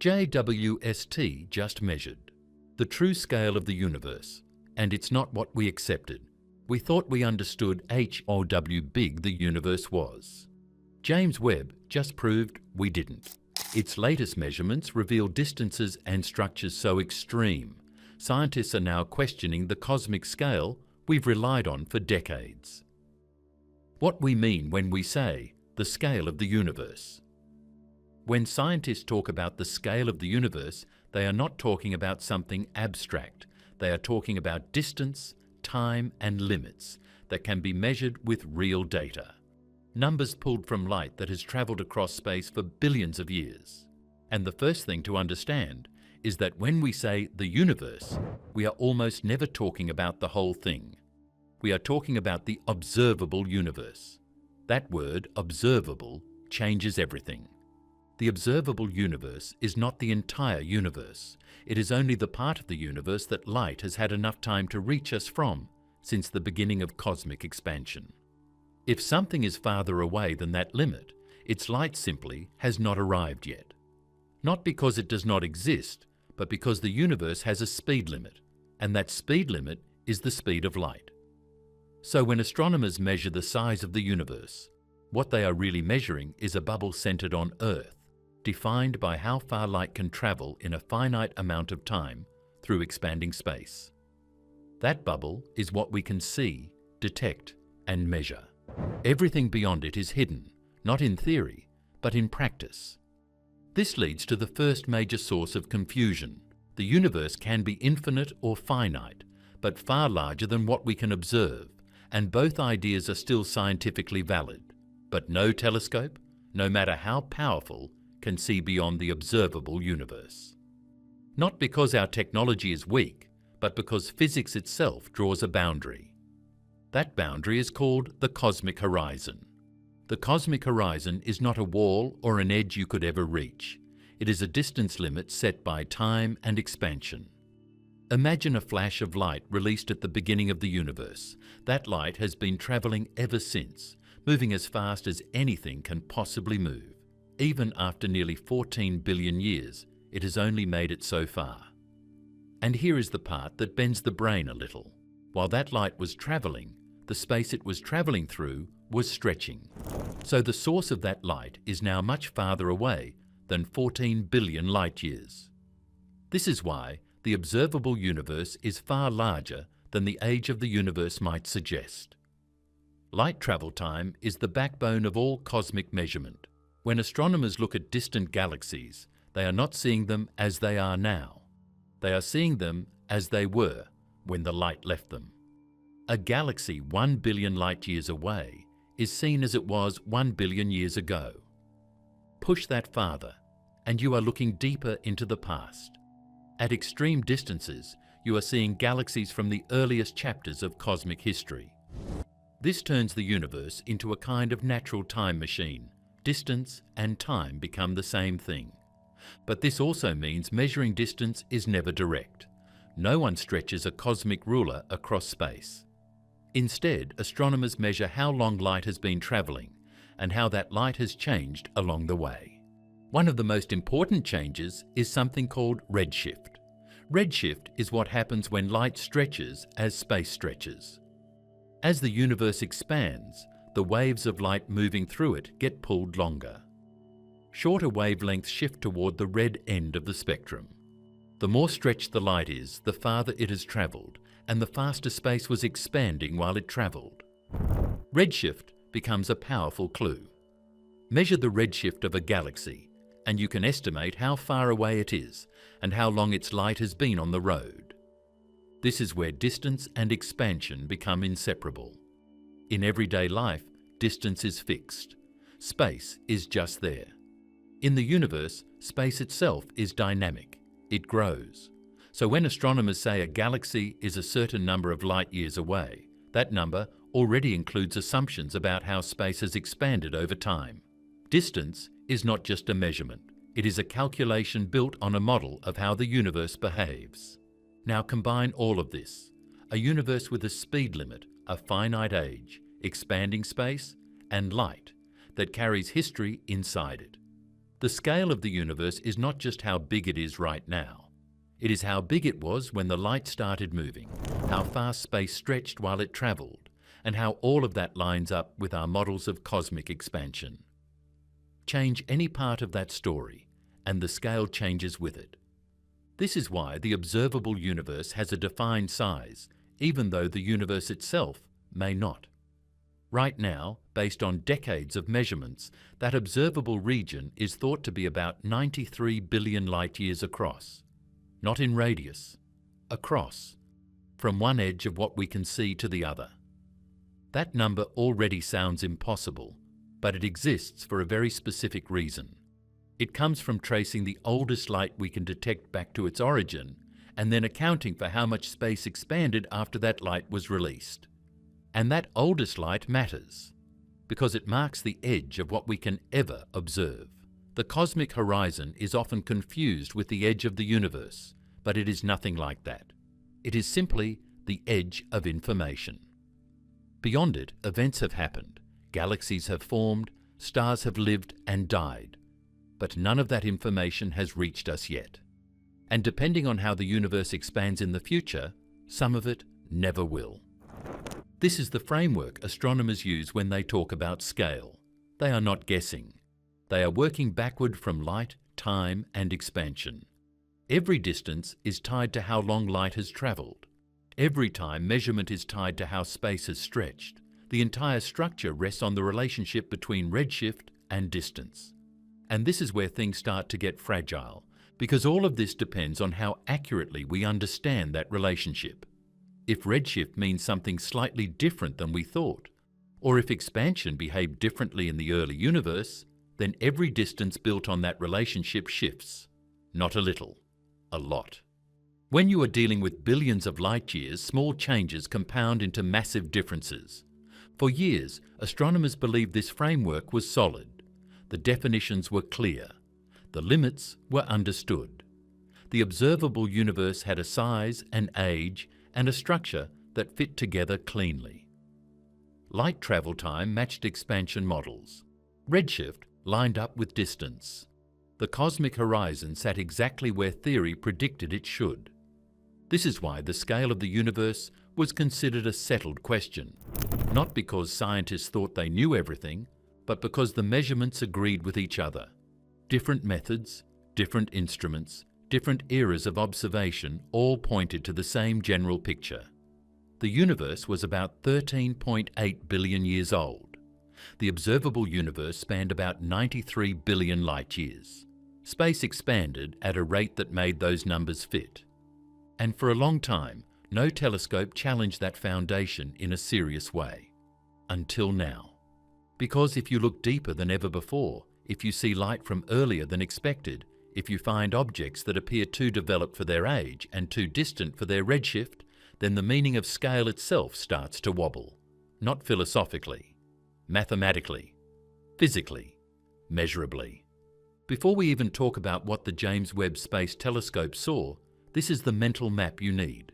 JWST just measured the true scale of the universe, and it's not what we accepted. We thought we understood how big the universe was. James Webb just proved we didn't. Its latest measurements reveal distances and structures so extreme, scientists are now questioning the cosmic scale we've relied on for decades. What we mean when we say the scale of the universe. When scientists talk about the scale of the universe, they are not talking about something abstract. They are talking about distance, time, and limits that can be measured with real data. Numbers pulled from light that has travelled across space for billions of years. And the first thing to understand is that when we say the universe, we are almost never talking about the whole thing. We are talking about the observable universe. That word, observable, changes everything. The observable universe is not the entire universe. It is only the part of the universe that light has had enough time to reach us from since the beginning of cosmic expansion. If something is farther away than that limit, its light simply has not arrived yet. Not because it does not exist, but because the universe has a speed limit, and that speed limit is the speed of light. So when astronomers measure the size of the universe, what they are really measuring is a bubble centered on Earth, defined by how far light can travel in a finite amount of time through expanding space. That bubble is what we can see, detect, and measure. Everything beyond it is hidden, not in theory, but in practice. This leads to the first major source of confusion. The universe can be infinite or finite, but far larger than what we can observe, and both ideas are still scientifically valid. But no telescope, no matter how powerful, can see beyond the observable universe. Not because our technology is weak, but because physics itself draws a boundary. That boundary is called the cosmic horizon. The cosmic horizon is not a wall or an edge you could ever reach. It is a distance limit set by time and expansion. Imagine a flash of light released at the beginning of the universe. That light has been travelling ever since, moving as fast as anything can possibly move. Even after nearly 14 billion years, it has only made it so far. And here is the part that bends the brain a little. While that light was travelling, the space it was travelling through was stretching. So the source of that light is now much farther away than 14 billion light years. This is why the observable universe is far larger than the age of the universe might suggest. Light travel time is the backbone of all cosmic measurement. When astronomers look at distant galaxies, they are not seeing them as they are now. They are seeing them as they were when the light left them. A galaxy 1 billion light years away is seen as it was 1 billion years ago. Push that farther, and you are looking deeper into the past. At extreme distances, you are seeing galaxies from the earliest chapters of cosmic history. This turns the universe into a kind of natural time machine. Distance and time become the same thing. But this also means measuring distance is never direct. No one stretches a cosmic ruler across space. Instead, astronomers measure how long light has been travelling and how that light has changed along the way. One of the most important changes is something called redshift. Redshift is what happens when light stretches as space stretches. As the universe expands, the waves of light moving through it get pulled longer. Shorter wavelengths shift toward the red end of the spectrum. The more stretched the light is, the farther it has travelled, and the faster space was expanding while it travelled. Redshift becomes a powerful clue. Measure the redshift of a galaxy, and you can estimate how far away it is and how long its light has been on the road. This is where distance and expansion become inseparable. In everyday life, distance is fixed. Space is just there. In the universe, space itself is dynamic. It grows. So when astronomers say a galaxy is a certain number of light years away, that number already includes assumptions about how space has expanded over time. Distance is not just a measurement. It is a calculation built on a model of how the universe behaves. Now combine all of this. A universe with a speed limit, a finite age, expanding space, and light that carries history inside it. The scale of the universe is not just how big it is right now. It is how big it was when the light started moving, how fast space stretched while it travelled, and how all of that lines up with our models of cosmic expansion. Change any part of that story, and the scale changes with it. This is why the observable universe has a defined size, even though the universe itself may not. Right now, based on decades of measurements, that observable region is thought to be about 93 billion light-years across. Not in radius, across, from one edge of what we can see to the other. That number already sounds impossible, but it exists for a very specific reason. It comes from tracing the oldest light we can detect back to its origin, and then accounting for how much space expanded after that light was released. And that oldest light matters, because it marks the edge of what we can ever observe. The cosmic horizon is often confused with the edge of the universe, but it is nothing like that. It is simply the edge of information. Beyond it, events have happened, galaxies have formed, stars have lived and died, but none of that information has reached us yet. And depending on how the universe expands in the future, some of it never will. This is the framework astronomers use when they talk about scale. They are not guessing. They are working backward from light, time, and expansion. Every distance is tied to how long light has travelled. Every time measurement is tied to how space has stretched. The entire structure rests on the relationship between redshift and distance. And this is where things start to get fragile, because all of this depends on how accurately we understand that relationship. If redshift means something slightly different than we thought, or if expansion behaved differently in the early universe, then every distance built on that relationship shifts. Not a little, a lot. When you are dealing with billions of light-years, small changes compound into massive differences. For years, astronomers believed this framework was solid. The definitions were clear. The limits were understood. The observable universe had a size, an age, and a structure that fit together cleanly. Light travel time matched expansion models. Redshift lined up with distance. The cosmic horizon sat exactly where theory predicted it should. This is why the scale of the universe was considered a settled question, not because scientists thought they knew everything, but because the measurements agreed with each other. Different methods, different instruments, different eras of observation all pointed to the same general picture. The universe was about 13.8 billion years old. The observable universe spanned about 93 billion light-years. Space expanded at a rate that made those numbers fit. And for a long time, no telescope challenged that foundation in a serious way. Until now. Because if you look deeper than ever before, if you see light from earlier than expected, if you find objects that appear too developed for their age and too distant for their redshift, then the meaning of scale itself starts to wobble. Not philosophically, mathematically, physically, measurably. Before we even talk about what the James Webb Space Telescope saw, this is the mental map you need.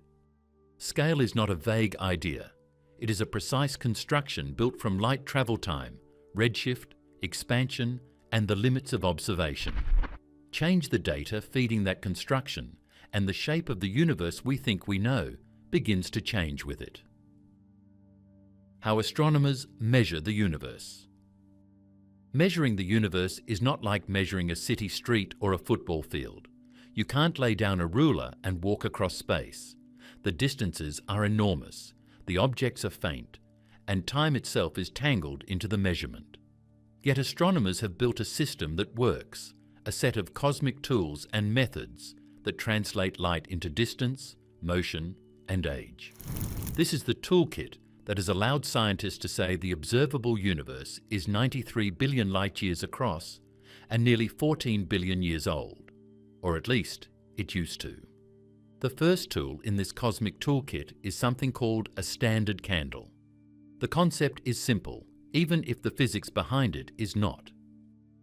Scale is not a vague idea. It is a precise construction built from light travel time, redshift, expansion, and the limits of observation. Change the data feeding that construction, and the shape of the universe we think we know begins to change with it. How astronomers measure the universe. Measuring the universe is not like measuring a city street or a football field. You can't lay down a ruler and walk across space. The distances are enormous, the objects are faint, and time itself is tangled into the measurement. Yet astronomers have built a system that works, a set of cosmic tools and methods that translate light into distance, motion, and age. This is the toolkit that has allowed scientists to say the observable universe is 93 billion light-years across and nearly 14 billion years old, or at least it used to. The first tool in this cosmic toolkit is something called a standard candle. The concept is simple, even if the physics behind it is not.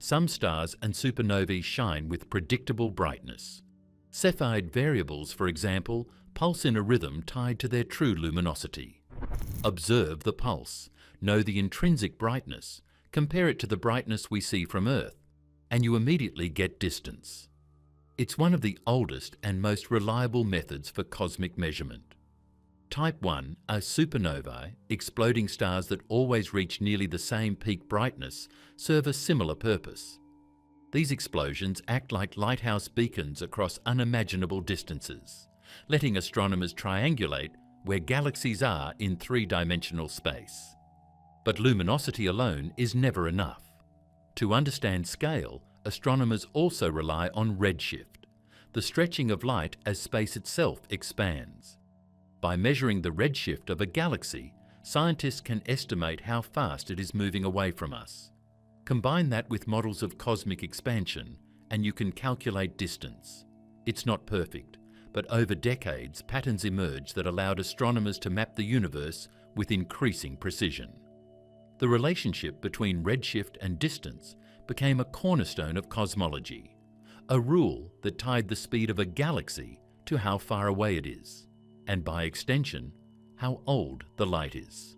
Some stars and supernovae shine with predictable brightness. Cepheid variables, for example, pulse in a rhythm tied to their true luminosity. Observe the pulse, know the intrinsic brightness, compare it to the brightness we see from Earth. and you immediately get distance. It's one of the oldest and most reliable methods for cosmic measurement. Type 1 are supernovae, exploding stars that always reach nearly the same peak brightness, serve a similar purpose. These explosions act like lighthouse beacons across unimaginable distances, letting astronomers triangulate where galaxies are in three-dimensional space. But luminosity alone is never enough. To understand scale, astronomers also rely on redshift, the stretching of light as space itself expands. By measuring the redshift of a galaxy, scientists can estimate how fast it is moving away from us. Combine that with models of cosmic expansion, and you can calculate distance. It's not perfect, but over decades, patterns emerged that allowed astronomers to map the universe with increasing precision. The relationship between redshift and distance became a cornerstone of cosmology, a rule that tied the speed of a galaxy to how far away it is, and by extension, how old the light is.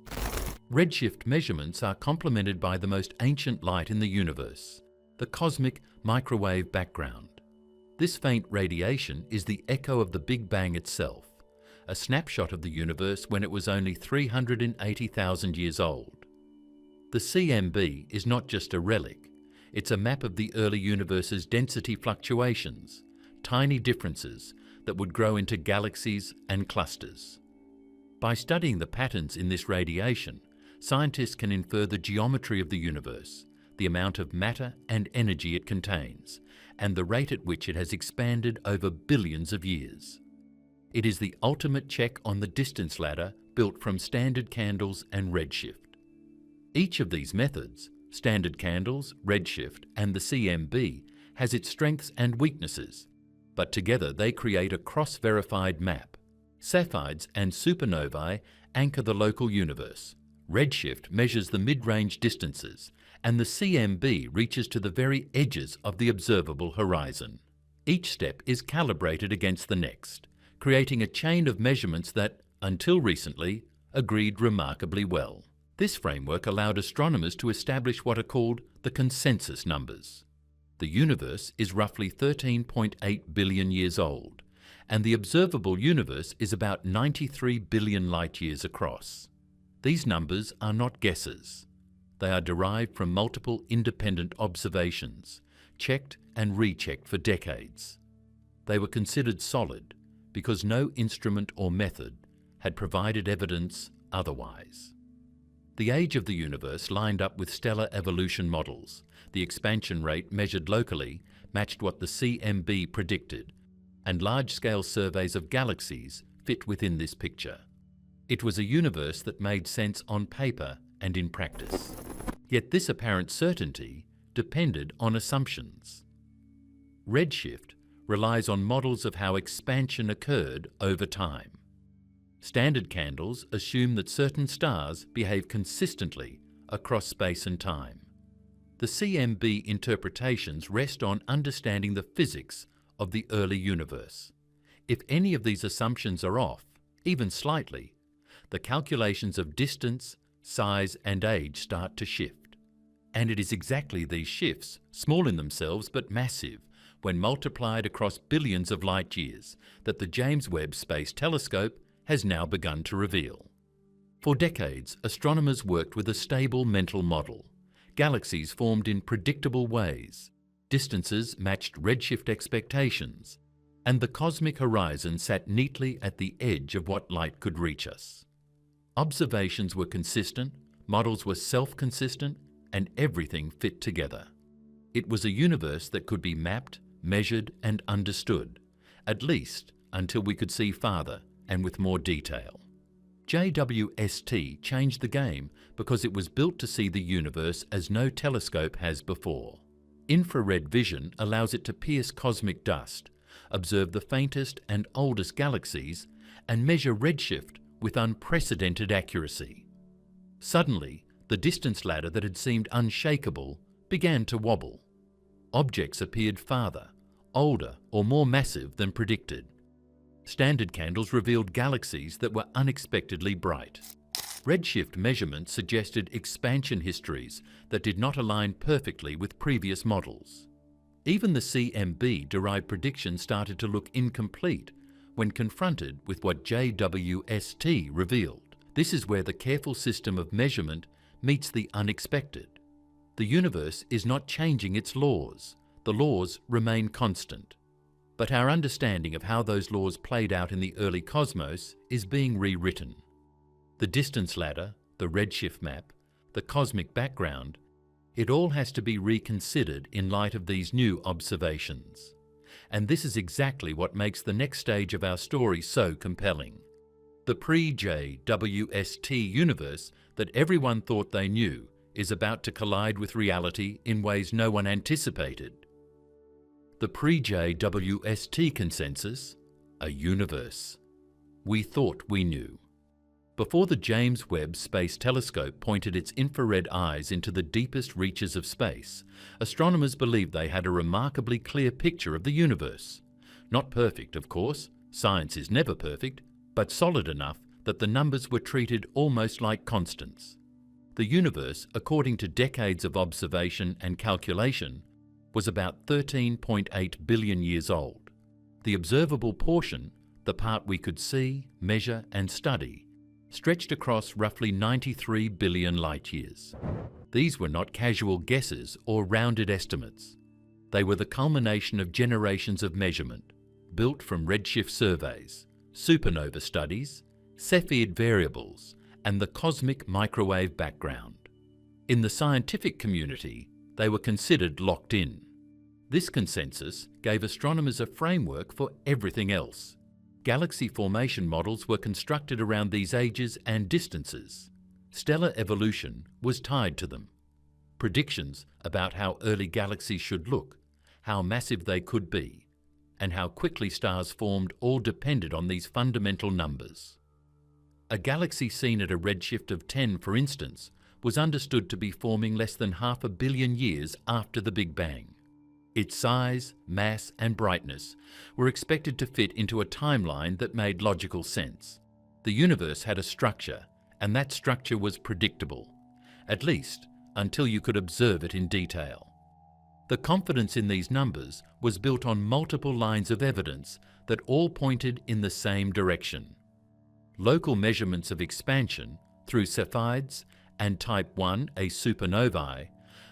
Redshift measurements are complemented by the most ancient light in the universe, the cosmic microwave background. This faint radiation is the echo of the Big Bang itself, a snapshot of the universe when it was only 380,000 years old. The CMB is not just a relic, it's a map of the early universe's density fluctuations, tiny differences that would grow into galaxies and clusters. By studying the patterns in this radiation, scientists can infer the geometry of the universe, the amount of matter and energy it contains, and the rate at which it has expanded over billions of years. It is the ultimate check on the distance ladder built from standard candles and redshift. Each of these methods, standard candles, redshift, and the CMB, has its strengths and weaknesses, but together they create a cross-verified map. Saphides and supernovae anchor the local universe. Redshift measures the mid-range distances, and the CMB reaches to the very edges of the observable horizon. Each step is calibrated against the next, creating a chain of measurements that, until recently, agreed remarkably well. This framework allowed astronomers to establish what are called the consensus numbers. The universe is roughly 13.8 billion years old, and the observable universe is about 93 billion light-years across. These numbers are not guesses. They are derived from multiple independent observations, checked and rechecked for decades. They were considered solid because no instrument or method had provided evidence otherwise. The age of the universe lined up with stellar evolution models. The expansion rate measured locally matched what the CMB predicted, and large-scale surveys of galaxies fit within this picture. It was a universe that made sense on paper and in practice. Yet this apparent certainty depended on assumptions. Redshift relies on models of how expansion occurred over time. Standard candles assume that certain stars behave consistently across space and time. The CMB interpretations rest on understanding the physics of the early universe. If any of these assumptions are off, even slightly, the calculations of distance, size, and age start to shift. And it is exactly these shifts, small in themselves but massive, when multiplied across billions of light years, that the James Webb Space Telescope has now begun to reveal. For decades, astronomers worked with a stable mental model. Galaxies formed in predictable ways, distances matched redshift expectations, and the cosmic horizon sat neatly at the edge of what light could reach us. Observations were consistent, models were self-consistent, and everything fit together. It was a universe that could be mapped, measured, and understood, at least until we could see farther and with more detail. JWST changed the game because it was built to see the universe as no telescope has before. Infrared vision allows it to pierce cosmic dust, observe the faintest and oldest galaxies, and measure redshift with unprecedented accuracy. Suddenly, the distance ladder that had seemed unshakable began to wobble. Objects appeared farther, older, or more massive than predicted. Standard candles revealed galaxies that were unexpectedly bright. Redshift measurements suggested expansion histories that did not align perfectly with previous models. Even the CMB-derived predictions started to look incomplete when confronted with what JWST revealed. This is where the careful system of measurement meets the unexpected. The universe is not changing its laws. The laws remain constant. But our understanding of how those laws played out in the early cosmos is being rewritten. The distance ladder, the redshift map, the cosmic background, it all has to be reconsidered in light of these new observations. And this is exactly what makes the next stage of our story so compelling. The pre-JWST universe that everyone thought they knew is about to collide with reality in ways no one anticipated. The pre-JWST consensus, a universe we thought we knew. Before the James Webb Space Telescope pointed its infrared eyes into the deepest reaches of space, astronomers believed they had a remarkably clear picture of the universe. Not perfect, of course, science is never perfect, but solid enough that the numbers were treated almost like constants. The universe, according to decades of observation and calculation, was about 13.8 billion years old. The observable portion, the part we could see, measure and study, stretched across roughly 93 billion light-years. These were not casual guesses or rounded estimates. They were the culmination of generations of measurement, built from redshift surveys, supernova studies, Cepheid variables, and the cosmic microwave background. In the scientific community, they were considered locked in. This consensus gave astronomers a framework for everything else. Galaxy formation models were constructed around these ages and distances. Stellar evolution was tied to them. Predictions about how early galaxies should look, how massive they could be, and how quickly stars formed all depended on these fundamental numbers. A galaxy seen at a redshift of 10, for instance, was understood to be forming less than 500 million years after the Big Bang. Its size, mass and brightness were expected to fit into a timeline that made logical sense. The universe had a structure, and that structure was predictable, at least until you could observe it in detail. The confidence in these numbers was built on multiple lines of evidence that all pointed in the same direction. Local measurements of expansion through Cepheids and Type 1a supernovae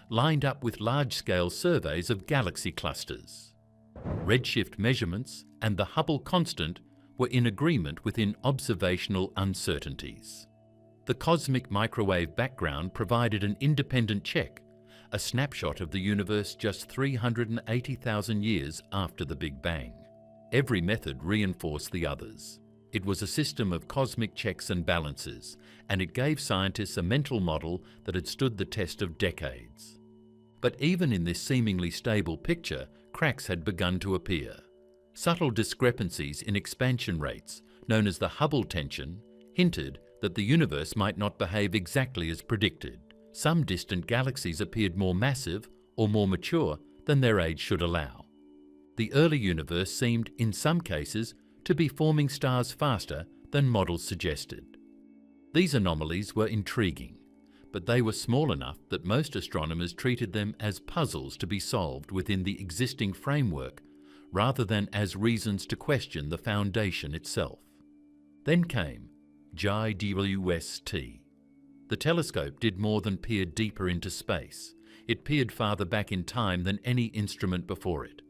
lined up with large-scale surveys of galaxy clusters. Redshift measurements and the Hubble constant were in agreement within observational uncertainties. The cosmic microwave background provided an independent check, a snapshot of the universe just 380,000 years after the Big Bang. Every method reinforced the others. It was a system of cosmic checks and balances, and it gave scientists a mental model that had stood the test of decades. But even in this seemingly stable picture, cracks had begun to appear. Subtle discrepancies in expansion rates, known as the Hubble tension, hinted that the universe might not behave exactly as predicted. Some distant galaxies appeared more massive or more mature than their age should allow. The early universe seemed, in some cases, to be forming stars faster than models suggested. These anomalies were intriguing, but they were small enough that most astronomers treated them as puzzles to be solved within the existing framework, rather than as reasons to question the foundation itself. Then came JWST. The telescope did more than peer deeper into space. It peered farther back in time than any instrument before it.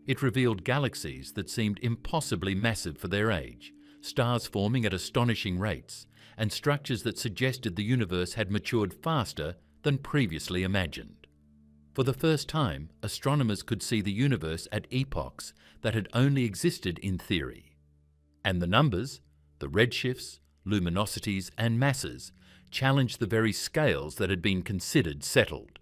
It revealed galaxies that seemed impossibly massive for their age, stars forming at astonishing rates, and structures that suggested the universe had matured faster than previously imagined. For the first time, astronomers could see the universe at epochs that had only existed in theory. And the numbers, the redshifts, luminosities and masses, challenged the very scales that had been considered settled.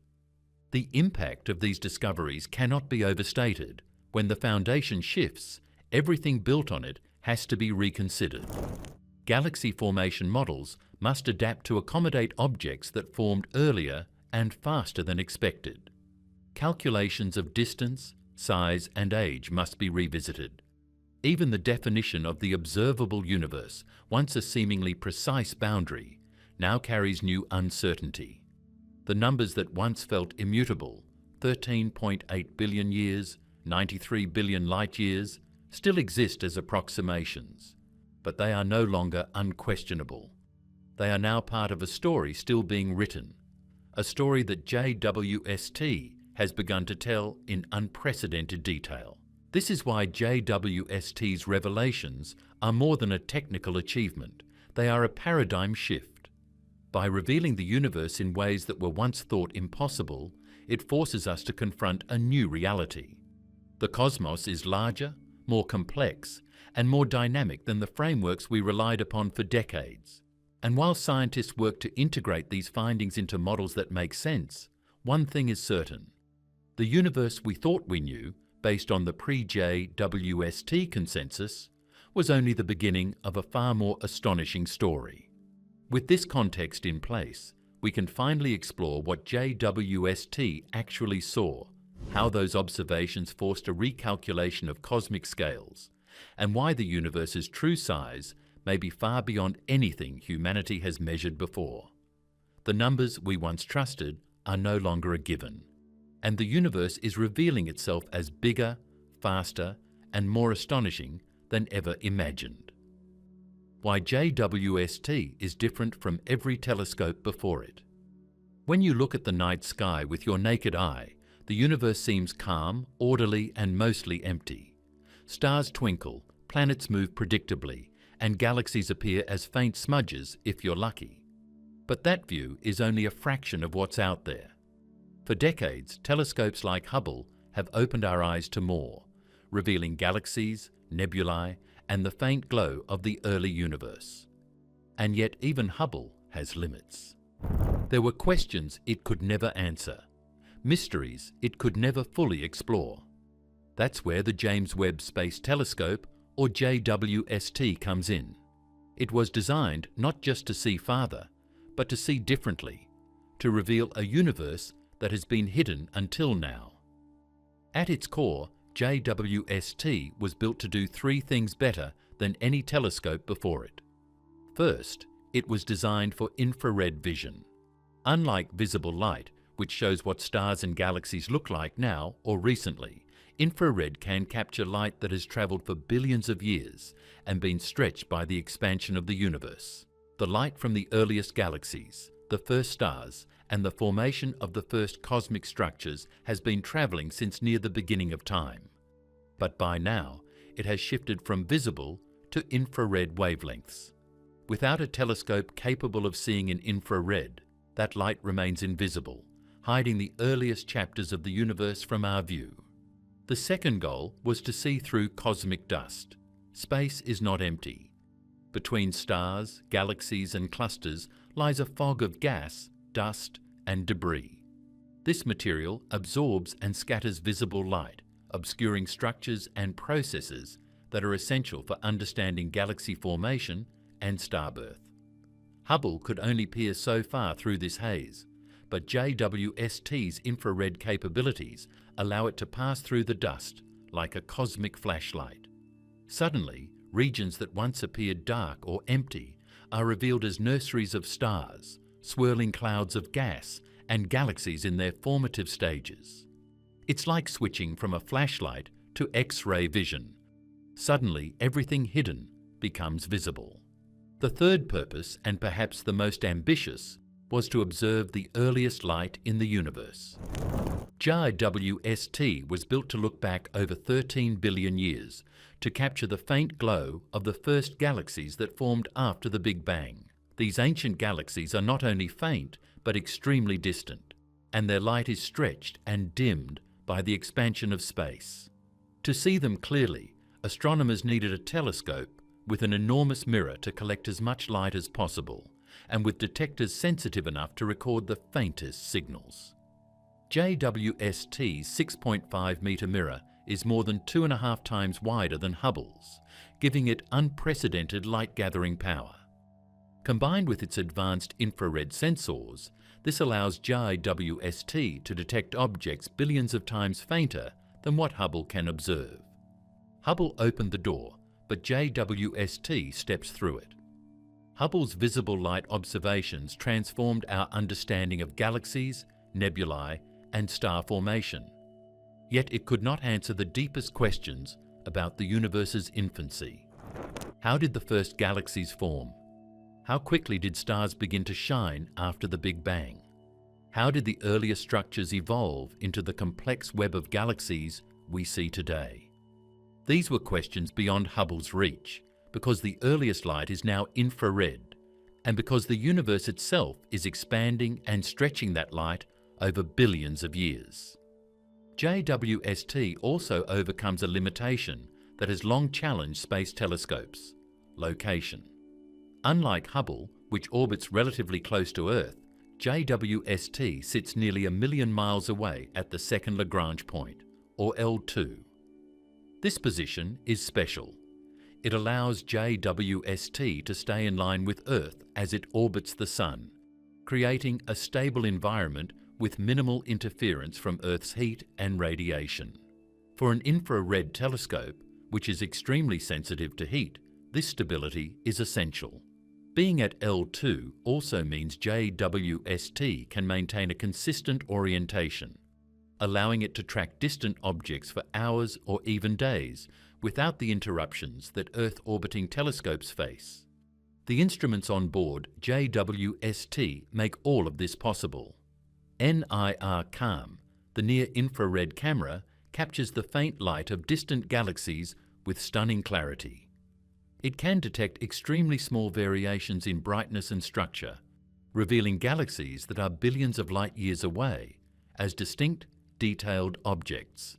The impact of these discoveries cannot be overstated. When the foundation shifts, everything built on it has to be reconsidered. Galaxy formation models must adapt to accommodate objects that formed earlier and faster than expected. Calculations of distance, size and age must be revisited. Even the definition of the observable universe, once a seemingly precise boundary, now carries new uncertainty. The numbers that once felt immutable, 13.8 billion years, 93 billion light years, still exist as approximations, but they are no longer unquestionable. They are now part of a story still being written, a story that JWST has begun to tell in unprecedented detail. This is why JWST's revelations are more than a technical achievement. They are a paradigm shift. By revealing the universe in ways that were once thought impossible, it forces us to confront a new reality. The cosmos is larger, more complex, and more dynamic than the frameworks we relied upon for decades. And while scientists work to integrate these findings into models that make sense, one thing is certain. The universe we thought we knew, based on the pre-JWST consensus, was only the beginning of a far more astonishing story. With this context in place, we can finally explore what JWST actually saw, how those observations forced a recalculation of cosmic scales, and why the universe's true size may be far beyond anything humanity has measured before. The numbers we once trusted are no longer a given, and the universe is revealing itself as bigger, faster, and more astonishing than ever imagined. Why JWST is different from every telescope before it. When you look at the night sky with your naked eye, the universe seems calm, orderly, and mostly empty. Stars twinkle, planets move predictably, and galaxies appear as faint smudges if you're lucky. But that view is only a fraction of what's out there. For decades, telescopes like Hubble have opened our eyes to more, revealing galaxies, nebulae, and the faint glow of the early universe. And yet even Hubble has limits. There were questions it could never answer, mysteries it could never fully explore. That's where the James Webb Space Telescope, or JWST, comes in. It was designed not just to see farther, but to see differently, to reveal a universe that has been hidden until now. At its core, JWST was built to do three things better than any telescope before it. First, it was designed for infrared vision. Unlike visible light, which shows what stars and galaxies look like now or recently, infrared can capture light that has travelled for billions of years and been stretched by the expansion of the universe. The light from the earliest galaxies, the first stars, and the formation of the first cosmic structures has been travelling since near the beginning of time. But by now, it has shifted from visible to infrared wavelengths. Without a telescope capable of seeing in infrared, that light remains invisible, hiding the earliest chapters of the universe from our view. The second goal was to see through cosmic dust. Space is not empty. Between stars, galaxies, and clusters lies a fog of gas, dust, and debris. This material absorbs and scatters visible light, obscuring structures and processes that are essential for understanding galaxy formation and starbirth. Hubble could only peer so far through this haze, but JWST's infrared capabilities allow it to pass through the dust like a cosmic flashlight. Suddenly, regions that once appeared dark or empty are revealed as nurseries of stars, swirling clouds of gas, and galaxies in their formative stages. It's like switching from a flashlight to X-ray vision. Suddenly, everything hidden becomes visible. The third purpose, and perhaps the most ambitious, was to observe the earliest light in the universe. JWST was built to look back over 13 billion years to capture the faint glow of the first galaxies that formed after the Big Bang. These ancient galaxies are not only faint, but extremely distant, and their light is stretched and dimmed by the expansion of space. To see them clearly, astronomers needed a telescope with an enormous mirror to collect as much light as possible, and with detectors sensitive enough to record the faintest signals. JWST's 6.5-metre mirror is more than 2.5 times wider than Hubble's, giving it unprecedented light-gathering power. Combined with its advanced infrared sensors, this allows JWST to detect objects billions of times fainter than what Hubble can observe. Hubble opened the door, but JWST steps through it. Hubble's visible light observations transformed our understanding of galaxies, nebulae, and star formation. Yet it could not answer the deepest questions about the universe's infancy. How did the first galaxies form? How quickly did stars begin to shine after the Big Bang? How did the earlier structures evolve into the complex web of galaxies we see today? These were questions beyond Hubble's reach, because the earliest light is now infrared, and because the universe itself is expanding and stretching that light over billions of years. JWST also overcomes a limitation that has long challenged space telescopes: location. Unlike Hubble, which orbits relatively close to Earth, JWST sits nearly 1 million miles away at the second Lagrange point, or L2. This position is special. It allows JWST to stay in line with Earth as it orbits the Sun, creating a stable environment with minimal interference from Earth's heat and radiation. For an infrared telescope, which is extremely sensitive to heat, this stability is essential. Being at L2 also means JWST can maintain a consistent orientation, allowing it to track distant objects for hours or even days without the interruptions that Earth-orbiting telescopes face. The instruments on board JWST make all of this possible. NIR-CALM, the near-infrared camera, captures the faint light of distant galaxies with stunning clarity. It can detect extremely small variations in brightness and structure, revealing galaxies that are billions of light years away as distinct, detailed objects.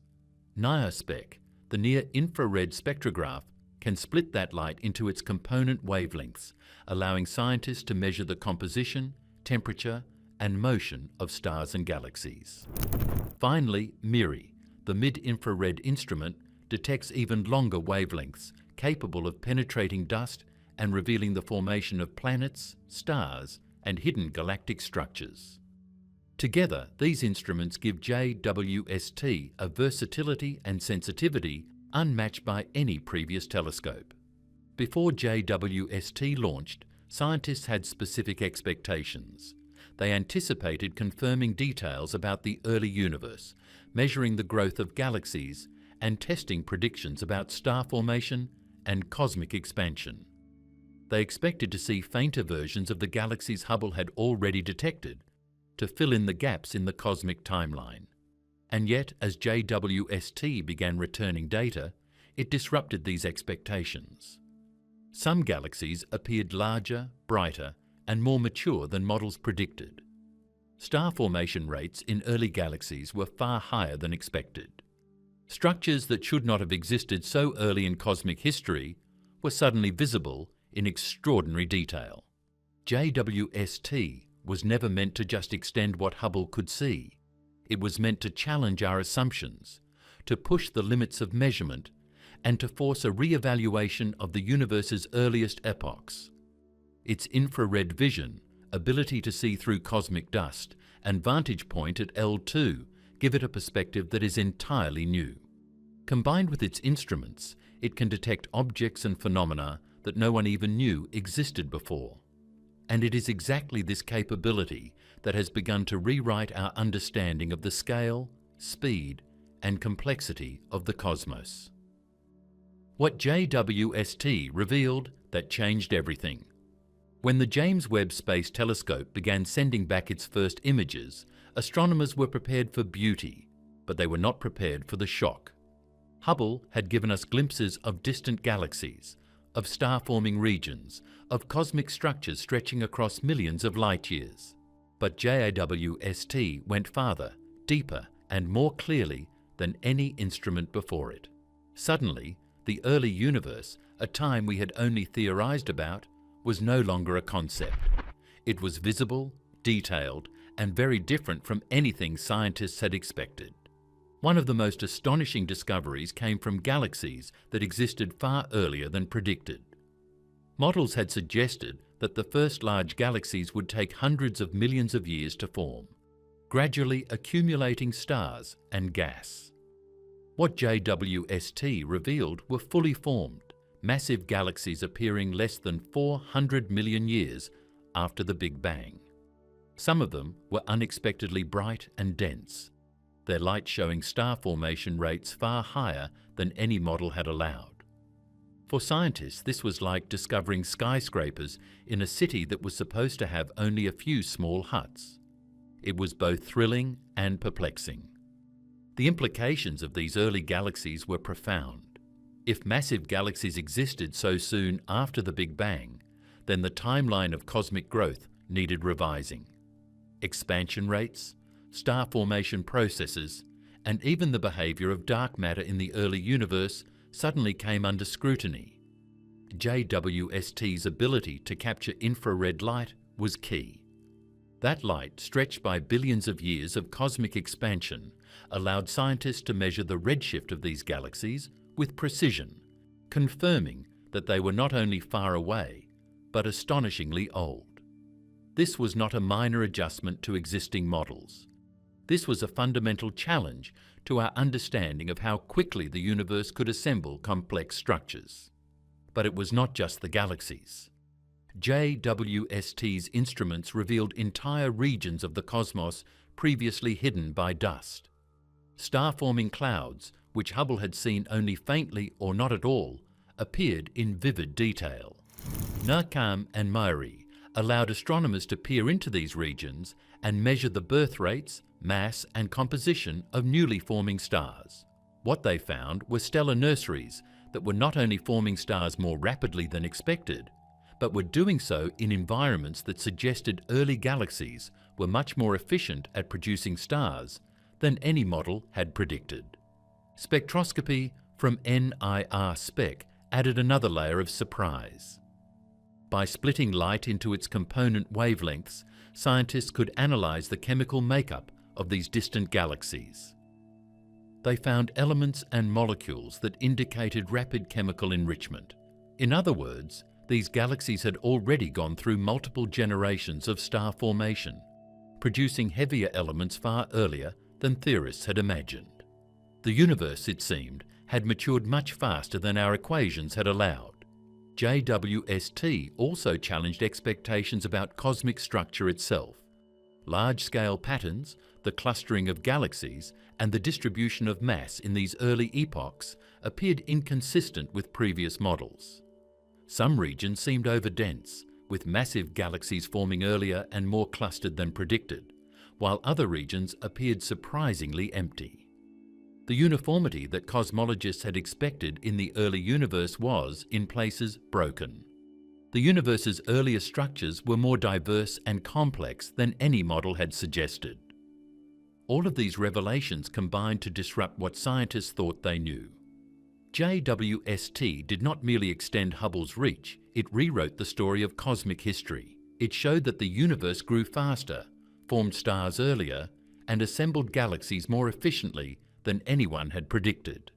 NIRSpec, the near-infrared spectrograph, can split that light into its component wavelengths, allowing scientists to measure the composition, temperature, and motion of stars and galaxies. Finally, MIRI, the mid-infrared instrument, detects even longer wavelengths, capable of penetrating dust and revealing the formation of planets, stars, and hidden galactic structures. Together, these instruments give JWST a versatility and sensitivity unmatched by any previous telescope. Before JWST launched, scientists had specific expectations. They anticipated confirming details about the early universe, measuring the growth of galaxies, and testing predictions about star formation and cosmic expansion. They expected to see fainter versions of the galaxies Hubble had already detected, to fill in the gaps in the cosmic timeline. And yet, as JWST began returning data, it disrupted these expectations. Some galaxies appeared larger, brighter, and more mature than models predicted. Star formation rates in early galaxies were far higher than expected. Structures that should not have existed so early in cosmic history were suddenly visible in extraordinary detail. JWST was never meant to just extend what Hubble could see. It was meant to challenge our assumptions, to push the limits of measurement, and to force a re-evaluation of the universe's earliest epochs. Its infrared vision, ability to see through cosmic dust, and vantage point at L2 give it a perspective that is entirely new. Combined with its instruments, it can detect objects and phenomena that no one even knew existed before. And it is exactly this capability that has begun to rewrite our understanding of the scale, speed, and complexity of the cosmos. What JWST revealed that changed everything. When the James Webb Space Telescope began sending back its first images, astronomers were prepared for beauty, but they were not prepared for the shock. Hubble had given us glimpses of distant galaxies, of star-forming regions, of cosmic structures stretching across millions of light years. But JWST went farther, deeper, and more clearly than any instrument before it. Suddenly, the early universe, a time we had only theorized about, was no longer a concept. It was visible, detailed, and very different from anything scientists had expected. One of the most astonishing discoveries came from galaxies that existed far earlier than predicted. Models had suggested that the first large galaxies would take hundreds of millions of years to form, gradually accumulating stars and gas. What JWST revealed were fully formed, massive galaxies appearing less than 400 million years after the Big Bang. Some of them were unexpectedly bright and dense. their light showing star formation rates far higher than any model had allowed. For scientists, this was like discovering skyscrapers in a city that was supposed to have only a few small huts. It was both thrilling and perplexing. The implications of these early galaxies were profound. If massive galaxies existed so soon after the Big Bang, then the timeline of cosmic growth needed revising. Expansion rates, star formation processes, and even the behavior of dark matter in the early universe suddenly came under scrutiny. JWST's ability to capture infrared light was key. That light, stretched by billions of years of cosmic expansion, allowed scientists to measure the redshift of these galaxies with precision, confirming that they were not only far away, but astonishingly old. This was not a minor adjustment to existing models. This was a fundamental challenge to our understanding of how quickly the universe could assemble complex structures. But it was not just the galaxies. JWST's instruments revealed entire regions of the cosmos previously hidden by dust. Star-forming clouds, which Hubble had seen only faintly or not at all, appeared in vivid detail. Narkam and Myri allowed astronomers to peer into these regions and measure the birth rates, mass and composition of newly forming stars. What they found were stellar nurseries that were not only forming stars more rapidly than expected, but were doing so in environments that suggested early galaxies were much more efficient at producing stars than any model had predicted. Spectroscopy from NIR-SPEC added another layer of surprise. By splitting light into its component wavelengths, scientists could analyze the chemical makeup of these distant galaxies. They found elements and molecules that indicated rapid chemical enrichment. In other words, these galaxies had already gone through multiple generations of star formation, producing heavier elements far earlier than theorists had imagined. The universe, it seemed, had matured much faster than our equations had allowed. JWST also challenged expectations about cosmic structure itself. Large-scale patterns, the clustering of galaxies, and the distribution of mass in these early epochs appeared inconsistent with previous models. Some regions seemed overdense, with massive galaxies forming earlier and more clustered than predicted, while other regions appeared surprisingly empty. The uniformity that cosmologists had expected in the early universe was, in places, broken. The universe's earlier structures were more diverse and complex than any model had suggested. All of these revelations combined to disrupt what scientists thought they knew. JWST did not merely extend Hubble's reach, it rewrote the story of cosmic history. It showed that the universe grew faster, formed stars earlier, and assembled galaxies more efficiently than anyone had predicted.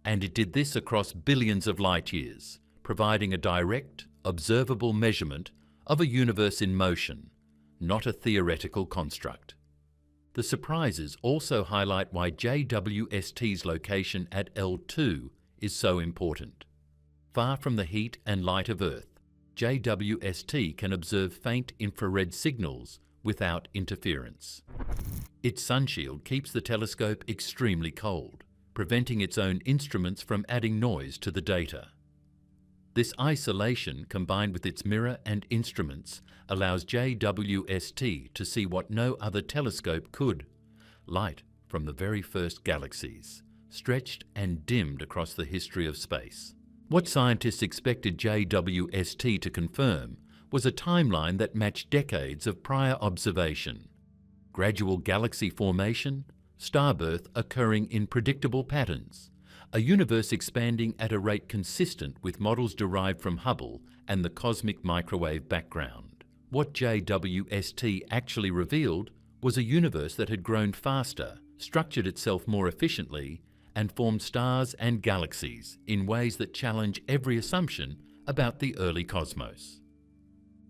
And it did this across billions of light years, providing a direct, observable measurement of a universe in motion, not a theoretical construct. The surprises also highlight why JWST's location at L2 is so important. Far from the heat and light of Earth, JWST can observe faint infrared signals without interference. Its sunshield keeps the telescope extremely cold, preventing its own instruments from adding noise to the data. This isolation, combined with its mirror and instruments, allows JWST to see what no other telescope could: light from the very first galaxies, stretched and dimmed across the history of space. What scientists expected JWST to confirm was a timeline that matched decades of prior observation. Gradual galaxy formation, star birth occurring in predictable patterns, a universe expanding at a rate consistent with models derived from Hubble and the cosmic microwave background. What JWST actually revealed was a universe that had grown faster, structured itself more efficiently, and formed stars and galaxies in ways that challenge every assumption about the early cosmos.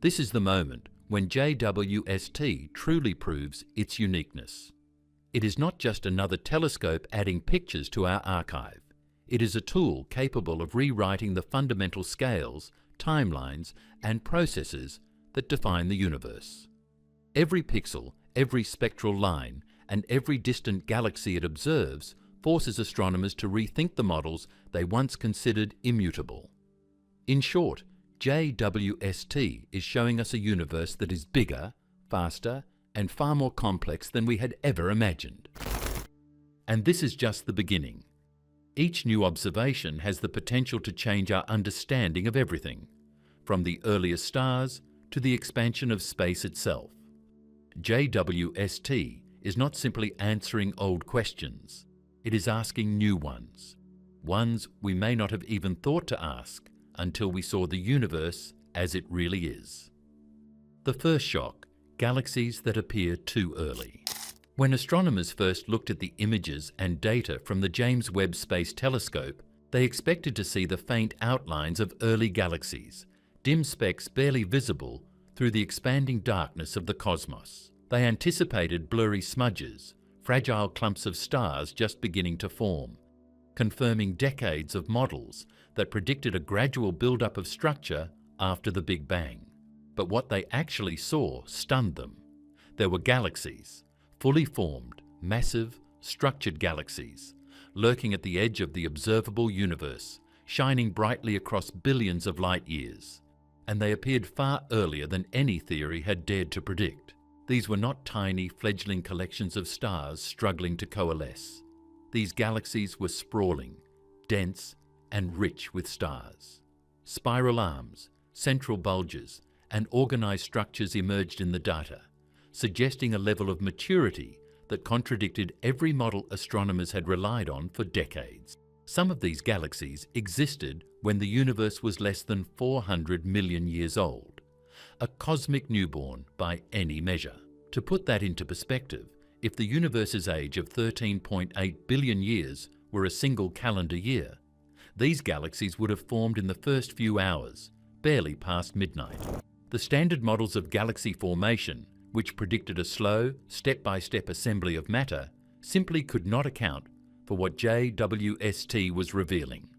This is the moment when JWST truly proves its uniqueness. It is not just another telescope adding pictures to our archive. It is a tool capable of rewriting the fundamental scales, timelines, and processes that define the universe. Every pixel, every spectral line, and every distant galaxy it observes forces astronomers to rethink the models they once considered immutable. In short, JWST is showing us a universe that is bigger, faster, and far more complex than we had ever imagined. And this is just the beginning. Each new observation has the potential to change our understanding of everything, from the earliest stars to the expansion of space itself. JWST is not simply answering old questions, it is asking new ones we may not have even thought to ask until we saw the universe as it really is. The first shock: galaxies that appear too early. When astronomers first looked at the images and data from the James Webb Space Telescope, they expected to see the faint outlines of early galaxies, dim specks barely visible through the expanding darkness of the cosmos. They anticipated blurry smudges, fragile clumps of stars just beginning to form, confirming decades of models that predicted a gradual build-up of structure after the Big Bang. But what they actually saw stunned them. There were galaxies, fully formed, massive, structured galaxies, lurking at the edge of the observable universe, shining brightly across billions of light years. And they appeared far earlier than any theory had dared to predict. These were not tiny, fledgling collections of stars struggling to coalesce. These galaxies were sprawling, dense, and rich with stars. Spiral arms, central bulges, and organized structures emerged in the data, suggesting a level of maturity that contradicted every model astronomers had relied on for decades. Some of these galaxies existed when the universe was less than 400 million years old, a cosmic newborn by any measure. To put that into perspective, if the universe's age of 13.8 billion years were a single calendar year, these galaxies would have formed in the first few hours, barely past midnight. The standard models of galaxy formation, which predicted a slow, step-by-step assembly of matter, simply could not account for what JWST was revealing.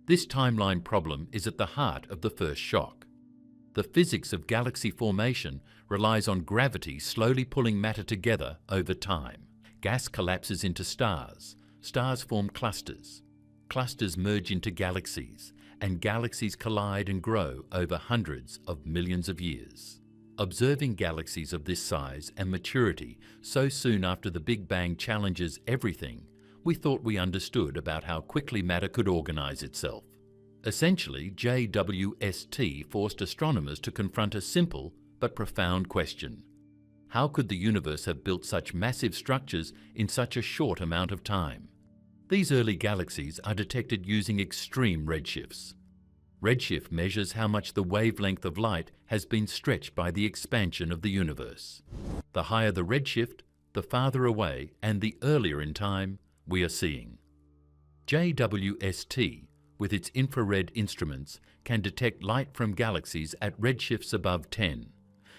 This timeline problem is at the heart of the first shock. The physics of galaxy formation relies on gravity slowly pulling matter together over time. Gas collapses into stars, stars form clusters, clusters merge into galaxies, and galaxies collide and grow over hundreds of millions of years. Observing galaxies of this size and maturity so soon after the Big Bang challenges everything we thought we understood about how quickly matter could organize itself. Essentially, JWST forced astronomers to confront a simple but profound question. How could the universe have built such massive structures in such a short amount of time? These early galaxies are detected using extreme redshifts. Redshift measures how much the wavelength of light has been stretched by the expansion of the universe. The higher the redshift, the farther away and the earlier in time we are seeing. JWST, with its infrared instruments, can detect light from galaxies at redshifts above 10,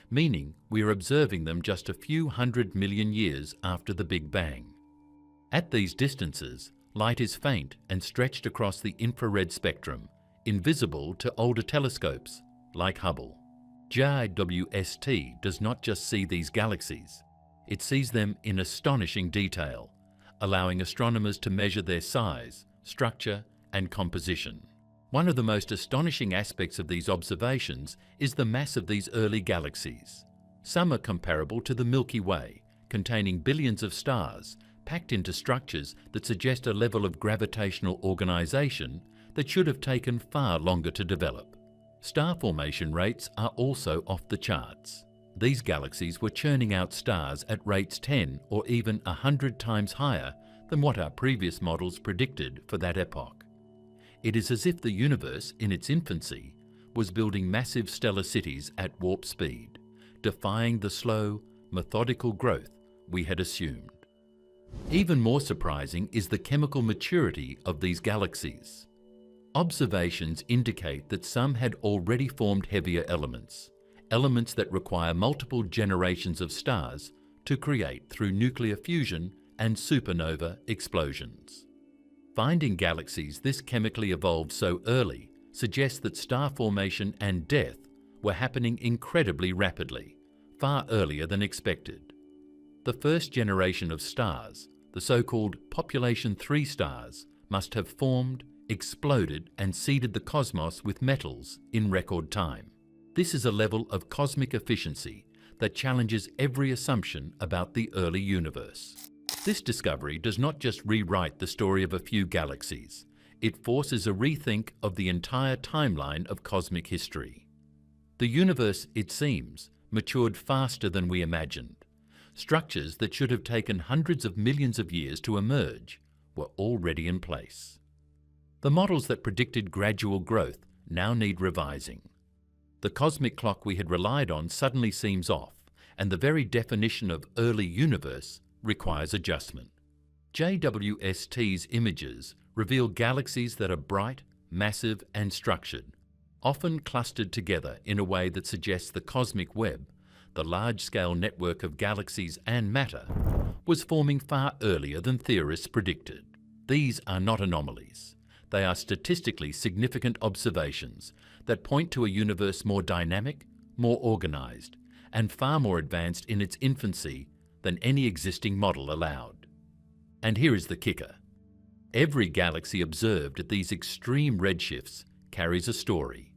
meaning we are observing them just a few 100 million years after the Big Bang. At these distances, light is faint and stretched across the infrared spectrum, invisible to older telescopes like Hubble. JWST does not just see these galaxies, it sees them in astonishing detail, allowing astronomers to measure their size, structure, and composition. One of the most astonishing aspects of these observations is the mass of these early galaxies. Some are comparable to the Milky Way, containing billions of stars, packed into structures that suggest a level of gravitational organization that should have taken far longer to develop. Star formation rates are also off the charts. These galaxies were churning out stars at rates 10 or even 100 times higher than what our previous models predicted for that epoch. It is as if the universe, in its infancy, was building massive stellar cities at warp speed, defying the slow, methodical growth we had assumed. Even more surprising is the chemical maturity of these galaxies. Observations indicate that some had already formed heavier elements, elements that require multiple generations of stars to create through nuclear fusion and supernova explosions. Finding galaxies this chemically evolved so early suggests that star formation and death were happening incredibly rapidly, far earlier than expected. The first generation of stars, the so-called population 3 stars, must have formed, exploded and seeded the cosmos with metals in record time. This is a level of cosmic efficiency that challenges every assumption about the early universe. This discovery does not just rewrite the story of a few galaxies, it forces a rethink of the entire timeline of cosmic history. The universe, it seems, matured faster than we imagined. Structures that should have taken hundreds of millions of years to emerge were already in place. The models that predicted gradual growth now need revising. The cosmic clock we had relied on suddenly seems off, and the very definition of early universe requires adjustment. JWST's images reveal galaxies that are bright, massive and structured, often clustered together in a way that suggests the cosmic web, the large-scale network of galaxies and matter, was forming far earlier than theorists predicted. These are not anomalies. They are statistically significant observations that point to a universe more dynamic, more organized, and far more advanced in its infancy than any existing model allowed. And here is the kicker. Every galaxy observed at these extreme redshifts carries a story.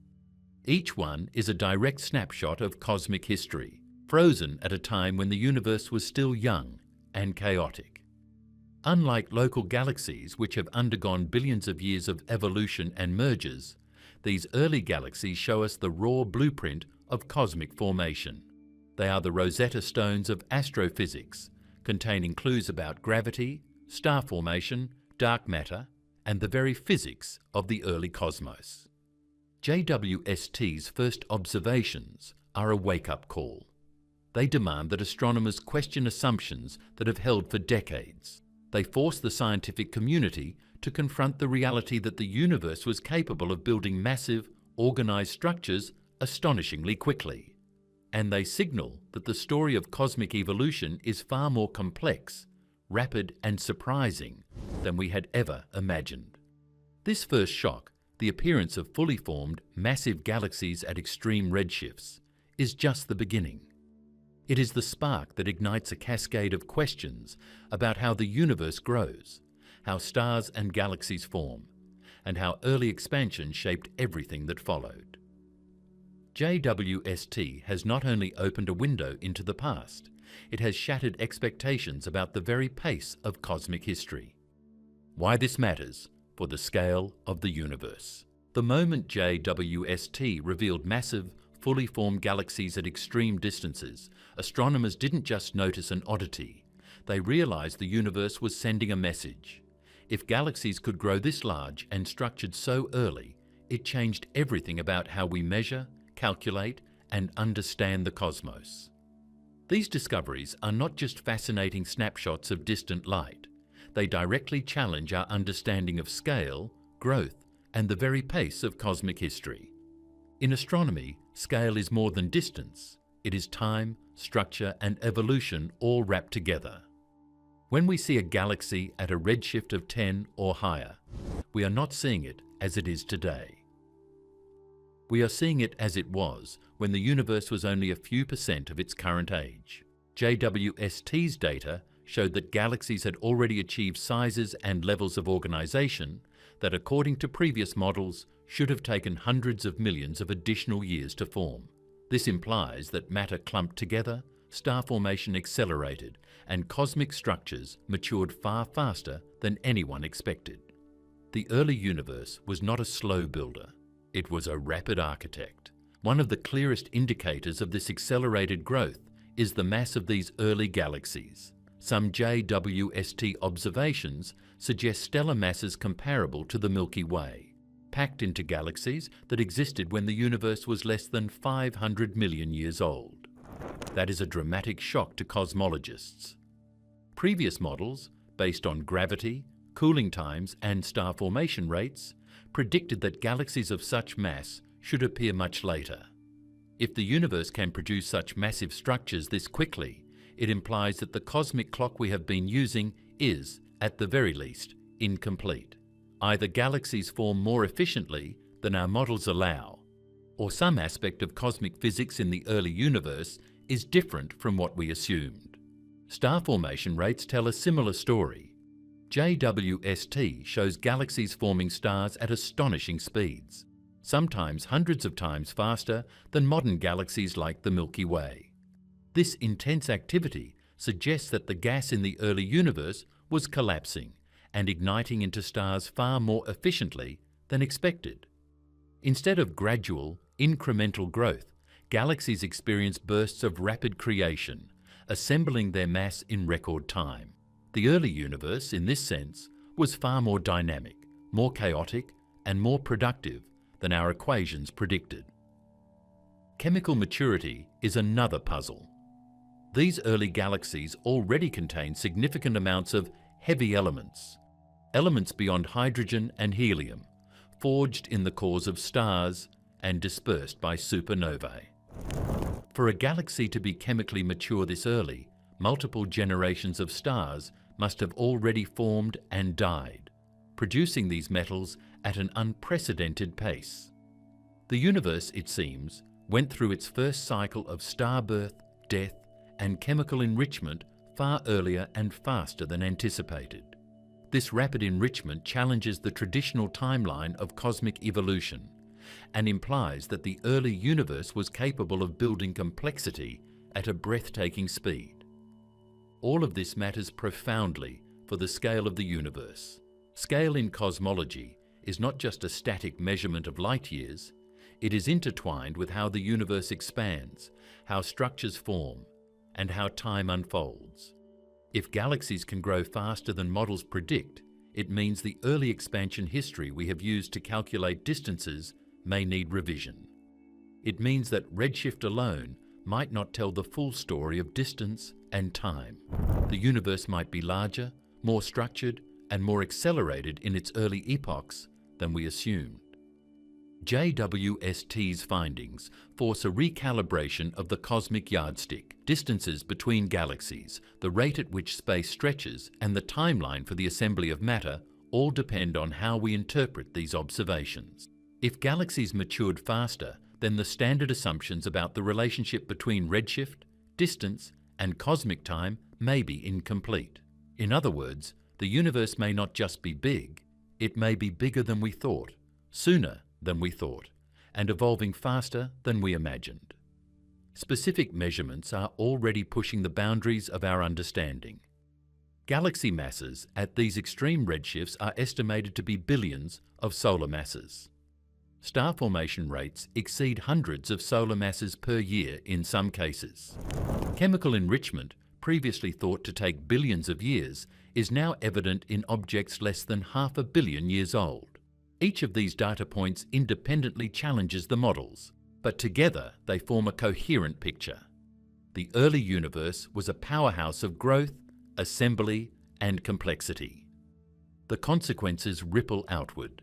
Each one is a direct snapshot of cosmic history, frozen at a time when the universe was still young and chaotic. Unlike local galaxies which have undergone billions of years of evolution and mergers, these early galaxies show us the raw blueprint of cosmic formation. They are the Rosetta Stones of astrophysics, containing clues about gravity, star formation, dark matter, and the very physics of the early cosmos. JWST's first observations are a wake-up call. They demand that astronomers question assumptions that have held for decades. They force the scientific community to confront the reality that the universe was capable of building massive, organized structures astonishingly quickly. And they signal that the story of cosmic evolution is far more complex, rapid and surprising than we had ever imagined. This first shock, the appearance of fully formed, massive galaxies at extreme redshifts, is just the beginning. It is the spark that ignites a cascade of questions about how the universe grows, how stars and galaxies form, and how early expansion shaped everything that followed. JWST has not only opened a window into the past, it has shattered expectations about the very pace of cosmic history. Why this matters for the scale of the universe. The moment JWST revealed massive, fully formed galaxies at extreme distances, astronomers didn't just notice an oddity. They realized the universe was sending a message. If galaxies could grow this large and structured so early, it changed everything about how we measure, calculate, and understand the cosmos. These discoveries are not just fascinating snapshots of distant light. They directly challenge our understanding of scale, growth, and the very pace of cosmic history. In astronomy, scale is more than distance. It is time, structure, and evolution all wrapped together. When we see a galaxy at a redshift of 10 or higher, we are not seeing it as it is today. We are seeing it as it was when the universe was only a few % of its current age. JWST's data showed that galaxies had already achieved sizes and levels of organization that, according to previous models, should have taken hundreds of millions of additional years to form. This implies that matter clumped together, star formation accelerated, and cosmic structures matured far faster than anyone expected. The early universe was not a slow builder. It was a rapid architect. One of the clearest indicators of this accelerated growth is the mass of these early galaxies. Some JWST observations suggest stellar masses comparable to the Milky Way, packed into galaxies that existed when the universe was less than 500 million years old. That is a dramatic shock to cosmologists. Previous models, based on gravity, cooling times, and star formation rates, predicted that galaxies of such mass should appear much later. If the universe can produce such massive structures this quickly, it implies that the cosmic clock we have been using is, at the very least, incomplete. Either galaxies form more efficiently than our models allow, or some aspect of cosmic physics in the early universe is different from what we assumed. Star formation rates tell a similar story. JWST shows galaxies forming stars at astonishing speeds, sometimes hundreds of times faster than modern galaxies like the Milky Way. This intense activity suggests that the gas in the early universe was collapsing and igniting into stars far more efficiently than expected. Instead of gradual, incremental growth, galaxies experience bursts of rapid creation, assembling their mass in record time. The early universe, in this sense, was far more dynamic, more chaotic, and more productive than our equations predicted. Chemical maturity is another puzzle. These early galaxies already contain significant amounts of heavy elements, elements beyond hydrogen and helium, forged in the cores of stars and dispersed by supernovae. For a galaxy to be chemically mature this early, multiple generations of stars must have already formed and died, producing these metals at an unprecedented pace. The universe, it seems, went through its first cycle of star birth, death, and chemical enrichment far earlier and faster than anticipated. This rapid enrichment challenges the traditional timeline of cosmic evolution and implies that the early universe was capable of building complexity at a breathtaking speed. All of this matters profoundly for the scale of the universe. Scale in cosmology is not just a static measurement of light years, it is intertwined with how the universe expands, how structures form, and how time unfolds. If galaxies can grow faster than models predict, it means the early expansion history we have used to calculate distances may need revision. It means that redshift alone might not tell the full story of distance and time. The universe might be larger, more structured, and more accelerated in its early epochs than we assumed. JWST's findings force a recalibration of the cosmic yardstick, distances between galaxies, the rate at which space stretches, and the timeline for the assembly of matter all depend on how we interpret these observations. If galaxies matured faster, then the standard assumptions about the relationship between redshift, distance, and cosmic time may be incomplete. In other words, the universe may not just be big, it may be bigger than we thought, sooner than we thought, and evolving faster than we imagined. Specific measurements are already pushing the boundaries of our understanding. Galaxy masses at these extreme redshifts are estimated to be billions of solar masses. Star formation rates exceed hundreds of solar masses per year in some cases. Chemical enrichment, previously thought to take billions of years, is now evident in objects less than 500 million years old. Each of these data points independently challenges the models, but together they form a coherent picture. The early universe was a powerhouse of growth, assembly, and complexity. The consequences ripple outward.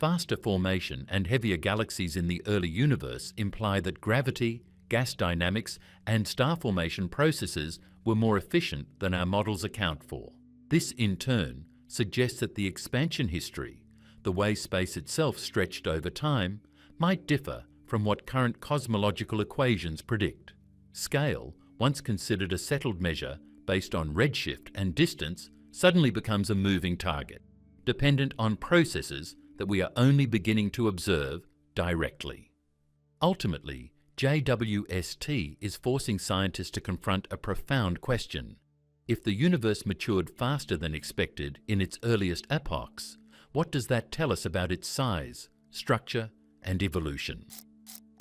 Faster formation and heavier galaxies in the early universe imply that gravity, gas dynamics, and star formation processes were more efficient than our models account for. This, in turn, suggests that the expansion history, the way space itself stretched over time, might differ from what current cosmological equations predict. Scale, once considered a settled measure based on redshift and distance, suddenly becomes a moving target, dependent on processes that we are only beginning to observe directly. Ultimately, JWST is forcing scientists to confront a profound question. If the universe matured faster than expected in its earliest epochs, what does that tell us about its size, structure, and evolution?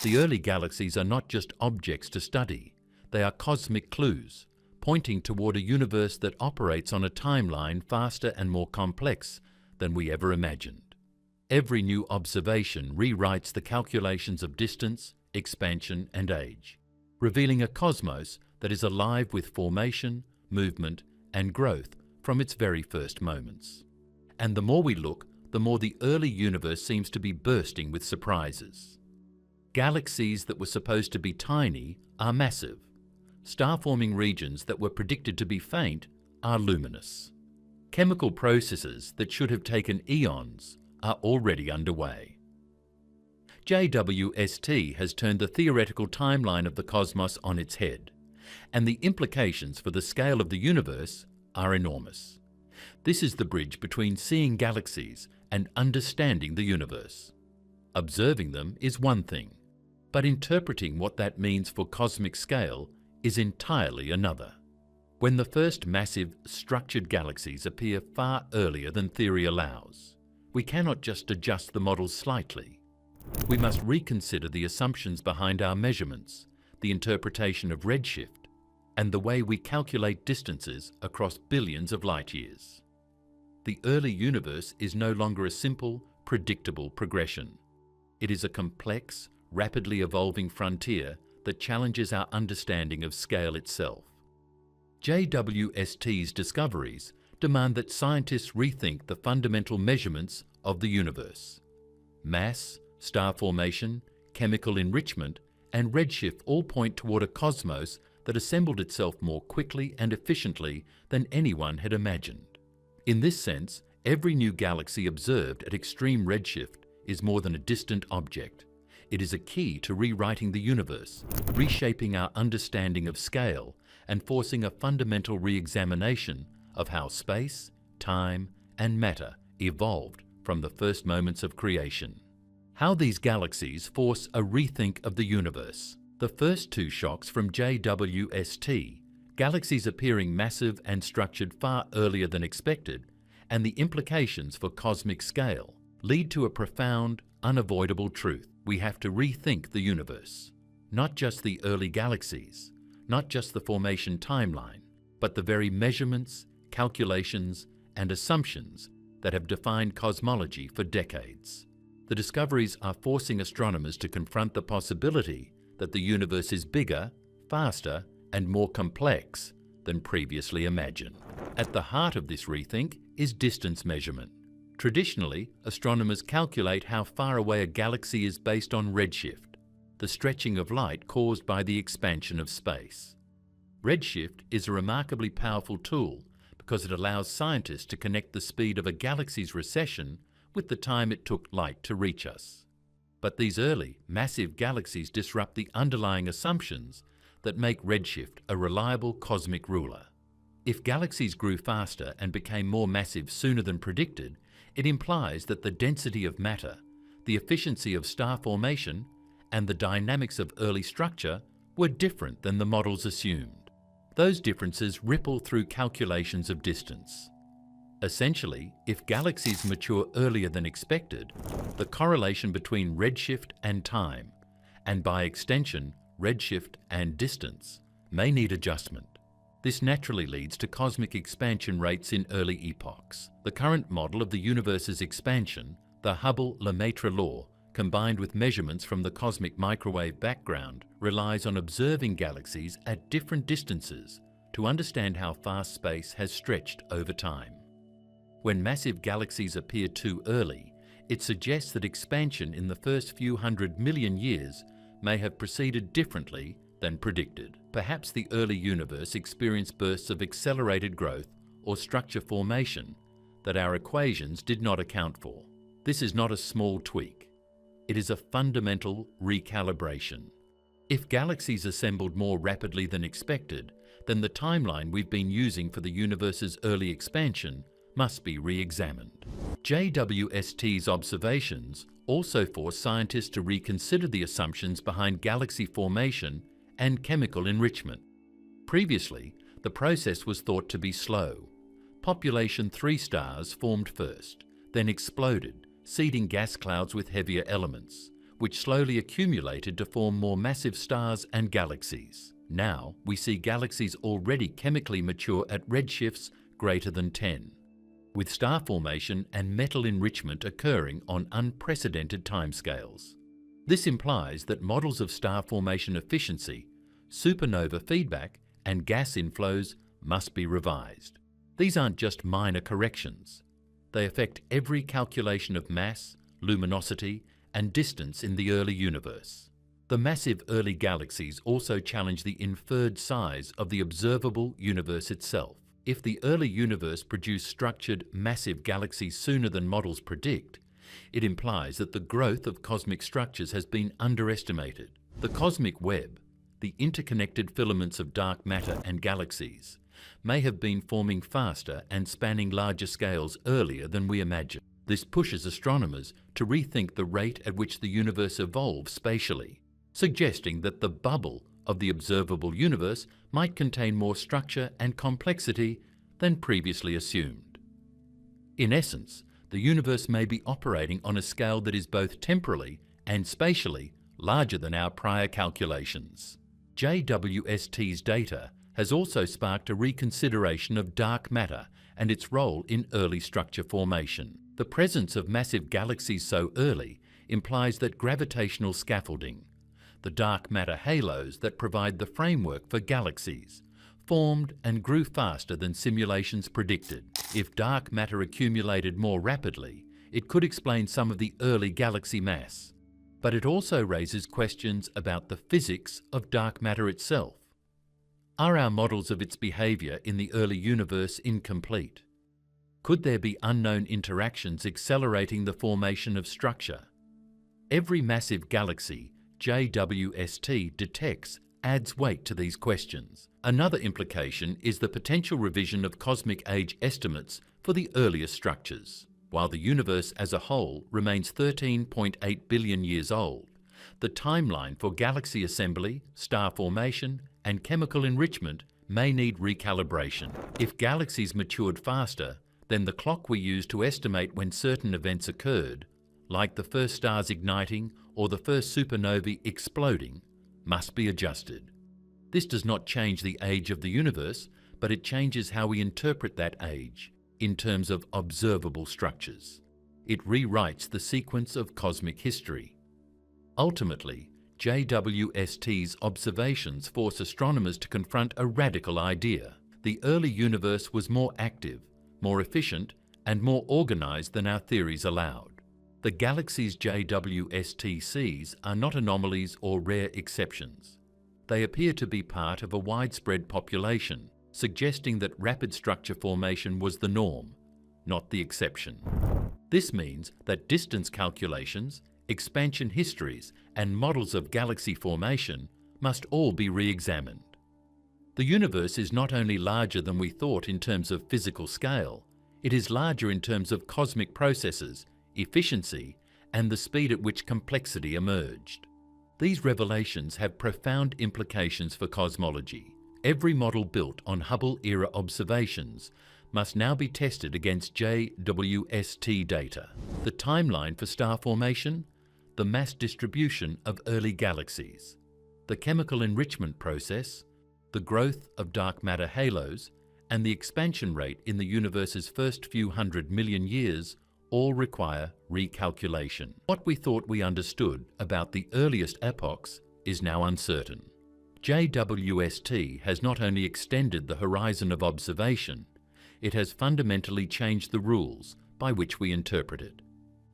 The early galaxies are not just objects to study, they are cosmic clues, pointing toward a universe that operates on a timeline faster and more complex than we ever imagined. Every new observation rewrites the calculations of distance, expansion, and age, revealing a cosmos that is alive with formation, movement, and growth from its very first moments. And the more we look, the more the early universe seems to be bursting with surprises. Galaxies that were supposed to be tiny are massive. Star-forming regions that were predicted to be faint are luminous. Chemical processes that should have taken eons are already underway. JWST has turned the theoretical timeline of the cosmos on its head, and the implications for the scale of the universe are enormous. This is the bridge between seeing galaxies and understanding the universe. Observing them is one thing, but interpreting what that means for cosmic scale is entirely another. When the first massive, structured galaxies appear far earlier than theory allows, we cannot just adjust the models slightly. We must reconsider the assumptions behind our measurements, the interpretation of redshift, and the way we calculate distances across billions of light years. The early universe is no longer a simple, predictable progression. It is a complex, rapidly evolving frontier that challenges our understanding of scale itself. JWST's discoveries demand that scientists rethink the fundamental measurements of the universe. Mass, star formation, chemical enrichment, and redshift all point toward a cosmos that assembled itself more quickly and efficiently than anyone had imagined. In this sense, every new galaxy observed at extreme redshift is more than a distant object. It is a key to rewriting the universe, reshaping our understanding of scale, and forcing a fundamental re-examination of how space, time, and matter evolved from the first moments of creation. How these galaxies force a rethink of the universe. The first two shocks from JWST, galaxies appearing massive and structured far earlier than expected, and the implications for cosmic scale, lead to a profound, unavoidable truth. We have to rethink the universe. Not just the early galaxies, not just the formation timeline, but the very measurements, calculations, and assumptions that have defined cosmology for decades. The discoveries are forcing astronomers to confront the possibility that the universe is bigger, faster, and more complex than previously imagined. At the heart of this rethink is distance measurement. Traditionally, astronomers calculate how far away a galaxy is based on redshift, the stretching of light caused by the expansion of space. Redshift is a remarkably powerful tool because it allows scientists to connect the speed of a galaxy's recession with the time it took light to reach us. But these early, massive galaxies disrupt the underlying assumptions that make redshift a reliable cosmic ruler. If galaxies grew faster and became more massive sooner than predicted, it implies that the density of matter, the efficiency of star formation, and the dynamics of early structure were different than the models assumed. Those differences ripple through calculations of distance. Essentially, if galaxies mature earlier than expected, the correlation between redshift and time, and by extension, redshift and distance, may need adjustment. This naturally leads to cosmic expansion rates in early epochs. The current model of the universe's expansion, the Hubble-Lemaitre law, combined with measurements from the cosmic microwave background, relies on observing galaxies at different distances to understand how fast space has stretched over time. When massive galaxies appear too early, it suggests that expansion in the first few 100 million years may have proceeded differently than predicted. Perhaps the early universe experienced bursts of accelerated growth or structure formation that our equations did not account for. This is not a small tweak. It is a fundamental recalibration. If galaxies assembled more rapidly than expected, then the timeline we've been using for the universe's early expansion must be re-examined. JWST's observations also force scientists to reconsider the assumptions behind galaxy formation and chemical enrichment. Previously, the process was thought to be slow. Population 3 stars formed first, then exploded, seeding gas clouds with heavier elements, which slowly accumulated to form more massive stars and galaxies. Now, we see galaxies already chemically mature at redshifts greater than 10, with star formation and metal enrichment occurring on unprecedented timescales. This implies that models of star formation efficiency, supernova feedback, and gas inflows must be revised. These aren't just minor corrections. They affect every calculation of mass, luminosity, and distance in the early universe. The massive early galaxies also challenge the inferred size of the observable universe itself. If the early universe produced structured, massive galaxies sooner than models predict, it implies that the growth of cosmic structures has been underestimated. The cosmic web, the interconnected filaments of dark matter and galaxies, may have been forming faster and spanning larger scales earlier than we imagine. This pushes astronomers to rethink the rate at which the universe evolves spatially, suggesting that the bubble of the observable universe might contain more structure and complexity than previously assumed. In essence, the universe may be operating on a scale that is both temporally and spatially larger than our prior calculations. JWST's data has also sparked a reconsideration of dark matter and its role in early structure formation. The presence of massive galaxies so early implies that gravitational scaffolding, the dark matter halos that provide the framework for galaxies, formed and grew faster than simulations predicted. If dark matter accumulated more rapidly, it could explain some of the early galaxy mass. But it also raises questions about the physics of dark matter itself. Are our models of its behavior in the early universe incomplete? Could there be unknown interactions accelerating the formation of structure? Every massive galaxy JWST detects adds weight to these questions. Another implication is the potential revision of cosmic age estimates for the earliest structures. While the universe as a whole remains 13.8 billion years old, the timeline for galaxy assembly, star formation, and chemical enrichment may need recalibration. If galaxies matured faster, then the clock we use to estimate when certain events occurred, like the first stars igniting or the first supernovae exploding, must be adjusted. This does not change the age of the universe, but it changes how we interpret that age in terms of observable structures. It rewrites the sequence of cosmic history. Ultimately, JWST's observations force astronomers to confront a radical idea. The early universe was more active, more efficient, and more organized than our theories allowed. The galaxies JWST sees are not anomalies or rare exceptions. They appear to be part of a widespread population, suggesting that rapid structure formation was the norm, not the exception. This means that distance calculations, expansion histories, and models of galaxy formation must all be re-examined. The universe is not only larger than we thought in terms of physical scale, it is larger in terms of cosmic processes, efficiency, and the speed at which complexity emerged. These revelations have profound implications for cosmology. Every model built on Hubble-era observations must now be tested against JWST data. The timeline for star formation, the mass distribution of early galaxies, the chemical enrichment process, the growth of dark matter halos, and the expansion rate in the universe's first few 100 million years all require recalculation. What we thought we understood about the earliest epochs is now uncertain. JWST has not only extended the horizon of observation, it has fundamentally changed the rules by which we interpret it.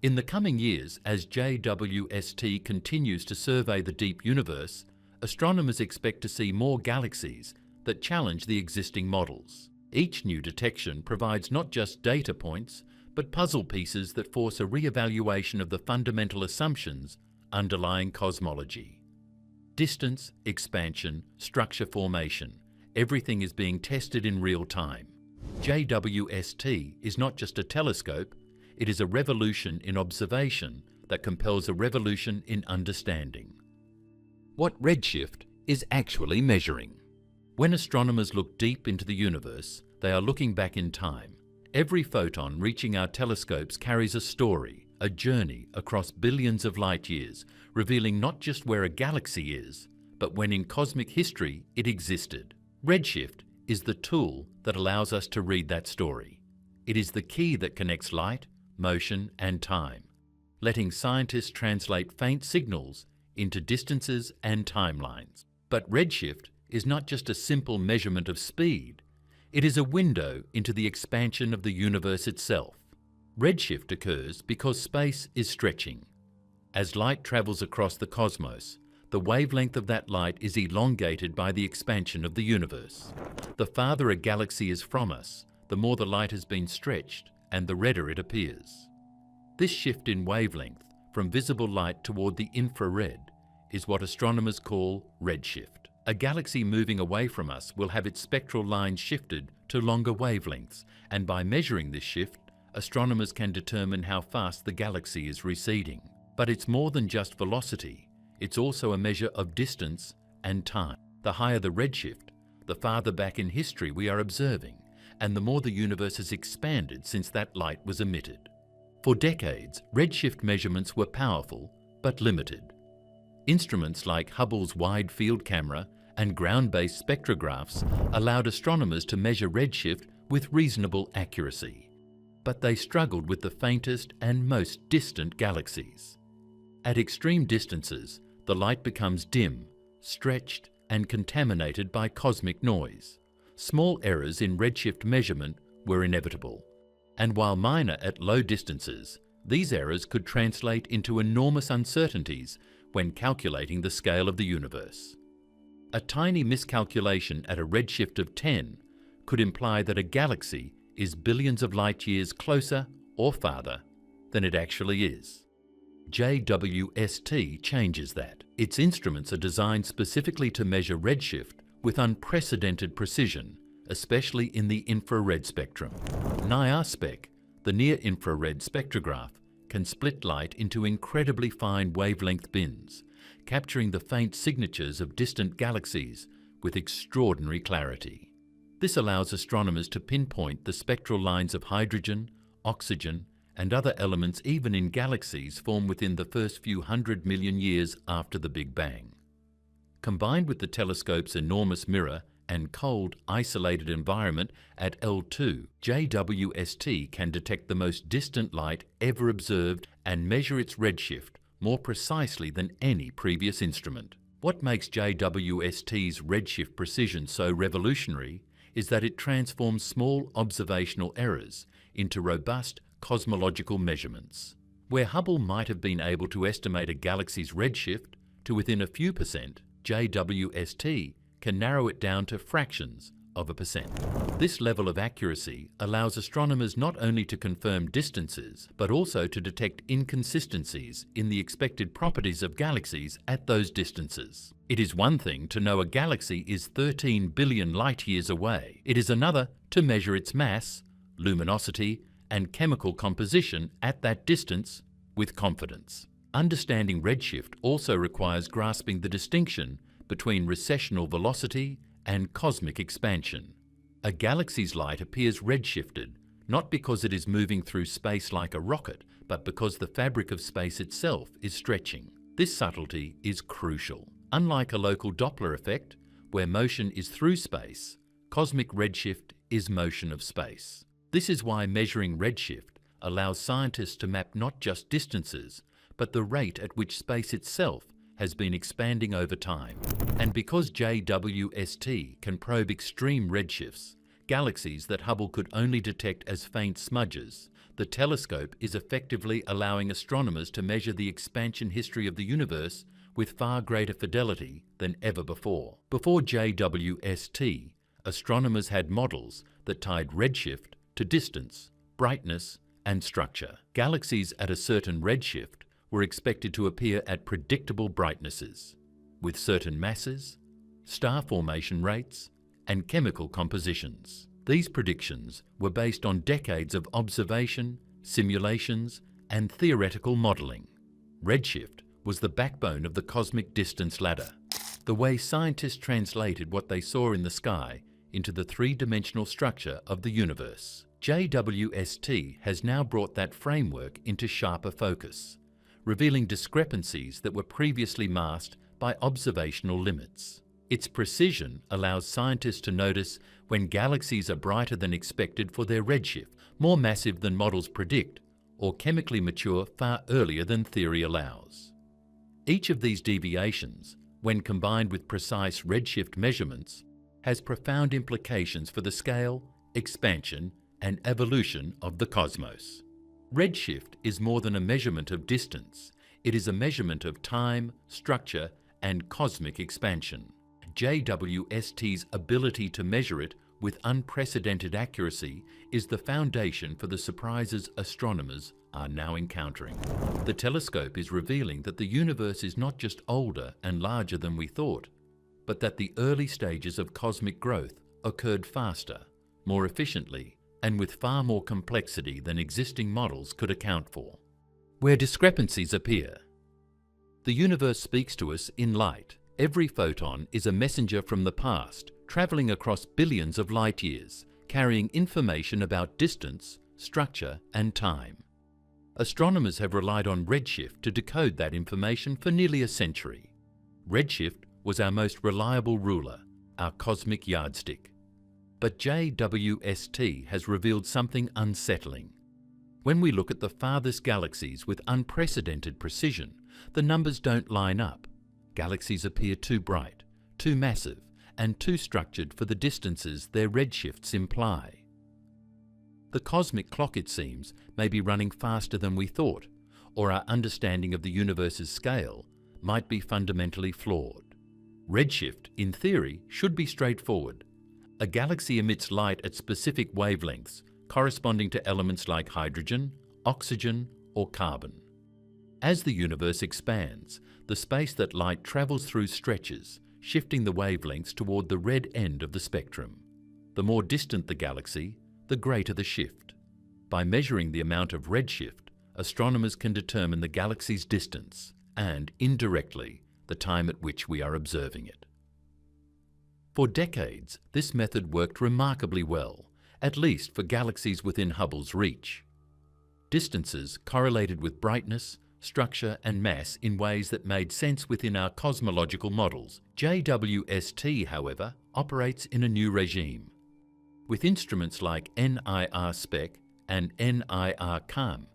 In the coming years, as JWST continues to survey the deep universe, astronomers expect to see more galaxies that challenge the existing models. Each new detection provides not just data points, but puzzle pieces that force a re-evaluation of the fundamental assumptions underlying cosmology. Distance, expansion, structure formation, everything is being tested in real time. JWST is not just a telescope, it is a revolution in observation that compels a revolution in understanding. What Redshift is actually measuring. When astronomers look deep into the universe, they are looking back in time. Every photon reaching our telescopes carries a story, a journey across billions of light years, revealing not just where a galaxy is, but when in cosmic history it existed. Redshift is the tool that allows us to read that story. It is the key that connects light, motion, and time, letting scientists translate faint signals into distances and timelines. But Redshift is not just a simple measurement of speed, it is a window into the expansion of the universe itself. Redshift occurs because space is stretching. As light travels across the cosmos, the wavelength of that light is elongated by the expansion of the universe. The farther a galaxy is from us, the more the light has been stretched and the redder it appears. This shift in wavelength from visible light toward the infrared is what astronomers call redshift. A galaxy moving away from us will have its spectral lines shifted to longer wavelengths, and by measuring this shift, astronomers can determine how fast the galaxy is receding. But it's more than just velocity, it's also a measure of distance and time. The higher the redshift, the farther back in history we are observing, and the more the universe has expanded since that light was emitted. For decades, redshift measurements were powerful but limited. Instruments like Hubble's Wide Field Camera and ground-based spectrographs allowed astronomers to measure redshift with reasonable accuracy. But they struggled with the faintest and most distant galaxies. At extreme distances, the light becomes dim, stretched, and contaminated by cosmic noise. Small errors in redshift measurement were inevitable. And while minor at low distances, these errors could translate into enormous uncertainties when calculating the scale of the universe. A tiny miscalculation at a redshift of 10 could imply that a galaxy is billions of light-years closer or farther than it actually is. JWST changes that. Its instruments are designed specifically to measure redshift with unprecedented precision, especially in the infrared spectrum. NIR-SPEC, the near-infrared spectrograph, can split light into incredibly fine wavelength bins, capturing the faint signatures of distant galaxies with extraordinary clarity. This allows astronomers to pinpoint the spectral lines of hydrogen, oxygen, and other elements even in galaxies formed within the first few 100 million years after the Big Bang. Combined with the telescope's enormous mirror and cold, isolated environment at L2, JWST can detect the most distant light ever observed and measure its redshift more precisely than any previous instrument. What makes JWST's redshift precision so revolutionary is that it transforms small observational errors into robust cosmological measurements. Where Hubble might have been able to estimate a galaxy's redshift to within a few percent, JWST can narrow it down to fractions of a percent. This level of accuracy allows astronomers not only to confirm distances, but also to detect inconsistencies in the expected properties of galaxies at those distances. It is one thing to know a galaxy is 13 billion light-years away. It is another to measure its mass, luminosity, and chemical composition at that distance with confidence. Understanding redshift also requires grasping the distinction between recessional velocity and cosmic expansion. A galaxy's light appears redshifted, not because it is moving through space like a rocket, but because the fabric of space itself is stretching. This subtlety is crucial. Unlike a local Doppler effect, where motion is through space, cosmic redshift is motion of space. This is why measuring redshift allows scientists to map not just distances, but the rate at which space itself has been expanding over time. And because JWST can probe extreme redshifts, galaxies that Hubble could only detect as faint smudges, the telescope is effectively allowing astronomers to measure the expansion history of the universe with far greater fidelity than ever before. Before JWST, astronomers had models that tied redshift to distance, brightness, and structure. Galaxies at a certain redshift were expected to appear at predictable brightnesses, with certain masses, star formation rates, and chemical compositions. These predictions were based on decades of observation, simulations, and theoretical modeling. Redshift was the backbone of the cosmic distance ladder, the way scientists translated what they saw in the sky into the three-dimensional structure of the universe. JWST has now brought that framework into sharper focus, revealing discrepancies that were previously masked by observational limits. Its precision allows scientists to notice when galaxies are brighter than expected for their redshift, more massive than models predict, or chemically mature far earlier than theory allows. Each of these deviations, when combined with precise redshift measurements, has profound implications for the scale, expansion, and evolution of the cosmos. Redshift is more than a measurement of distance. It is a measurement of time, structure, and cosmic expansion. JWST's ability to measure it with unprecedented accuracy is the foundation for the surprises astronomers are now encountering. The telescope is revealing that the universe is not just older and larger than we thought, but that the early stages of cosmic growth occurred faster, more efficiently, and with far more complexity than existing models could account for. Where discrepancies appear. The universe speaks to us in light. Every photon is a messenger from the past, traveling across billions of light years, carrying information about distance, structure, and time. Astronomers have relied on redshift to decode that information for nearly a century. Redshift was our most reliable ruler, our cosmic yardstick. But JWST has revealed something unsettling. When we look at the farthest galaxies with unprecedented precision, the numbers don't line up. Galaxies appear too bright, too massive, and too structured for the distances their redshifts imply. The cosmic clock, it seems, may be running faster than we thought, or our understanding of the universe's scale might be fundamentally flawed. Redshift, in theory, should be straightforward. A galaxy emits light at specific wavelengths, corresponding to elements like hydrogen, oxygen, or carbon. As the universe expands, the space that light travels through stretches, shifting the wavelengths toward the red end of the spectrum. The more distant the galaxy, the greater the shift. By measuring the amount of redshift, astronomers can determine the galaxy's distance and, indirectly, the time at which we are observing it. For decades, this method worked remarkably well, at least for galaxies within Hubble's reach. Distances correlated with brightness, structure, and mass in ways that made sense within our cosmological models. JWST, however, operates in a new regime. With instruments like NIR-SPEC and NIR-CALM,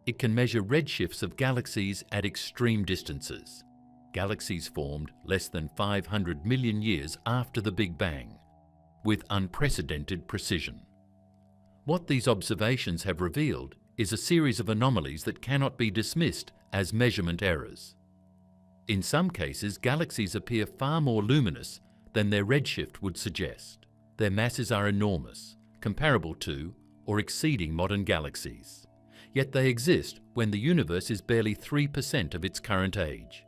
it can measure redshifts of galaxies at extreme distances. Galaxies formed less than 500 million years after the Big Bang, with unprecedented precision. What these observations have revealed is a series of anomalies that cannot be dismissed as measurement errors. In some cases, galaxies appear far more luminous than their redshift would suggest. Their masses are enormous, comparable to or exceeding modern galaxies. Yet they exist when the universe is barely 3% of its current age.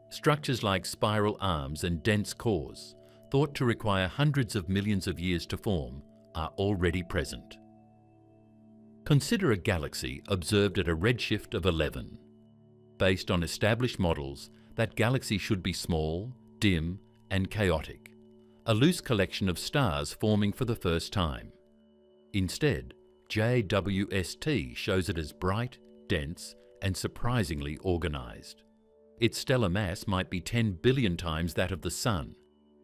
Structures like spiral arms and dense cores, thought to require hundreds of millions of years to form, are already present. Consider a galaxy observed at a redshift of 11. Based on established models, that galaxy should be small, dim, and chaotic, a loose collection of stars forming for the first time. Instead, JWST shows it as bright, dense, and surprisingly organized. Its stellar mass might be 10 billion times that of the Sun,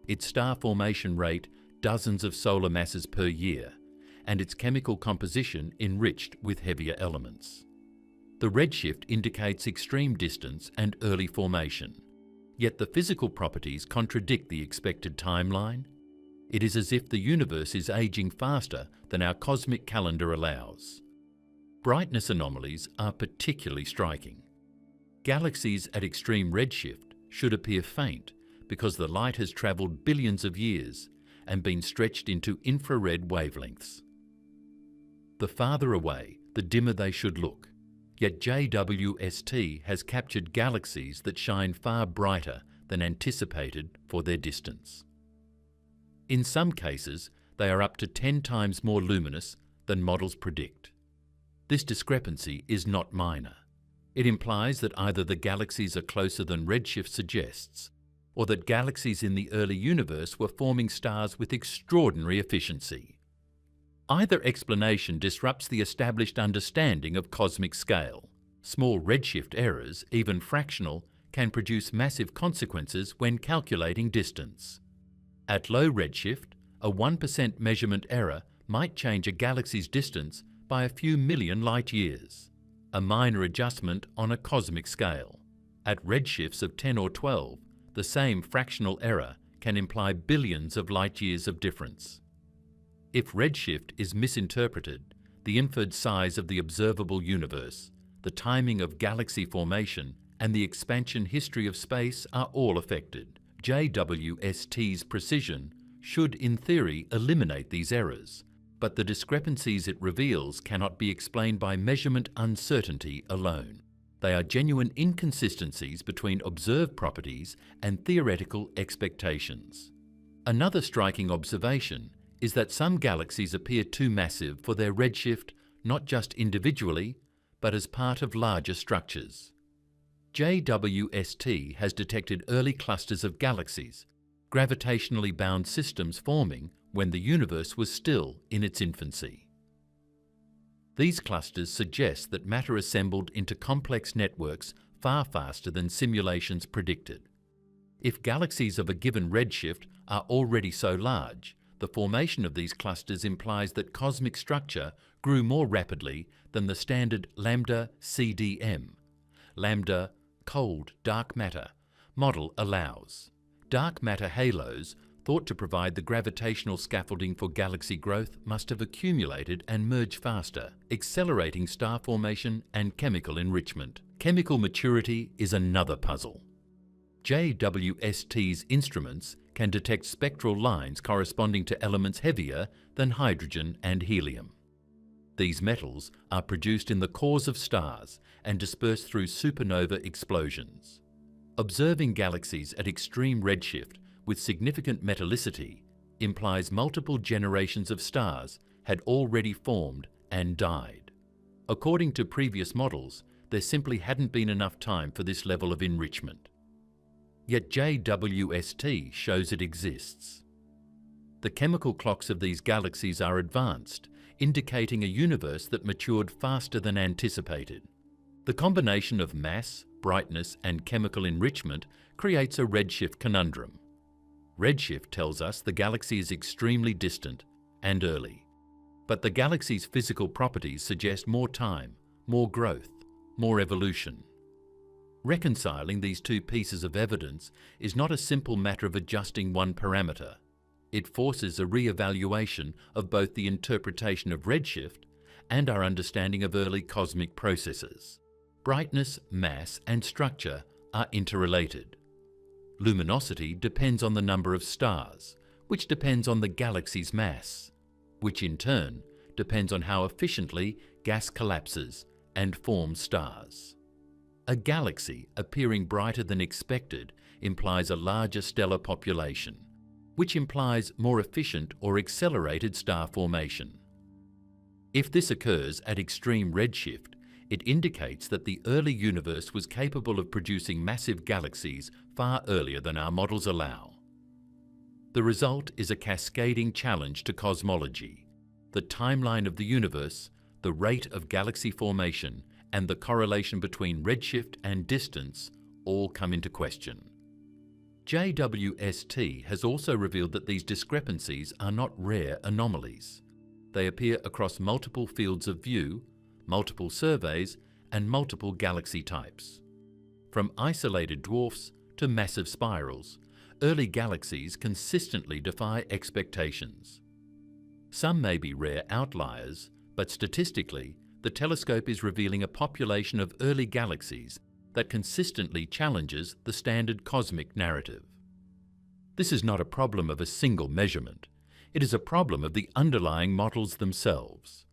its star formation rate dozens of solar masses per year, and its chemical composition enriched with heavier elements. The redshift indicates extreme distance and early formation, yet the physical properties contradict the expected timeline. It is as if the universe is aging faster than our cosmic calendar allows. Brightness anomalies are particularly striking. Galaxies at extreme redshift should appear faint because the light has travelled billions of years and been stretched into infrared wavelengths. The farther away, the dimmer they should look. Yet JWST has captured galaxies that shine far brighter than anticipated for their distance. In some cases, they are up to 10 times more luminous than models predict. This discrepancy is not minor. It implies that either the galaxies are closer than redshift suggests, or that galaxies in the early universe were forming stars with extraordinary efficiency. Either explanation disrupts the established understanding of cosmic scale. Small redshift errors, even fractional, can produce massive consequences when calculating distance. At low redshift, a 1% measurement error might change a galaxy's distance by a few million light years, a minor adjustment on a cosmic scale. At redshifts of 10 or 12, the same fractional error can imply billions of light years of difference. If redshift is misinterpreted, the inferred size of the observable universe, the timing of galaxy formation, and the expansion history of space are all affected. JWST's precision should, in theory, eliminate these errors, but the discrepancies it reveals cannot be explained by measurement uncertainty alone. They are genuine inconsistencies between observed properties and theoretical expectations. Another striking observation is that some galaxies appear too massive for their redshift, not just individually, but as part of larger structures. JWST has detected early clusters of galaxies, gravitationally bound systems forming when the universe was still in its infancy. These clusters suggest that matter assembled into complex networks far faster than simulations predicted. If galaxies of a given redshift are already so large, the formation of these clusters implies that cosmic structure grew more rapidly than the standard lambda CDM, lambda cold dark matter, model allows. Dark matter halos, thought to provide the gravitational scaffolding for galaxy growth, must have accumulated and merged faster, accelerating star formation and chemical enrichment. Chemical maturity is another puzzle. JWST's instruments can detect spectral lines corresponding to elements heavier than hydrogen and helium. These metals are produced in the cores of stars and dispersed through supernova explosions. Observing galaxies at extreme redshift with significant metallicity implies multiple generations of stars had already formed and died. According to previous models, there simply hadn't been enough time for this level of enrichment. Yet JWST shows it exists. The chemical clocks of these galaxies are advanced, indicating a universe that matured faster than anticipated. The combination of mass, brightness, and chemical enrichment creates a redshift conundrum. Redshift tells us the galaxy is extremely distant and early, but the galaxy's physical properties suggest more time, more growth, more evolution. Reconciling these two pieces of evidence is not a simple matter of adjusting one parameter. It forces a re-evaluation of both the interpretation of redshift and our understanding of early cosmic processes. Brightness, mass, and structure are interrelated. Luminosity depends on the number of stars, which depends on the galaxy's mass, which in turn depends on how efficiently gas collapses and forms stars. A galaxy appearing brighter than expected implies a larger stellar population, which implies more efficient or accelerated star formation. If this occurs at extreme redshift, it indicates that the early universe was capable of producing massive galaxies far earlier than our models allow. The result is a cascading challenge to cosmology. The timeline of the universe, the rate of galaxy formation, and the correlation between redshift and distance all come into question. JWST has also revealed that these discrepancies are not rare anomalies. They appear across multiple fields of view, multiple surveys, and multiple galaxy types. From isolated dwarfs to massive spirals, early galaxies consistently defy expectations. Some may be rare outliers, but statistically, the telescope is revealing a population of early galaxies that consistently challenges the standard cosmic narrative. This is not a problem of a single measurement. It is a problem of the underlying models themselves.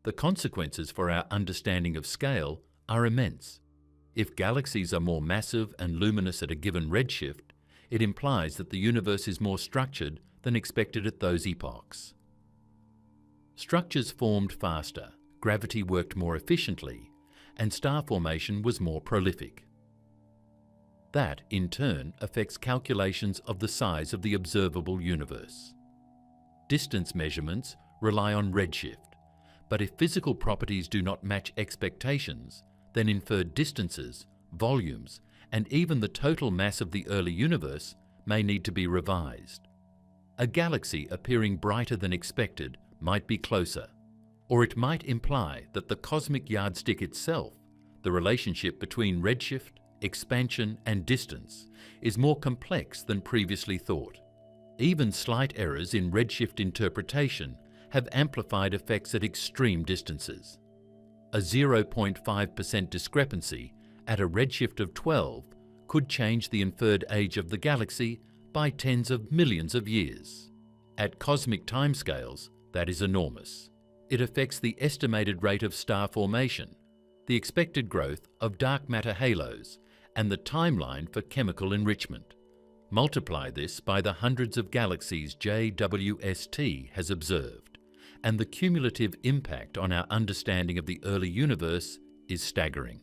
The consequences for our understanding of scale are immense. If galaxies are more massive and luminous at a given redshift, it implies that the universe is more structured than expected at those epochs. Structures formed faster, gravity worked more efficiently, and star formation was more prolific. That, in turn, affects calculations of the size of the observable universe. Distance measurements rely on redshift, but if physical properties do not match expectations, then inferred distances, volumes, and even the total mass of the early universe may need to be revised. A galaxy appearing brighter than expected might be closer, or it might imply that the cosmic yardstick itself, the relationship between redshift, expansion, and distance, is more complex than previously thought. Even slight errors in redshift interpretation have amplified effects at extreme distances. A 0.5% discrepancy at a redshift of 12 could change the inferred age of the galaxy by tens of millions of years. At cosmic timescales, that is enormous. It affects the estimated rate of star formation, the expected growth of dark matter halos, and the timeline for chemical enrichment. Multiply this by the hundreds of galaxies JWST has observed, and the cumulative impact on our understanding of the early universe is staggering.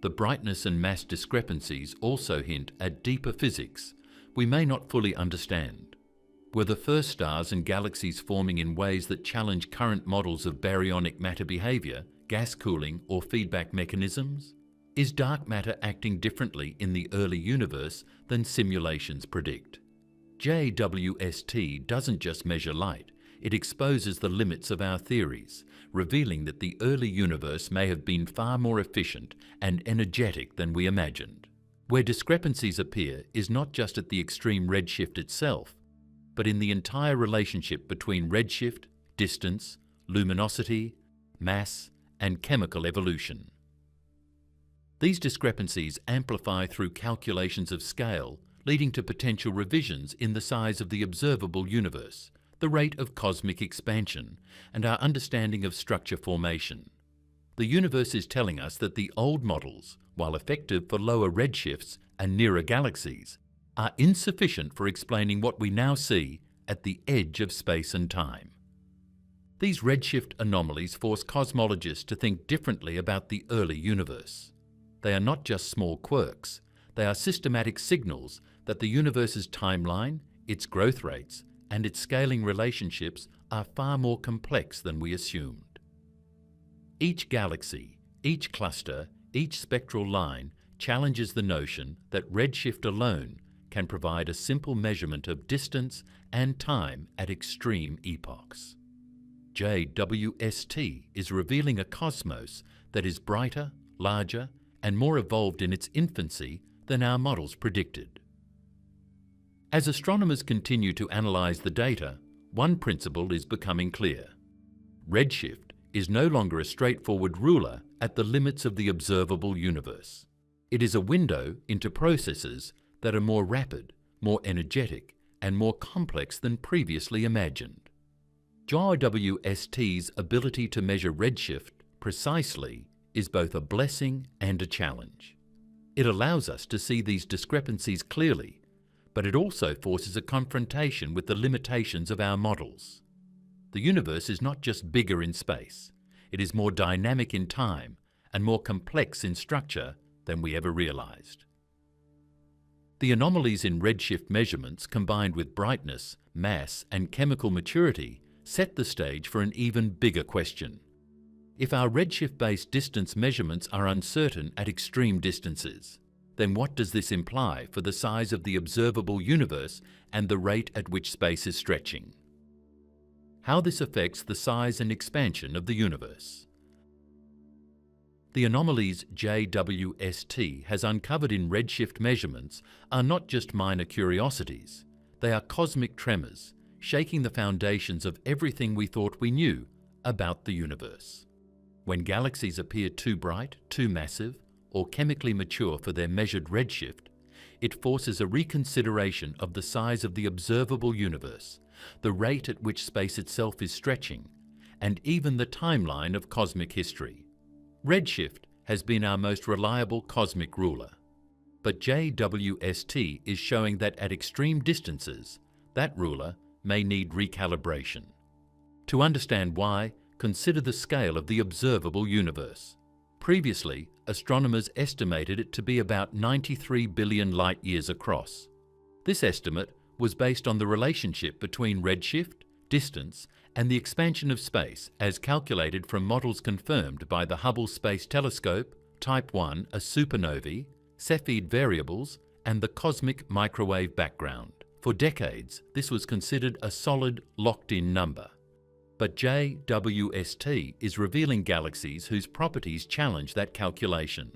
The brightness and mass discrepancies also hint at deeper physics we may not fully understand. Were the first stars and galaxies forming in ways that challenge current models of baryonic matter behavior, gas cooling, or feedback mechanisms? Is dark matter acting differently in the early universe than simulations predict? JWST doesn't just measure light, it exposes the limits of our theories, revealing that the early universe may have been far more efficient and energetic than we imagined. Where discrepancies appear is not just at the extreme redshift itself, but in the entire relationship between redshift, distance, luminosity, mass, and chemical evolution. These discrepancies amplify through calculations of scale, leading to potential revisions in the size of the observable universe, the rate of cosmic expansion, and our understanding of structure formation. The universe is telling us that the old models, while effective for lower redshifts and nearer galaxies, are insufficient for explaining what we now see at the edge of space and time. These redshift anomalies force cosmologists to think differently about the early universe. They are not just small quirks, they are systematic signals that the universe's timeline, its growth rates, and its scaling relationships are far more complex than we assumed. Each galaxy, each cluster, each spectral line challenges the notion that redshift alone can provide a simple measurement of distance and time at extreme epochs. JWST is revealing a cosmos that is brighter, larger, and more evolved in its infancy than our models predicted. As astronomers continue to analyze the data, one principle is becoming clear. Redshift is no longer a straightforward ruler at the limits of the observable universe. It is a window into processes that are more rapid, more energetic, and more complex than previously imagined. JWST's ability to measure redshift precisely is both a blessing and a challenge. It allows us to see these discrepancies clearly, but it also forces a confrontation with the limitations of our models. The universe is not just bigger in space, it is more dynamic in time and more complex in structure than we ever realized. The anomalies in redshift measurements combined with brightness, mass, and chemical maturity set the stage for an even bigger question. If our redshift-based distance measurements are uncertain at extreme distances, then what does this imply for the size of the observable universe and the rate at which space is stretching? How this affects the size and expansion of the universe. The anomalies JWST has uncovered in redshift measurements are not just minor curiosities, they are cosmic tremors, shaking the foundations of everything we thought we knew about the universe. When galaxies appear too bright, too massive, or chemically mature for their measured redshift, it forces a reconsideration of the size of the observable universe, the rate at which space itself is stretching, and even the timeline of cosmic history. Redshift has been our most reliable cosmic ruler, but JWST is showing that at extreme distances, that ruler may need recalibration. To understand why, consider the scale of the observable universe. Previously, astronomers estimated it to be about 93 billion light-years across. This estimate was based on the relationship between redshift, distance, and the expansion of space as calculated from models confirmed by the Hubble Space Telescope, Type I, a supernovae, Cepheid variables, and the cosmic microwave background. For decades, this was considered a solid, locked-in number. But JWST is revealing galaxies whose properties challenge that calculation.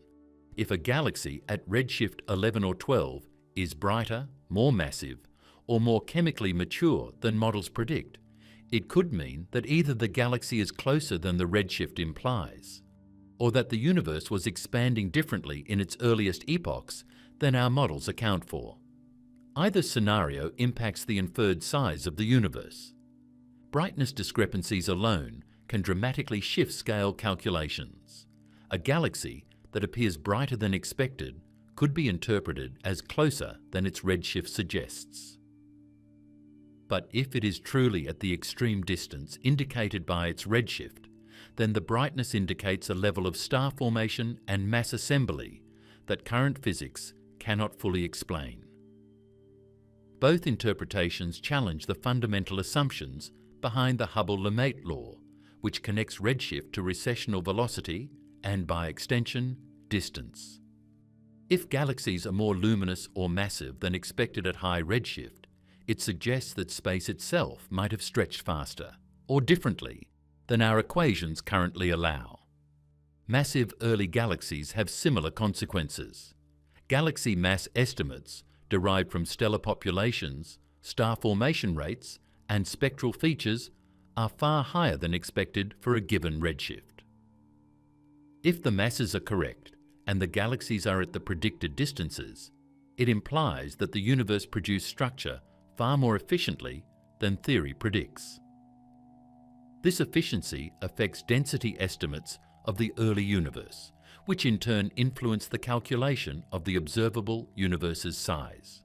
If a galaxy at redshift 11 or 12 is brighter, more massive, or more chemically mature than models predict, it could mean that either the galaxy is closer than the redshift implies, or that the universe was expanding differently in its earliest epochs than our models account for. Either scenario impacts the inferred size of the universe. Brightness discrepancies alone can dramatically shift scale calculations. A galaxy that appears brighter than expected could be interpreted as closer than its redshift suggests. But if it is truly at the extreme distance indicated by its redshift, then the brightness indicates a level of star formation and mass assembly that current physics cannot fully explain. Both interpretations challenge the fundamental assumptions behind the Hubble-Lemaitre law, which connects redshift to recessional velocity and, by extension, distance. If galaxies are more luminous or massive than expected at high redshift, it suggests that space itself might have stretched faster, or differently, than our equations currently allow. Massive early galaxies have similar consequences. Galaxy mass estimates derived from stellar populations, star formation rates, and spectral features are far higher than expected for a given redshift. If the masses are correct and the galaxies are at the predicted distances, it implies that the universe produced structure far more efficiently than theory predicts. This efficiency affects density estimates of the early universe, which in turn influence the calculation of the observable universe's size.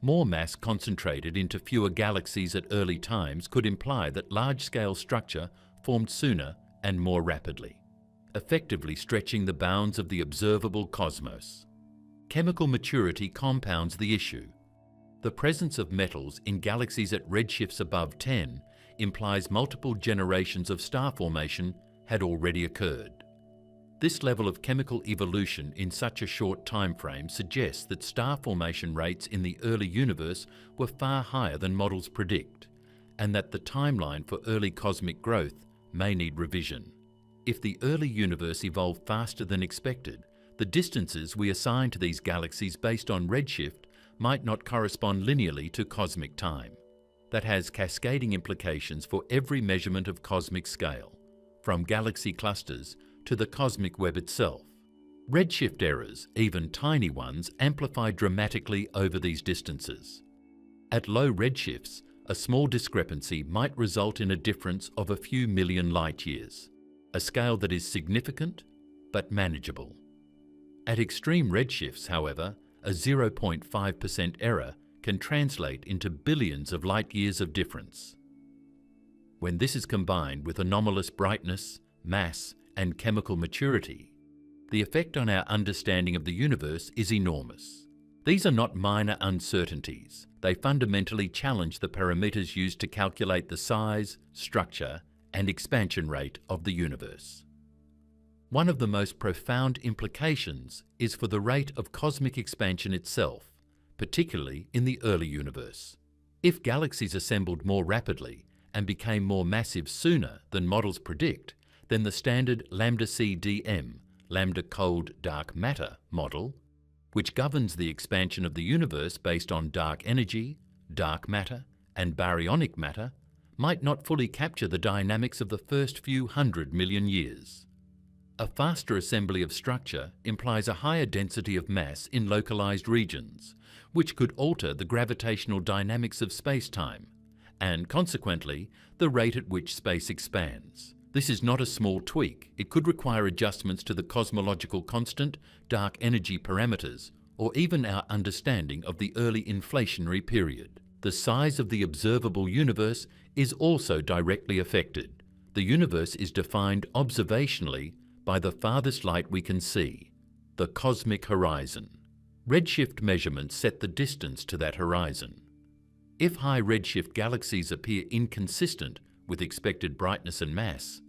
More mass concentrated into fewer galaxies at early times could imply that large-scale structure formed sooner and more rapidly, effectively stretching the bounds of the observable cosmos. Chemical maturity compounds the issue. The presence of metals in galaxies at redshifts above 10 implies multiple generations of star formation had already occurred. This level of chemical evolution in such a short time frame suggests that star formation rates in the early universe were far higher than models predict, and that the timeline for early cosmic growth may need revision. If the early universe evolved faster than expected, the distances we assign to these galaxies based on redshift might not correspond linearly to cosmic time. That has cascading implications for every measurement of cosmic scale, from galaxy clusters to the cosmic web itself. Redshift errors, even tiny ones, amplify dramatically over these distances. At low redshifts, a small discrepancy might result in a difference of a few million light-years, a scale that is significant but manageable. At extreme redshifts, however, a 0.5% error can translate into billions of light-years of difference. When this is combined with anomalous brightness, mass, and chemical maturity, the effect on our understanding of the universe is enormous. These are not minor uncertainties. They fundamentally challenge the parameters used to calculate the size, structure, and expansion rate of the universe. One of the most profound implications is for the rate of cosmic expansion itself, particularly in the early universe. If galaxies assembled more rapidly and became more massive sooner than models predict, then the standard lambda-CDM, lambda cold dark matter model, which governs the expansion of the universe based on dark energy, dark matter, and baryonic matter, might not fully capture the dynamics of the first few 100 million years. A faster assembly of structure implies a higher density of mass in localized regions, which could alter the gravitational dynamics of space-time, and consequently, the rate at which space expands. This is not a small tweak. It could require adjustments to the cosmological constant, dark energy parameters, or even our understanding of the early inflationary period. The size of the observable universe is also directly affected. The universe is defined observationally by the farthest light we can see, the cosmic horizon. Redshift measurements set the distance to that horizon. If high redshift galaxies appear inconsistent with expected brightness and mass,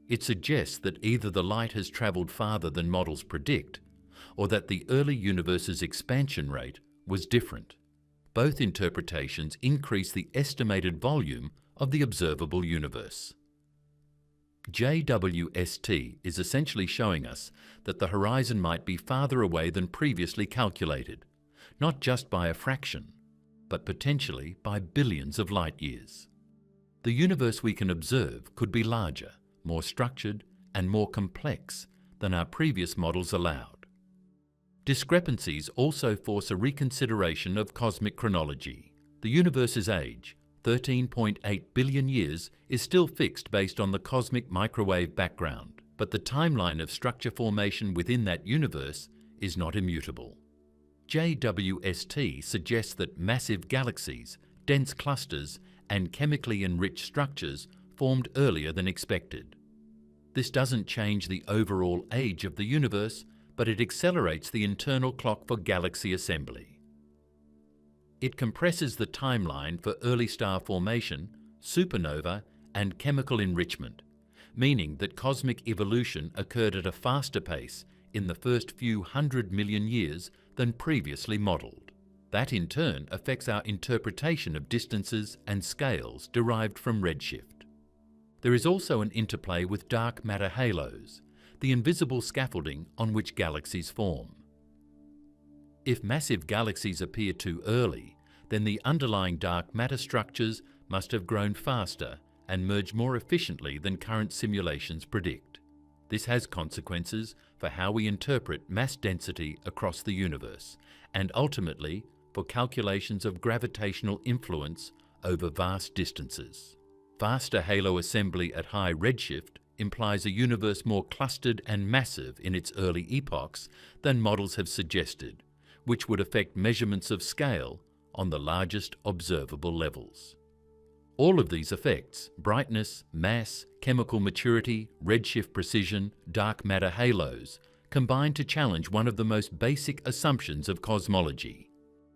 it suggests that either the light has travelled farther than models predict, or that the early universe's expansion rate was different. Both interpretations increase the estimated volume of the observable universe. JWST is essentially showing us that the horizon might be farther away than previously calculated, not just by a fraction, but potentially by billions of light-years. The universe we can observe could be larger, more structured, and more complex than our previous models allowed. Discrepancies also force a reconsideration of cosmic chronology. The universe's age, 13.8 billion years, is still fixed based on the cosmic microwave background. But the timeline of structure formation within that universe is not immutable. JWST suggests that massive galaxies, dense clusters, and chemically enriched structures formed earlier than expected. This doesn't change the overall age of the universe, but it accelerates the internal clock for galaxy assembly. It compresses the timeline for early star formation, supernova, and chemical enrichment, meaning that cosmic evolution occurred at a faster pace in the first few 100 million years than previously modelled. That in turn affects our interpretation of distances and scales derived from redshift. There is also an interplay with dark matter halos, the invisible scaffolding on which galaxies form. If massive galaxies appear too early, then the underlying dark matter structures must have grown faster and merged more efficiently than current simulations predict. This has consequences for how we interpret mass density across the universe, and ultimately for calculations of gravitational influence over vast distances. Faster halo assembly at high redshift implies a universe more clustered and massive in its early epochs than models have suggested, which would affect measurements of scale on the largest observable levels. All of these effects, brightness, mass, chemical maturity, redshift precision, dark matter halos, combine to challenge one of the most basic assumptions of cosmology,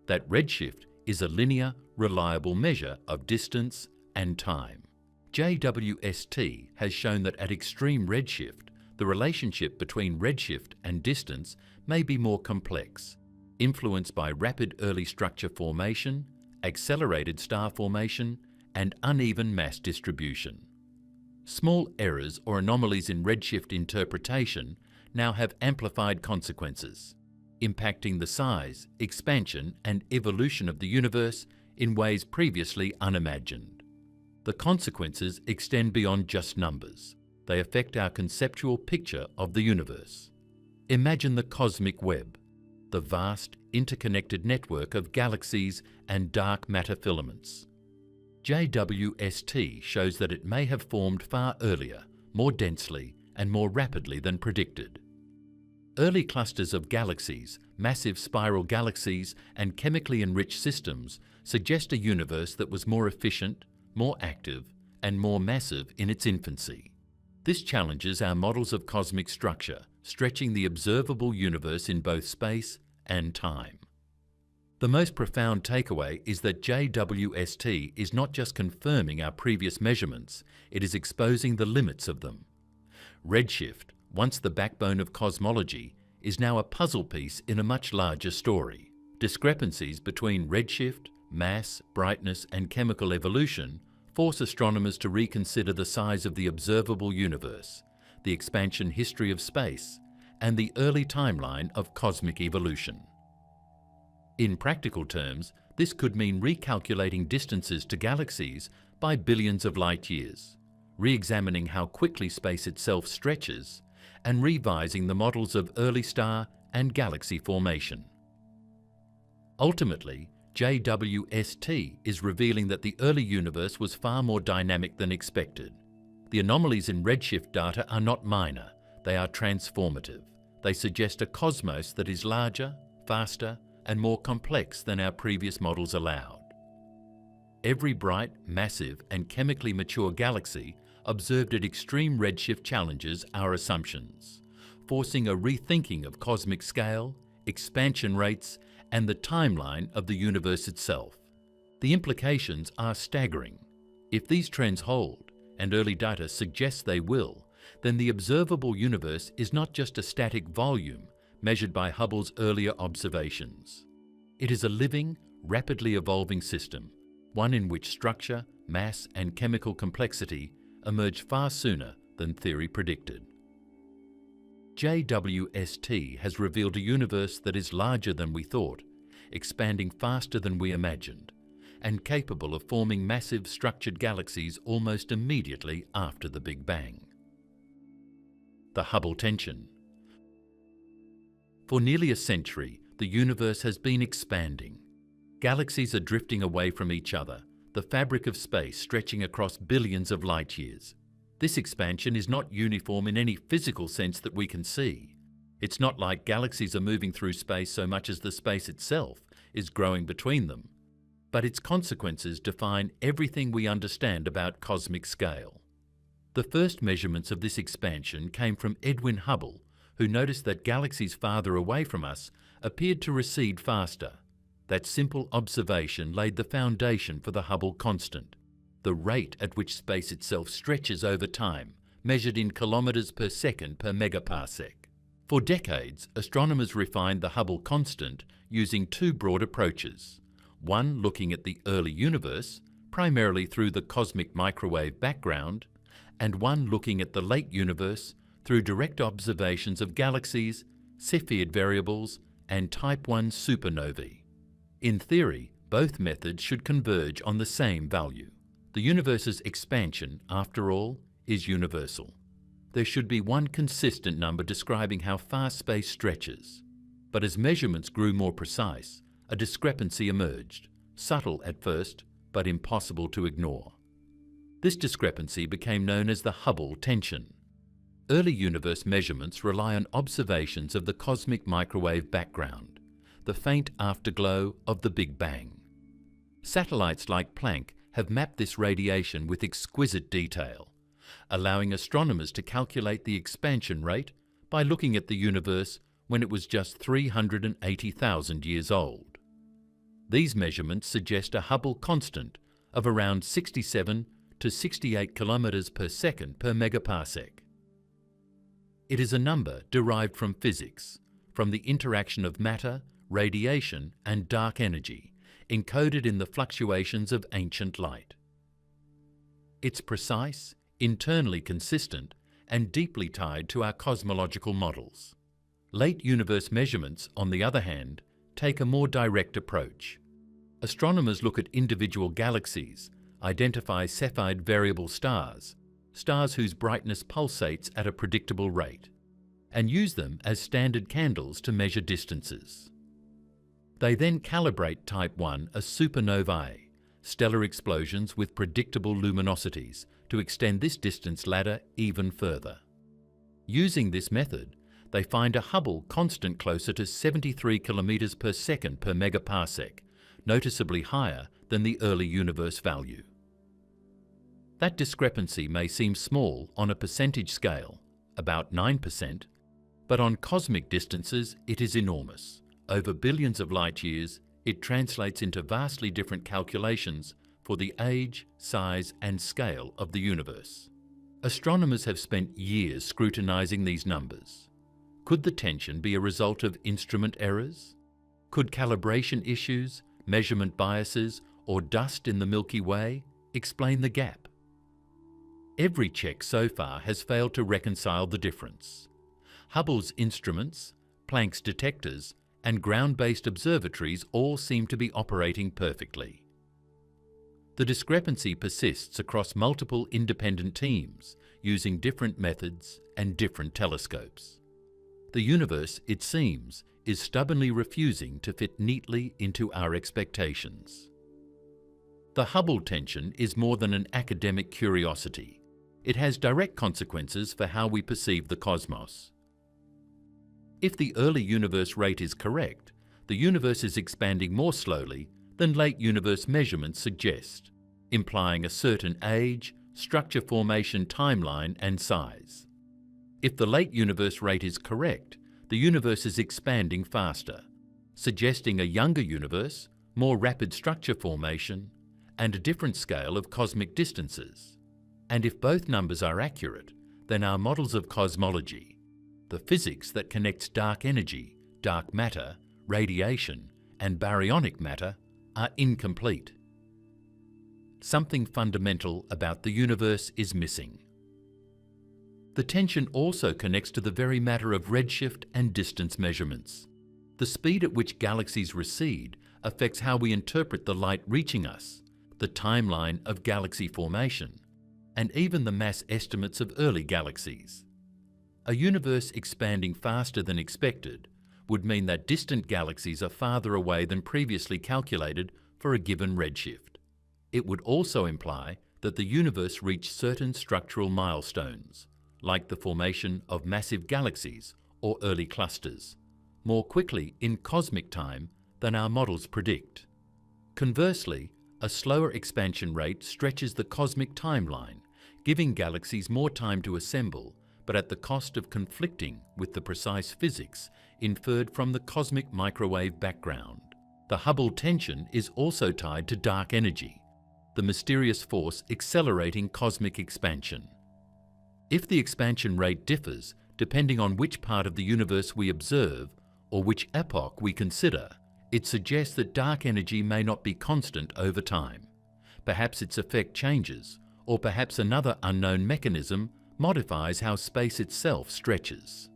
that redshift is a linear, reliable measure of distance and time. JWST has shown that at extreme redshift, the relationship between redshift and distance may be more complex, influenced by rapid early structure formation, accelerated star formation, and uneven mass distribution. Small errors or anomalies in redshift interpretation now have amplified consequences, impacting the size, expansion, and evolution of the universe in ways previously unimagined. The consequences extend beyond just numbers. They affect our conceptual picture of the universe. Imagine the cosmic web, the vast, interconnected network of galaxies and dark matter filaments. JWST shows that it may have formed far earlier, more densely, and more rapidly than predicted. Early clusters of galaxies, massive spiral galaxies, and chemically enriched systems suggest a universe that was more efficient, more active, and more massive in its infancy. This challenges our models of cosmic structure, stretching the observable universe in both space and time. The most profound takeaway is that JWST is not just confirming our previous measurements, it is exposing the limits of them. Redshift, once the backbone of cosmology, is now a puzzle piece in a much larger story. Discrepancies between redshift, mass, brightness, and chemical evolution force astronomers to reconsider the size of the observable universe, the expansion history of space, and the early timeline of cosmic evolution. In practical terms, this could mean recalculating distances to galaxies by billions of light years, re-examining how quickly space itself stretches, and revising the models of early star and galaxy formation. Ultimately, JWST is revealing that the early universe was far more dynamic than expected. The anomalies in redshift data are not minor, they are transformative. They suggest a cosmos that is larger, faster, and more complex than our previous models allowed. Every bright, massive, and chemically mature galaxy observed at extreme redshift challenges our assumptions, forcing a rethinking of cosmic scale, expansion rates, and the timeline of the universe itself. The implications are staggering. If these trends hold, and early data suggests they will, then the observable universe is not just a static volume measured by Hubble's earlier observations. It is a living, rapidly evolving system, one in which structure, mass, and chemical complexity emerge far sooner than theory predicted. JWST has revealed a universe that is larger than we thought, expanding faster than we imagined, and capable of forming massive structured galaxies almost immediately after the Big Bang. The Hubble tension. For nearly a century, the universe has been expanding. Galaxies are drifting away from each other, the fabric of space stretching across billions of light years. This expansion is not uniform in any physical sense that we can see. It's not like galaxies are moving through space so much as the space itself is growing between them, but its consequences define everything we understand about cosmic scale. The first measurements of this expansion came from Edwin Hubble, who noticed that galaxies farther away from us appeared to recede faster. That simple observation laid the foundation for the Hubble constant, the rate at which space itself stretches over time, measured in kilometers per second per megaparsec. For decades, astronomers refined the Hubble constant using two broad approaches. One looking at the early universe, primarily through the cosmic microwave background, and one looking at the late universe through direct observations of galaxies, Cepheid variables, and Type I supernovae. In theory, both methods should converge on the same value. The universe's expansion, after all, is universal. There should be one consistent number describing how far space stretches. But as measurements grew more precise, a discrepancy emerged, subtle at first, but impossible to ignore. This discrepancy became known as the Hubble tension. Early universe measurements rely on observations of the cosmic microwave background, the faint afterglow of the Big Bang. Satellites like Planck have mapped this radiation with exquisite detail, allowing astronomers to calculate the expansion rate by looking at the universe when it was just 380,000 years old. These measurements suggest a Hubble constant of around 67 to 68 kilometers per second per megaparsec. It is a number derived from physics, from the interaction of matter, radiation, and dark energy, encoded in the fluctuations of ancient light. It's precise, internally consistent, and deeply tied to our cosmological models. Late universe measurements, on the other hand, take a more direct approach. Astronomers look at individual galaxies, identify Cepheid variable stars, stars whose brightness pulsates at a predictable rate, and use them as standard candles to measure distances. They then calibrate Type I as supernovae, stellar explosions with predictable luminosities, to extend this distance ladder even further. Using this method, they find a Hubble constant closer to 73 kilometers per second per megaparsec, noticeably higher than the early universe value. That discrepancy may seem small on a percentage scale, about 9%, but on cosmic distances it is enormous. Over billions of light years, it translates into vastly different calculations for the age, size, and scale of the universe. Astronomers have spent years scrutinizing these numbers. Could the tension be a result of instrument errors? Could calibration issues, measurement biases, or dust in the Milky Way explain the gap? Every check so far has failed to reconcile the difference. Hubble's instruments, Planck's detectors, and ground-based observatories all seem to be operating perfectly. The discrepancy persists across multiple independent teams using different methods and different telescopes. The universe, it seems, is stubbornly refusing to fit neatly into our expectations. The Hubble tension is more than an academic curiosity. It has direct consequences for how we perceive the cosmos. If the early universe rate is correct, the universe is expanding more slowly than late universe measurements suggest, implying a certain age, structure formation timeline, and size. If the late universe rate is correct, the universe is expanding faster, suggesting a younger universe, more rapid structure formation, and a different scale of cosmic distances. And if both numbers are accurate, then our models of cosmology, the physics that connects dark energy, dark matter, radiation, and baryonic matter, are incomplete. Something fundamental about the universe is missing. The tension also connects to the very matter of redshift and distance measurements. The speed at which galaxies recede affects how we interpret the light reaching us, the timeline of galaxy formation, and even the mass estimates of early galaxies. A universe expanding faster than expected would mean that distant galaxies are farther away than previously calculated for a given redshift. It would also imply that the universe reached certain structural milestones, like the formation of massive galaxies or early clusters, more quickly in cosmic time than our models predict. Conversely, a slower expansion rate stretches the cosmic timeline, giving galaxies more time to assemble, but at the cost of conflicting with the precise physics inferred from the cosmic microwave background. The Hubble tension is also tied to dark energy, the mysterious force accelerating cosmic expansion. If the expansion rate differs depending on which part of the universe we observe or which epoch we consider, it suggests that dark energy may not be constant over time. Perhaps its effect changes, or perhaps another unknown mechanism modifies how space itself stretches.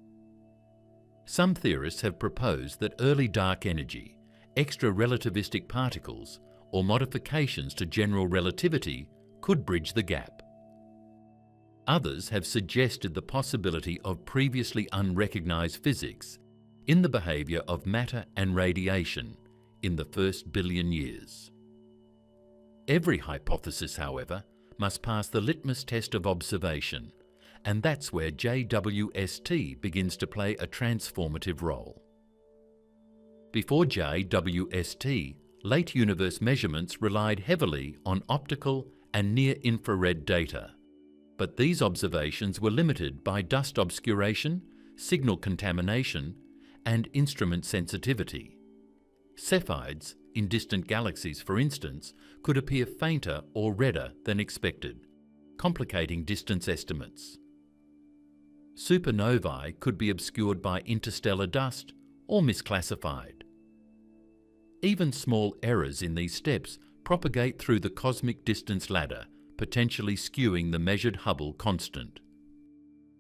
Some theorists have proposed that early dark energy, extra relativistic particles, or modifications to general relativity could bridge the gap. Others have suggested the possibility of previously unrecognized physics in the behavior of matter and radiation in the first billion years. Every hypothesis, however, must pass the litmus test of observation, and that's where JWST begins to play a transformative role. Before JWST, late universe measurements relied heavily on optical and near-infrared data, but these observations were limited by dust obscuration, signal contamination, and instrument sensitivity. Cepheids in distant galaxies, for instance, could appear fainter or redder than expected, complicating distance estimates. Supernovae could be obscured by interstellar dust or misclassified. Even small errors in these steps propagate through the cosmic distance ladder, potentially skewing the measured Hubble constant.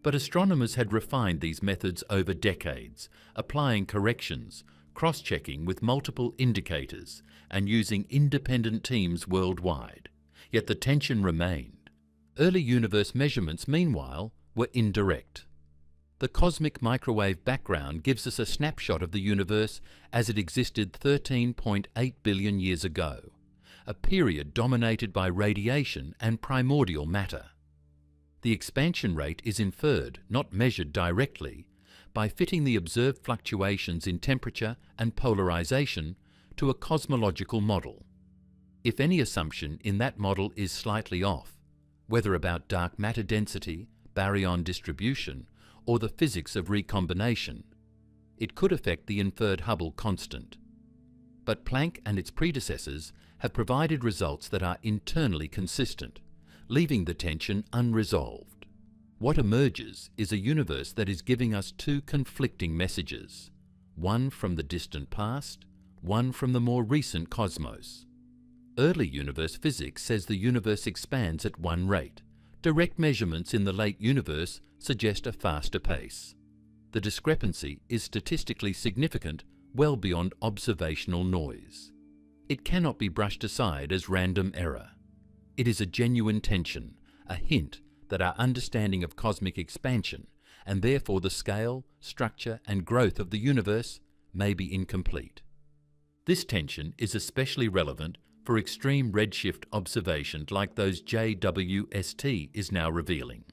But astronomers had refined these methods over decades, applying corrections, cross-checking with multiple indicators, and using independent teams worldwide. Yet the tension remained. Early universe measurements, meanwhile, were indirect. The cosmic microwave background gives us a snapshot of the universe as it existed 13.8 billion years ago, a period dominated by radiation and primordial matter. The expansion rate is inferred, not measured directly, by fitting the observed fluctuations in temperature and polarization to a cosmological model. If any assumption in that model is slightly off, whether about dark matter density, baryon distribution, or the physics of recombination, it could affect the inferred Hubble constant. But Planck and its predecessors have provided results that are internally consistent, leaving the tension unresolved. What emerges is a universe that is giving us two conflicting messages, one from the distant past, one from the more recent cosmos. Early universe physics says the universe expands at one rate. Direct measurements in the late universe suggest a faster pace. The discrepancy is statistically significant, well beyond observational noise. It cannot be brushed aside as random error. It is a genuine tension, a hint that our understanding of cosmic expansion, and therefore the scale, structure, and growth of the universe, may be incomplete. This tension is especially relevant for extreme redshift observations like those JWST is now revealing.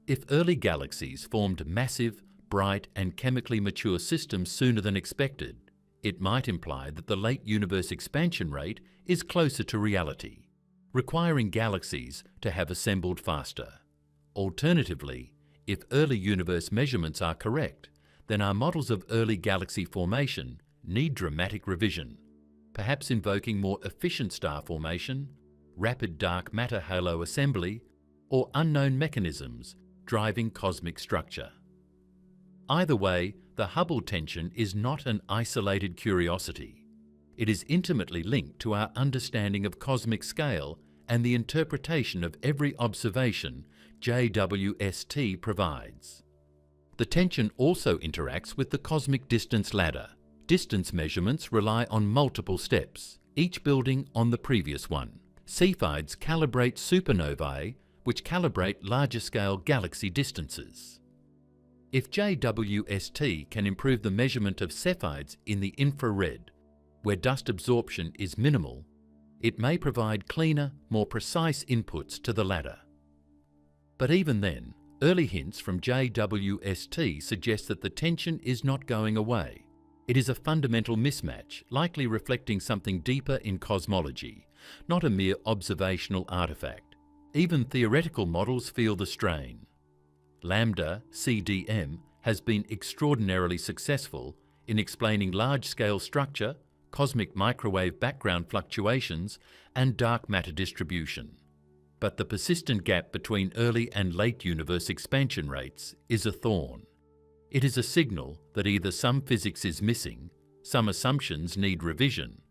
If early galaxies formed massive, bright, and chemically mature systems sooner than expected, it might imply that the late universe expansion rate is closer to reality, requiring galaxies to have assembled faster. Alternatively, if early universe measurements are correct, then our models of early galaxy formation need dramatic revision, perhaps invoking more efficient star formation, rapid dark matter halo assembly, or unknown mechanisms driving cosmic structure. Either way, the Hubble tension is not an isolated curiosity. It is intimately linked to our understanding of cosmic scale and the interpretation of every observation JWST provides. The tension also interacts with the cosmic distance ladder. Distance measurements rely on multiple steps, each building on the previous one. Cepheids calibrate supernovae, which calibrate larger-scale galaxy distances. If JWST can improve the measurement of Cepheids in the infrared, where dust absorption is minimal, It may provide cleaner, more precise inputs to the latter. But even then, early hints from JWST suggest that the tension is not going away. It is a fundamental mismatch, likely reflecting something deeper in cosmology, not a mere observational artifact. Even theoretical models feel the strain. Lambda CDM has been extraordinarily successful in explaining large-scale structure, cosmic microwave background fluctuations, and dark matter distribution. But the persistent gap between early and late universe expansion rates is a thorn. It is a signal that either some physics is missing, some assumptions need revision,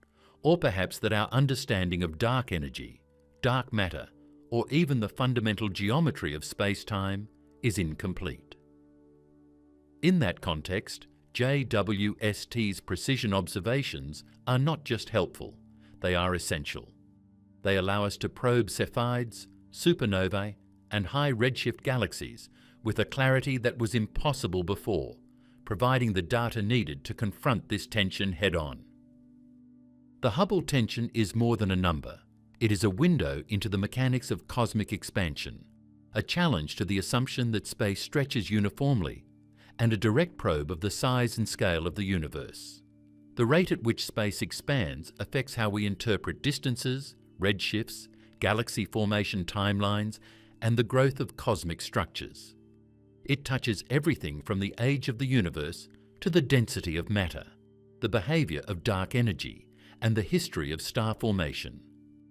or perhaps that our understanding of dark energy, dark matter, or even the fundamental geometry of space-time is incomplete. In that context, JWST's precision observations are not just helpful, they are essential. They allow us to probe Cepheids, supernovae, and high redshift galaxies with a clarity that was impossible before, providing the data needed to confront this tension head-on. The Hubble tension is more than a number. It is a window into the mechanics of cosmic expansion, a challenge to the assumption that space stretches uniformly, and a direct probe of the size and scale of the universe. The rate at which space expands affects how we interpret distances, redshifts, galaxy formation timelines, and the growth of cosmic structures. It touches everything from the age of the universe to the density of matter, the behaviour of dark energy, and the history of star formation.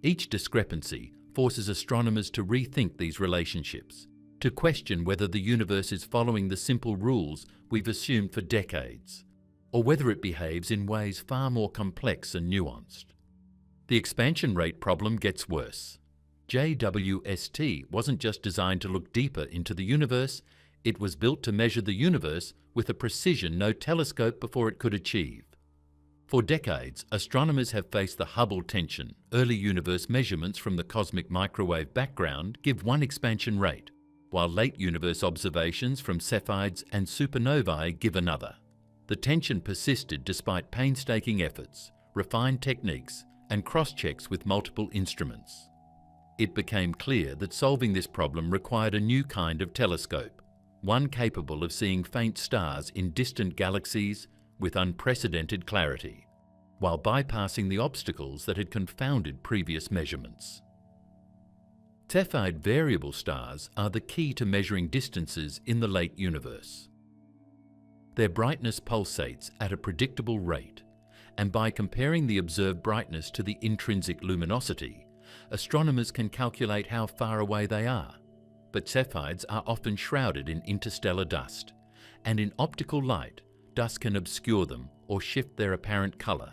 Each discrepancy forces astronomers to rethink these relationships, to question whether the universe is following the simple rules we've assumed for decades, or whether it behaves in ways far more complex and nuanced. The expansion rate problem gets worse. JWST wasn't just designed to look deeper into the universe, it was built to measure the universe with a precision no telescope before it could achieve. For decades, astronomers have faced the Hubble tension. Early universe measurements from the cosmic microwave background give one expansion rate, while late universe observations from Cepheids and supernovae give another. The tension persisted despite painstaking efforts, refined techniques, and cross-checks with multiple instruments. It became clear that solving this problem required a new kind of telescope, one capable of seeing faint stars in distant galaxies with unprecedented clarity, while bypassing the obstacles that had confounded previous measurements. Cepheid variable stars are the key to measuring distances in the late universe. Their brightness pulsates at a predictable rate, and by comparing the observed brightness to the intrinsic luminosity, astronomers can calculate how far away they are. But Cepheids are often shrouded in interstellar dust, and in optical light, dust can obscure them or shift their apparent colour,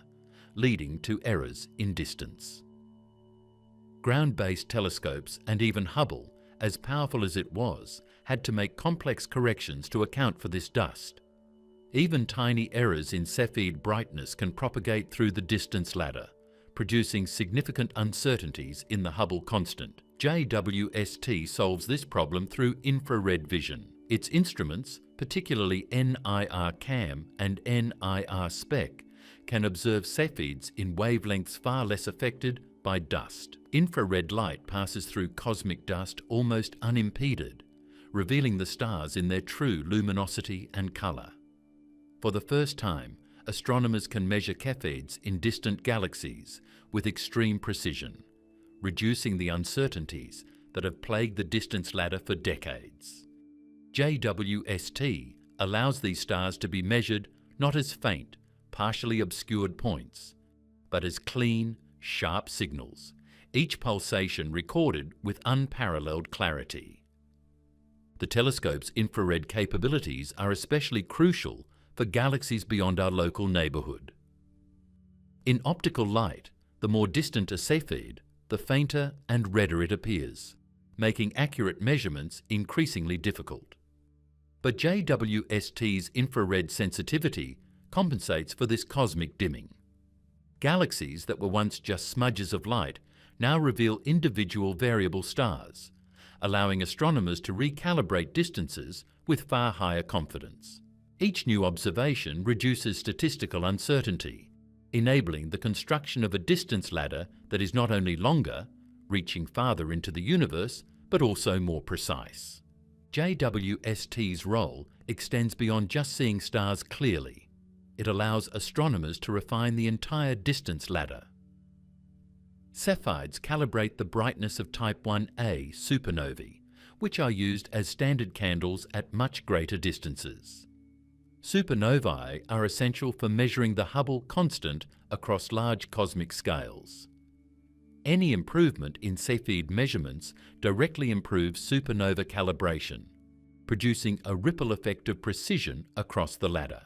leading to errors in distance. Ground-based telescopes and even Hubble, as powerful as it was, had to make complex corrections to account for this dust. Even tiny errors in Cepheid brightness can propagate through the distance ladder, producing significant uncertainties in the Hubble constant. JWST solves this problem through infrared vision. Its instruments, particularly NIR-CAM and NIR-SPEC, can observe Cepheids in wavelengths far less affected by dust. Infrared light passes through cosmic dust almost unimpeded, revealing the stars in their true luminosity and colour. For the first time, astronomers can measure Cepheids in distant galaxies with extreme precision, reducing the uncertainties that have plagued the distance ladder for decades. JWST allows these stars to be measured not as faint, partially obscured points, but as clean, sharp signals, each pulsation recorded with unparalleled clarity. The telescope's infrared capabilities are especially crucial for galaxies beyond our local neighbourhood. In optical light, the more distant a Cepheid, the fainter and redder it appears, making accurate measurements increasingly difficult. But JWST's infrared sensitivity compensates for this cosmic dimming. Galaxies that were once just smudges of light now reveal individual variable stars, allowing astronomers to recalibrate distances with far higher confidence. Each new observation reduces statistical uncertainty, enabling the construction of a distance ladder that is not only longer, reaching farther into the universe, but also more precise. JWST's role extends beyond just seeing stars clearly. It allows astronomers to refine the entire distance ladder. Cepheids calibrate the brightness of Type 1a supernovae, which are used as standard candles at much greater distances. Supernovae are essential for measuring the Hubble constant across large cosmic scales. Any improvement in Cepheid measurements directly improves supernova calibration, producing a ripple effect of precision across the ladder.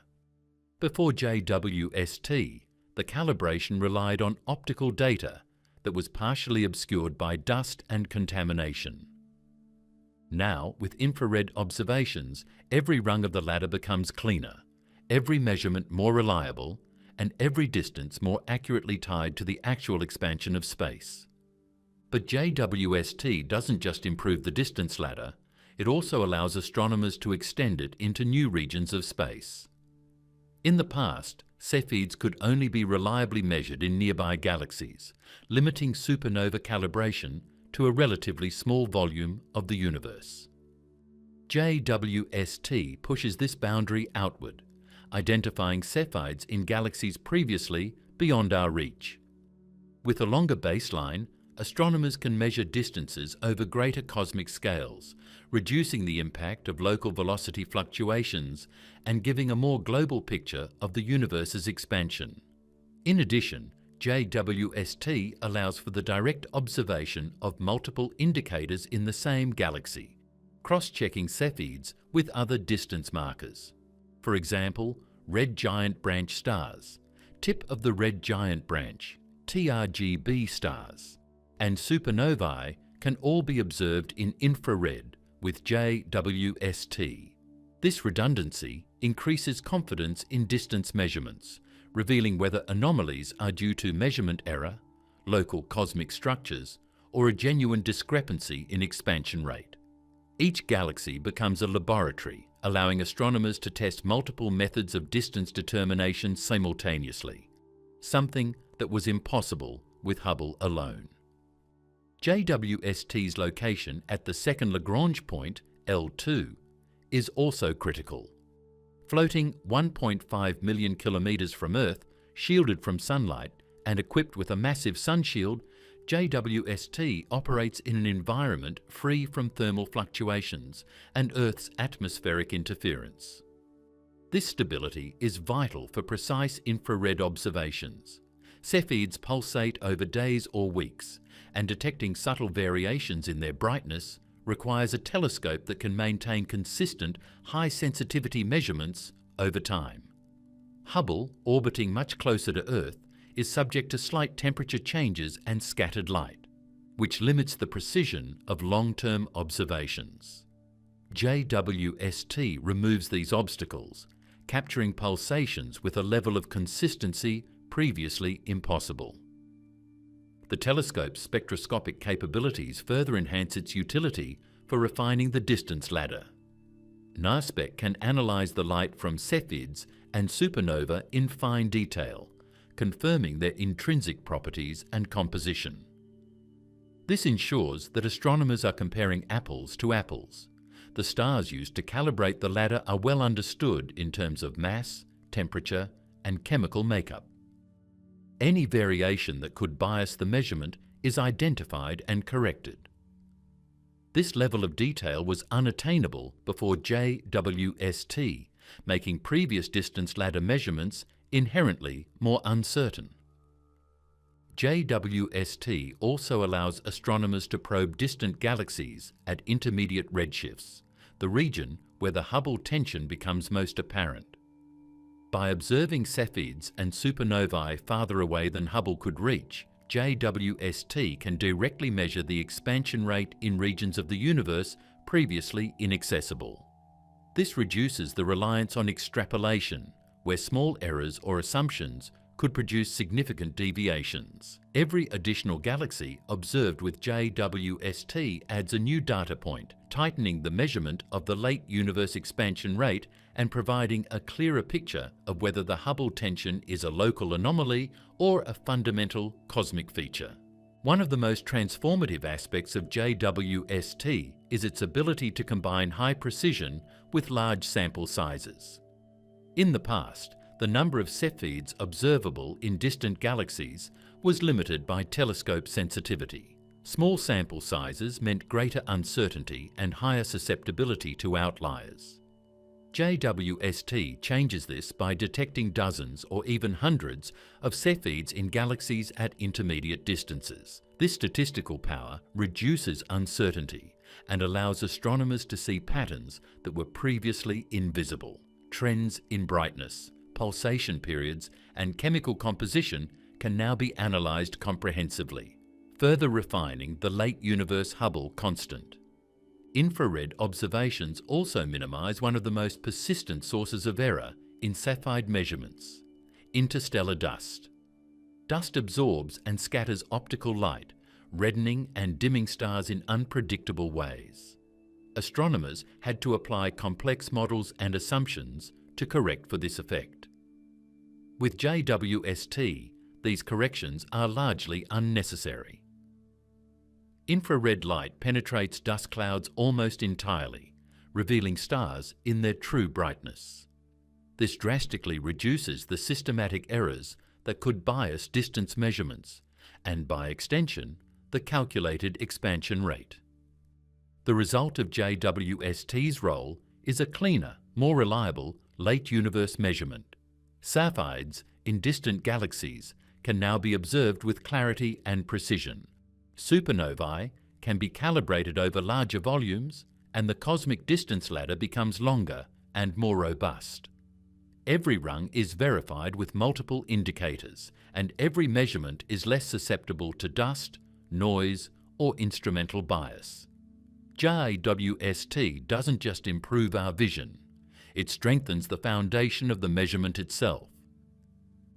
Before JWST, the calibration relied on optical data that was partially obscured by dust and contamination. Now, with infrared observations, every rung of the ladder becomes cleaner, every measurement more reliable, and every distance more accurately tied to the actual expansion of space. But JWST doesn't just improve the distance ladder, it also allows astronomers to extend it into new regions of space. In the past, Cepheids could only be reliably measured in nearby galaxies, limiting supernova calibration to a relatively small volume of the universe. JWST pushes this boundary outward, identifying Cepheids in galaxies previously beyond our reach. With a longer baseline, astronomers can measure distances over greater cosmic scales, reducing the impact of local velocity fluctuations and giving a more global picture of the universe's expansion. In addition, JWST allows for the direct observation of multiple indicators in the same galaxy, cross-checking Cepheids with other distance markers. For example, red giant branch stars, tip of the red giant branch, TRGB stars, and supernovae can all be observed in infrared with JWST. This redundancy increases confidence in distance measurements, revealing whether anomalies are due to measurement error, local cosmic structures, or a genuine discrepancy in expansion rate. Each galaxy becomes a laboratory, allowing astronomers to test multiple methods of distance determination simultaneously, something that was impossible with Hubble alone. JWST's location at the second Lagrange point, L2, is also critical. Floating 1.5 million kilometers from Earth, shielded from sunlight and equipped with a massive sun shield, JWST operates in an environment free from thermal fluctuations and Earth's atmospheric interference. This stability is vital for precise infrared observations. Cepheids pulsate over days or weeks, and detecting subtle variations in their brightness requires a telescope that can maintain consistent, high-sensitivity measurements over time. Hubble, orbiting much closer to Earth, is subject to slight temperature changes and scattered light, which limits the precision of long-term observations. JWST removes these obstacles, capturing pulsations with a level of consistency previously impossible. The telescope's spectroscopic capabilities further enhance its utility for refining the distance ladder. NARSPEC can analyze the light from Cepheids and supernova in fine detail, confirming their intrinsic properties and composition. This ensures that astronomers are comparing apples to apples. The stars used to calibrate the ladder are well understood in terms of mass, temperature, and chemical makeup. Any variation that could bias the measurement is identified and corrected. This level of detail was unattainable before JWST, making previous distance ladder measurements inherently more uncertain. JWST also allows astronomers to probe distant galaxies at intermediate redshifts, the region where the Hubble tension becomes most apparent. By observing Cepheids and supernovae farther away than Hubble could reach, JWST can directly measure the expansion rate in regions of the universe previously inaccessible. This reduces the reliance on extrapolation, where small errors or assumptions could produce significant deviations. Every additional galaxy observed with JWST adds a new data point, tightening the measurement of the late universe expansion rate and providing a clearer picture of whether the Hubble tension is a local anomaly or a fundamental cosmic feature. One of the most transformative aspects of JWST is its ability to combine high precision with large sample sizes. In the past, the number of Cepheids observable in distant galaxies was limited by telescope sensitivity. Small sample sizes meant greater uncertainty and higher susceptibility to outliers. JWST changes this by detecting dozens or even hundreds of Cepheids in galaxies at intermediate distances. This statistical power reduces uncertainty and allows astronomers to see patterns that were previously invisible. Trends in brightness, pulsation periods, and chemical composition can now be analysed comprehensively, further refining the late universe Hubble constant. Infrared observations also minimise one of the most persistent sources of error in Cepheid measurements: interstellar dust. Dust absorbs and scatters optical light, reddening and dimming stars in unpredictable ways. Astronomers had to apply complex models and assumptions to correct for this effect. With JWST, these corrections are largely unnecessary. Infrared light penetrates dust clouds almost entirely, revealing stars in their true brightness. This drastically reduces the systematic errors that could bias distance measurements and, by extension, the calculated expansion rate. The result of JWST's role is a cleaner, more reliable late universe measurement. Cepheids in distant galaxies can now be observed with clarity and precision. Supernovae can be calibrated over larger volumes, and the cosmic distance ladder becomes longer and more robust. Every rung is verified with multiple indicators, and every measurement is less susceptible to dust, noise, or instrumental bias. JWST doesn't just improve our vision, it strengthens the foundation of the measurement itself.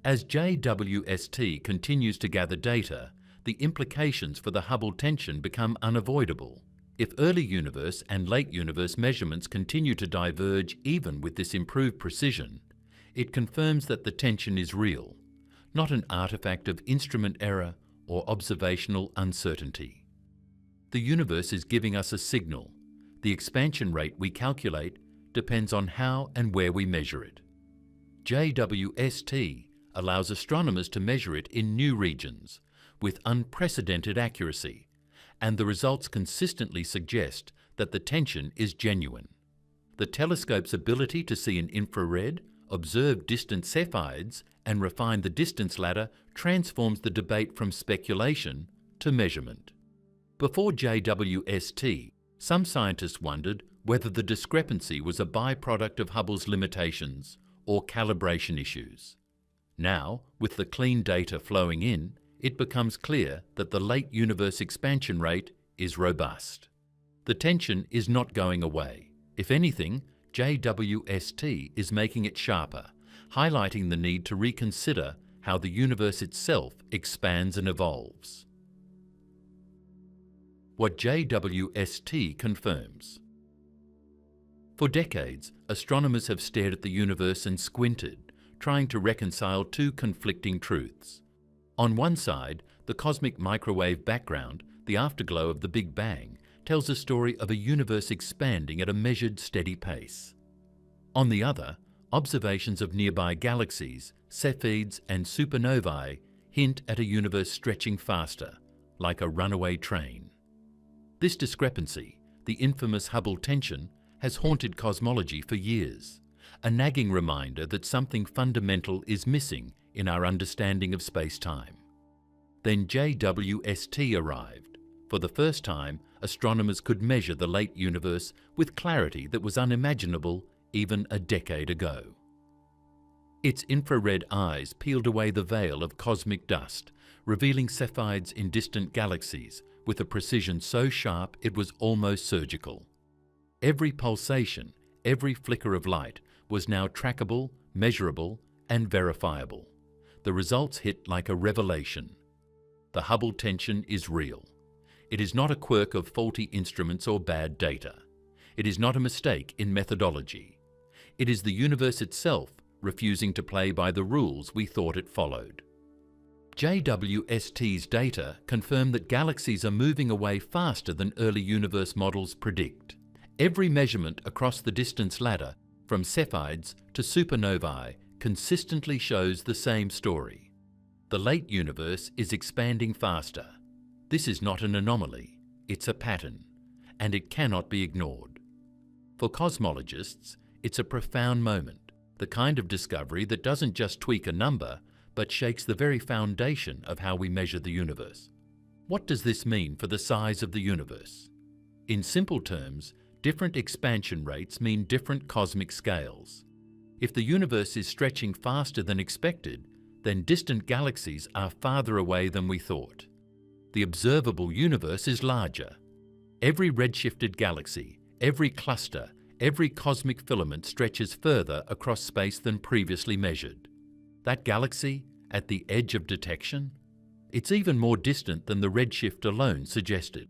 As JWST continues to gather data, the implications for the Hubble tension become unavoidable. If early universe and late universe measurements continue to diverge even with this improved precision, it confirms that the tension is real, not an artifact of instrument error or observational uncertainty. The universe is giving us a signal. The expansion rate we calculate depends on how and where we measure it. JWST allows astronomers to measure it in new regions with unprecedented accuracy, and the results consistently suggest that the tension is genuine. The telescope's ability to see in infrared, observe distant Cepheids, and refine the distance ladder transforms the debate from speculation to measurement. Before JWST, some scientists wondered whether the discrepancy was a byproduct of Hubble's limitations or calibration issues. Now, with the clean data flowing in, it becomes clear that the late universe expansion rate is robust. The tension is not going away. If anything, JWST is making it sharper, highlighting the need to reconsider how the universe itself expands and evolves. What JWST confirms. For decades, astronomers have stared at the universe and squinted, trying to reconcile two conflicting truths. On one side, the cosmic microwave background, the afterglow of the Big Bang, tells a story of a universe expanding at a measured, steady pace. On the other, observations of nearby galaxies, Cepheids and supernovae hint at a universe stretching faster, like a runaway train. This discrepancy, the infamous Hubble tension, has haunted cosmology for years, a nagging reminder that something fundamental is missing in our understanding of space-time. Then JWST arrived. For the first time, astronomers could measure the late universe with clarity that was unimaginable even a decade ago. Its infrared eyes peeled away the veil of cosmic dust, revealing Cepheids in distant galaxies with a precision so sharp it was almost surgical. Every pulsation, every flicker of light was now trackable, measurable, and verifiable. The results hit like a revelation. The Hubble tension is real. It is not a quirk of faulty instruments or bad data. It is not a mistake in methodology. It is the universe itself refusing to play by the rules we thought it followed. JWST's data confirm that galaxies are moving away faster than early universe models predict. Every measurement across the distance ladder, from Cepheids to supernovae, consistently shows the same story. The late universe is expanding faster. This is not an anomaly, it's a pattern, and it cannot be ignored. For cosmologists, it's a profound moment, the kind of discovery that doesn't just tweak a number, but shakes the very foundation of how we measure the universe. What does this mean for the size of the universe? In simple terms, different expansion rates mean different cosmic scales. If the universe is stretching faster than expected, then distant galaxies are farther away than we thought. The observable universe is larger. Every redshifted galaxy, every cluster, every cosmic filament stretches further across space than previously measured. That galaxy, at the edge of detection, it's even more distant than the redshift alone suggested.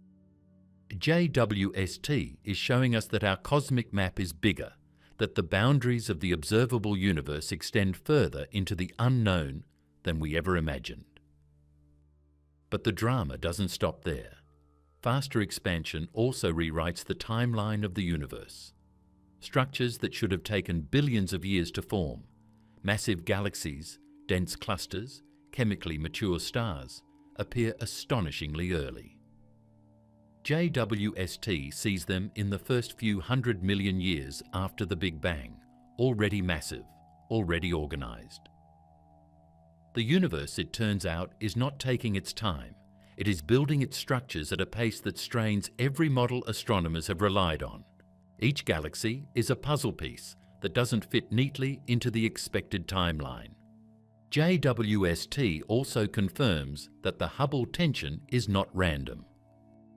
JWST is showing us that our cosmic map is bigger, that the boundaries of the observable universe extend further into the unknown than we ever imagined. But the drama doesn't stop there. Faster expansion also rewrites the timeline of the universe. Structures that should have taken billions of years to form, massive galaxies, dense clusters, chemically mature stars, appear astonishingly early. JWST sees them in the first few 100 million years after the Big Bang, already massive, already organized. The universe, it turns out, is not taking its time. It is building its structures at a pace that strains every model astronomers have relied on. Each galaxy is a puzzle piece that doesn't fit neatly into the expected timeline. JWST also confirms that the Hubble tension is not random.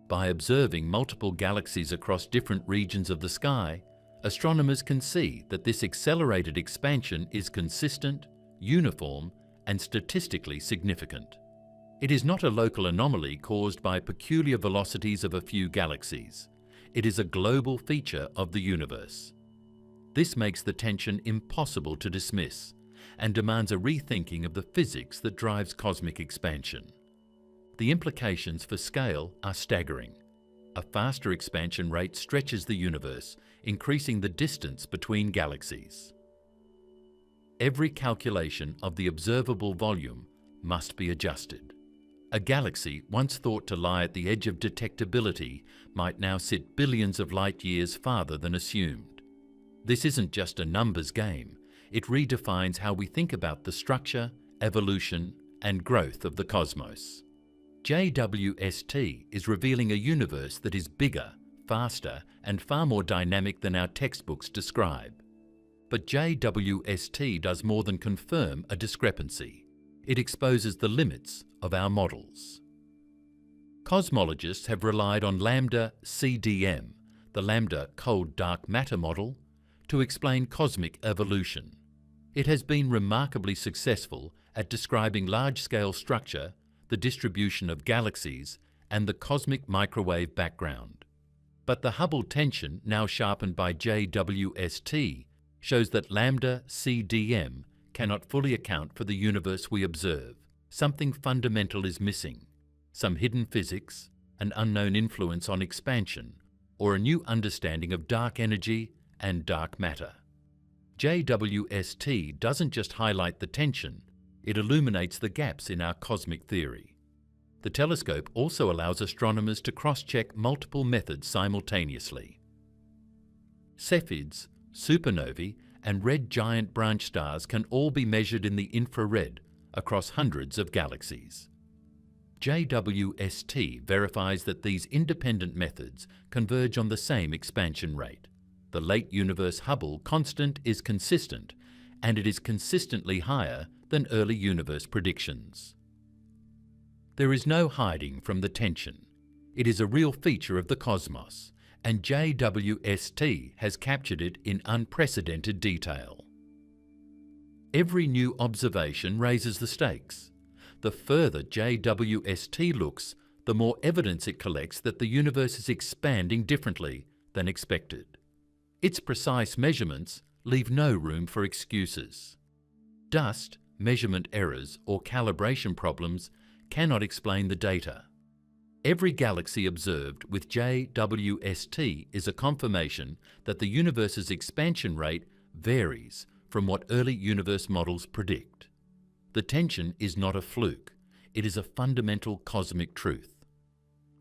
By observing multiple galaxies across different regions of the sky, astronomers can see that this accelerated expansion is consistent, uniform, and statistically significant. It is not a local anomaly caused by peculiar velocities of a few galaxies. It is a global feature of the universe. This makes the tension impossible to dismiss and demands a rethinking of the physics that drives cosmic expansion. The implications for scale are staggering. A faster expansion rate stretches the universe, increasing the distance between galaxies. Every calculation of the observable volume must be adjusted. A galaxy once thought to lie at the edge of detectability might now sit billions of light years farther than assumed. This isn't just a numbers game. It redefines how we think about the structure, evolution, and growth of the cosmos. JWST is revealing a universe that is bigger, faster, and far more dynamic than our textbooks describe. But JWST does more than confirm a discrepancy. It exposes the limits of our models. Cosmologists have relied on lambda CDM, the lambda cold dark matter model, to explain cosmic evolution. It has been remarkably successful at describing large-scale structure, the distribution of galaxies, and the cosmic microwave background. But the Hubble tension, now sharpened by JWST, shows that lambda CDM cannot fully account for the universe we observe. Something fundamental is missing. Some hidden physics, an unknown influence on expansion, or a new understanding of dark energy and dark matter. JWST doesn't just highlight the tension, it illuminates the gaps in our cosmic theory. The telescope also allows astronomers to cross-check multiple methods simultaneously. Cepheids, supernovae, and red giant branch stars can all be measured in the infrared across hundreds of galaxies. JWST verifies that these independent methods converge on the same expansion rate. The late universe Hubble constant is consistent, and it is consistently higher than early universe predictions. There is no hiding from the tension. It is a real feature of the cosmos, and JWST has captured it in unprecedented detail. Every new observation raises the stakes. The further JWST looks, the more evidence it collects that the universe is expanding differently than expected. Its precise measurements leave no room for excuses. Dust, measurement errors, or calibration problems cannot explain the data. Every galaxy observed with JWST is a confirmation that the universe's expansion rate varies from what early universe models predict. The tension is not a fluke, it is a fundamental cosmic truth.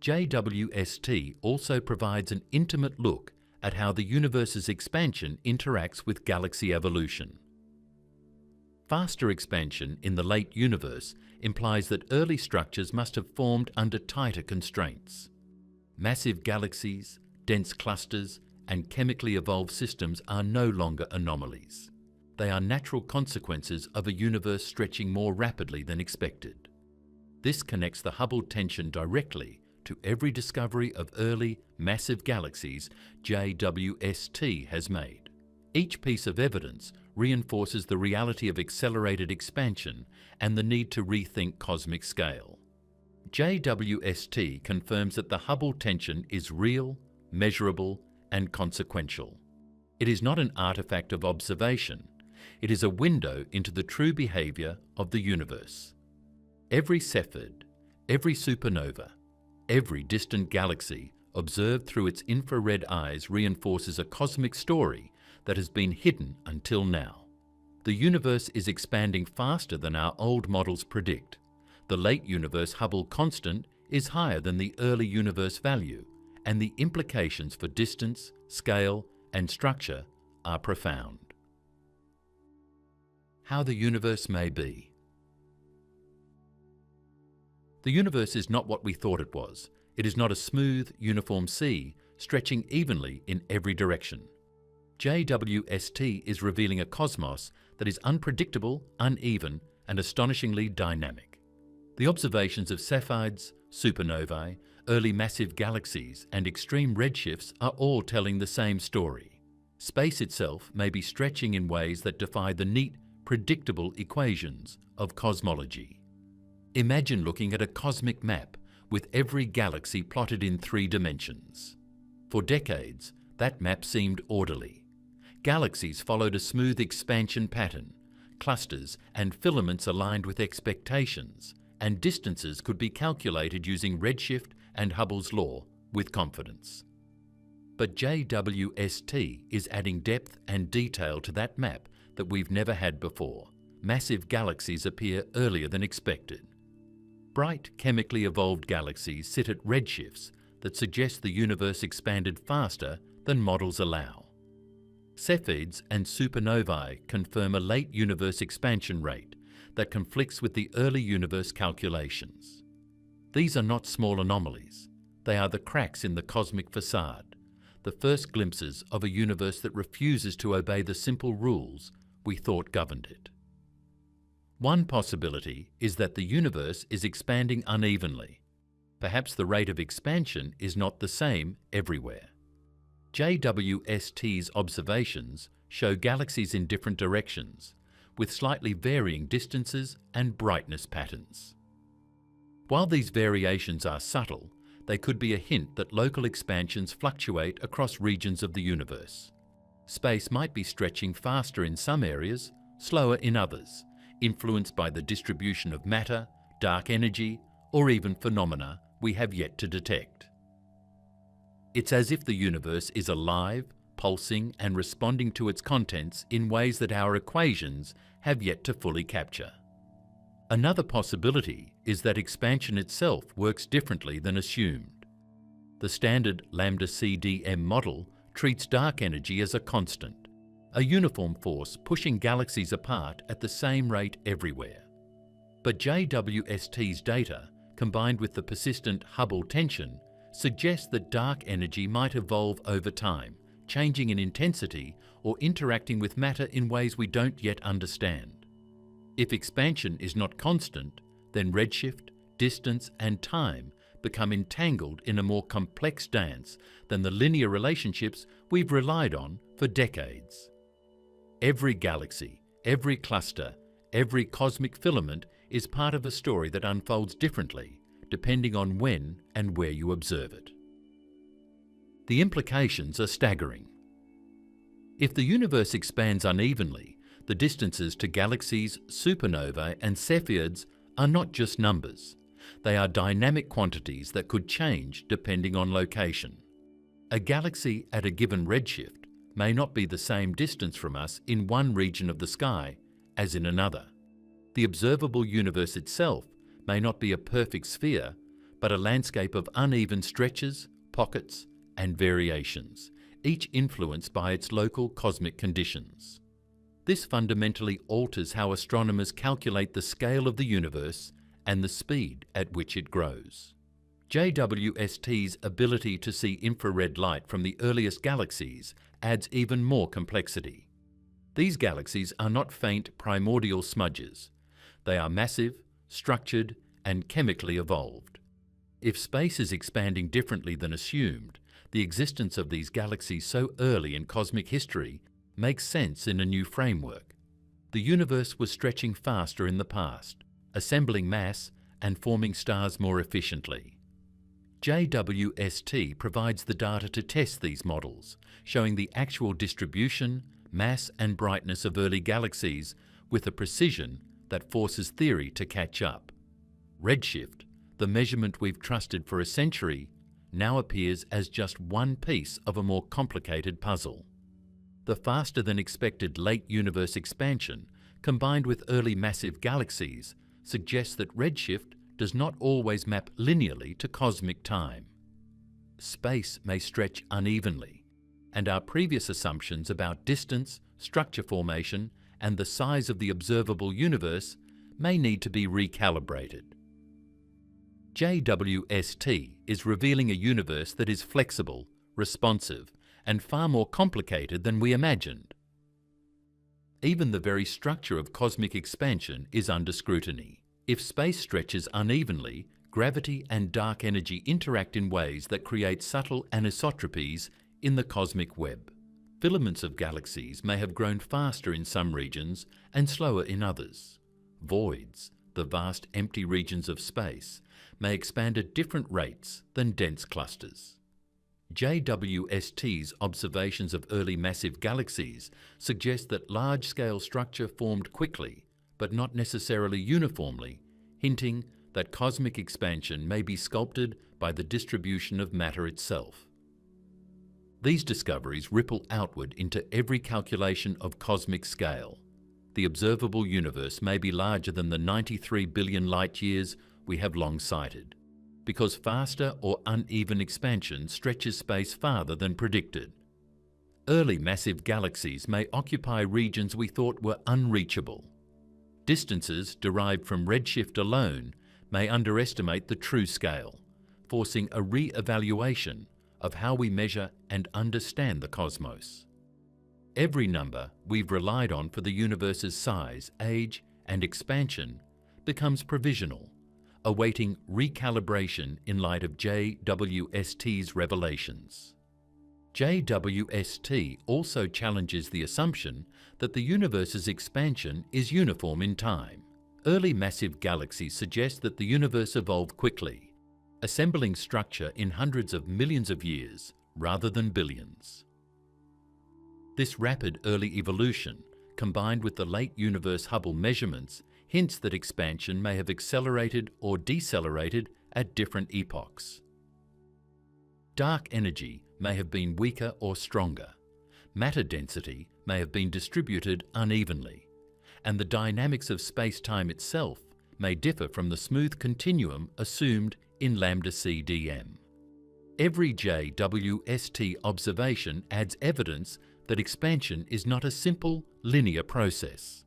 JWST also provides an intimate look at how the universe's expansion interacts with galaxy evolution. Faster expansion in the late universe implies that early structures must have formed under tighter constraints. Massive galaxies, dense clusters, and chemically evolved systems are no longer anomalies. They are natural consequences of a universe stretching more rapidly than expected. This connects the Hubble tension directly to every discovery of early, massive galaxies JWST has made. Each piece of evidence reinforces the reality of accelerated expansion and the need to rethink cosmic scale. JWST confirms that the Hubble tension is real, measurable, and consequential. It is not an artifact of observation. It is a window into the true behavior of the universe. Every Cepheid, every supernova, every distant galaxy observed through its infrared eyes reinforces a cosmic story that has been hidden until now. The universe is expanding faster than our old models predict. The late universe Hubble constant is higher than the early universe value, and the implications for distance, scale, and structure are profound. How the universe may be. The universe is not what we thought it was. It is not a smooth, uniform sea stretching evenly in every direction. JWST is revealing a cosmos that is unpredictable, uneven, and astonishingly dynamic. The observations of Cepheids, supernovae, early massive galaxies, and extreme redshifts are all telling the same story. Space itself may be stretching in ways that defy the neat, predictable equations of cosmology. Imagine looking at a cosmic map with every galaxy plotted in 3 dimensions. For decades, that map seemed orderly. Galaxies followed a smooth expansion pattern, clusters and filaments aligned with expectations, and distances could be calculated using Redshift and Hubble's law with confidence. But JWST is adding depth and detail to that map that we've never had before. Massive galaxies appear earlier than expected. Bright, chemically evolved galaxies sit at redshifts that suggest the universe expanded faster than models allow. Cepheids and supernovae confirm a late universe expansion rate that conflicts with the early universe calculations. These are not small anomalies. They are the cracks in the cosmic facade, the first glimpses of a universe that refuses to obey the simple rules we thought governed it. One possibility is that the universe is expanding unevenly. Perhaps the rate of expansion is not the same everywhere. JWST's observations show galaxies in different directions, with slightly varying distances and brightness patterns. While these variations are subtle, they could be a hint that local expansions fluctuate across regions of the universe. Space might be stretching faster in some areas, slower in others, influenced by the distribution of matter, dark energy, or even phenomena we have yet to detect. It's as if the universe is alive, pulsing, and responding to its contents in ways that our equations have yet to fully capture. Another possibility is that expansion itself works differently than assumed. The standard lambda-CDM model treats dark energy as a constant, a uniform force pushing galaxies apart at the same rate everywhere. But JWST's data, combined with the persistent Hubble tension, suggests that dark energy might evolve over time, changing in intensity or interacting with matter in ways we don't yet understand. If expansion is not constant, then redshift, distance, and time become entangled in a more complex dance than the linear relationships we've relied on for decades. Every galaxy, every cluster, every cosmic filament is part of a story that unfolds differently, depending on when and where you observe it. The implications are staggering. If the universe expands unevenly, the distances to galaxies, supernovae and Cepheids are not just numbers. They are dynamic quantities that could change depending on location. A galaxy at a given redshift may not be the same distance from us in one region of the sky as in another. The observable universe itself may not be a perfect sphere, but a landscape of uneven stretches, pockets, and variations, each influenced by its local cosmic conditions. This fundamentally alters how astronomers calculate the scale of the universe and the speed at which it grows. JWST's ability to see infrared light from the earliest galaxies adds even more complexity. These galaxies are not faint primordial smudges. They are massive, structured, and chemically evolved. If space is expanding differently than assumed, the existence of these galaxies so early in cosmic history makes sense in a new framework. The universe was stretching faster in the past, assembling mass and forming stars more efficiently. JWST provides the data to test these models, showing the actual distribution, mass and brightness of early galaxies with a precision that forces theory to catch up. Redshift, the measurement we've trusted for a century, now appears as just one piece of a more complicated puzzle. The faster than expected late universe expansion, combined with early massive galaxies, suggests that redshift does not always map linearly to cosmic time. Space may stretch unevenly, and our previous assumptions about distance, structure formation, and the size of the observable universe may need to be recalibrated. JWST is revealing a universe that is flexible, responsive, and far more complicated than we imagined. Even the very structure of cosmic expansion is under scrutiny. If space stretches unevenly, gravity and dark energy interact in ways that create subtle anisotropies in the cosmic web. Filaments of galaxies may have grown faster in some regions and slower in others. Voids, the vast empty regions of space, may expand at different rates than dense clusters. JWST's observations of early massive galaxies suggest that large-scale structure formed quickly, but not necessarily uniformly, hinting that cosmic expansion may be sculpted by the distribution of matter itself. These discoveries ripple outward into every calculation of cosmic scale. The observable universe may be larger than the 93 billion light-years we have long cited, because faster or uneven expansion stretches space farther than predicted. Early massive galaxies may occupy regions we thought were unreachable. Distances derived from redshift alone may underestimate the true scale, forcing a re-evaluation of how we measure and understand the cosmos. Every number we've relied on for the universe's size, age, and expansion becomes provisional, awaiting recalibration in light of JWST's revelations. JWST also challenges the assumption that the universe's expansion is uniform in time. Early massive galaxies suggest that the universe evolved quickly, assembling structure in hundreds of millions of years rather than billions. This rapid early evolution, combined with the late universe Hubble measurements, hints that expansion may have accelerated or decelerated at different epochs. Dark energy may have been weaker or stronger. Matter density may have been distributed unevenly, and the dynamics of space-time itself may differ from the smooth continuum assumed in lambda-CDM. Every JWST observation adds evidence that expansion is not a simple, linear process.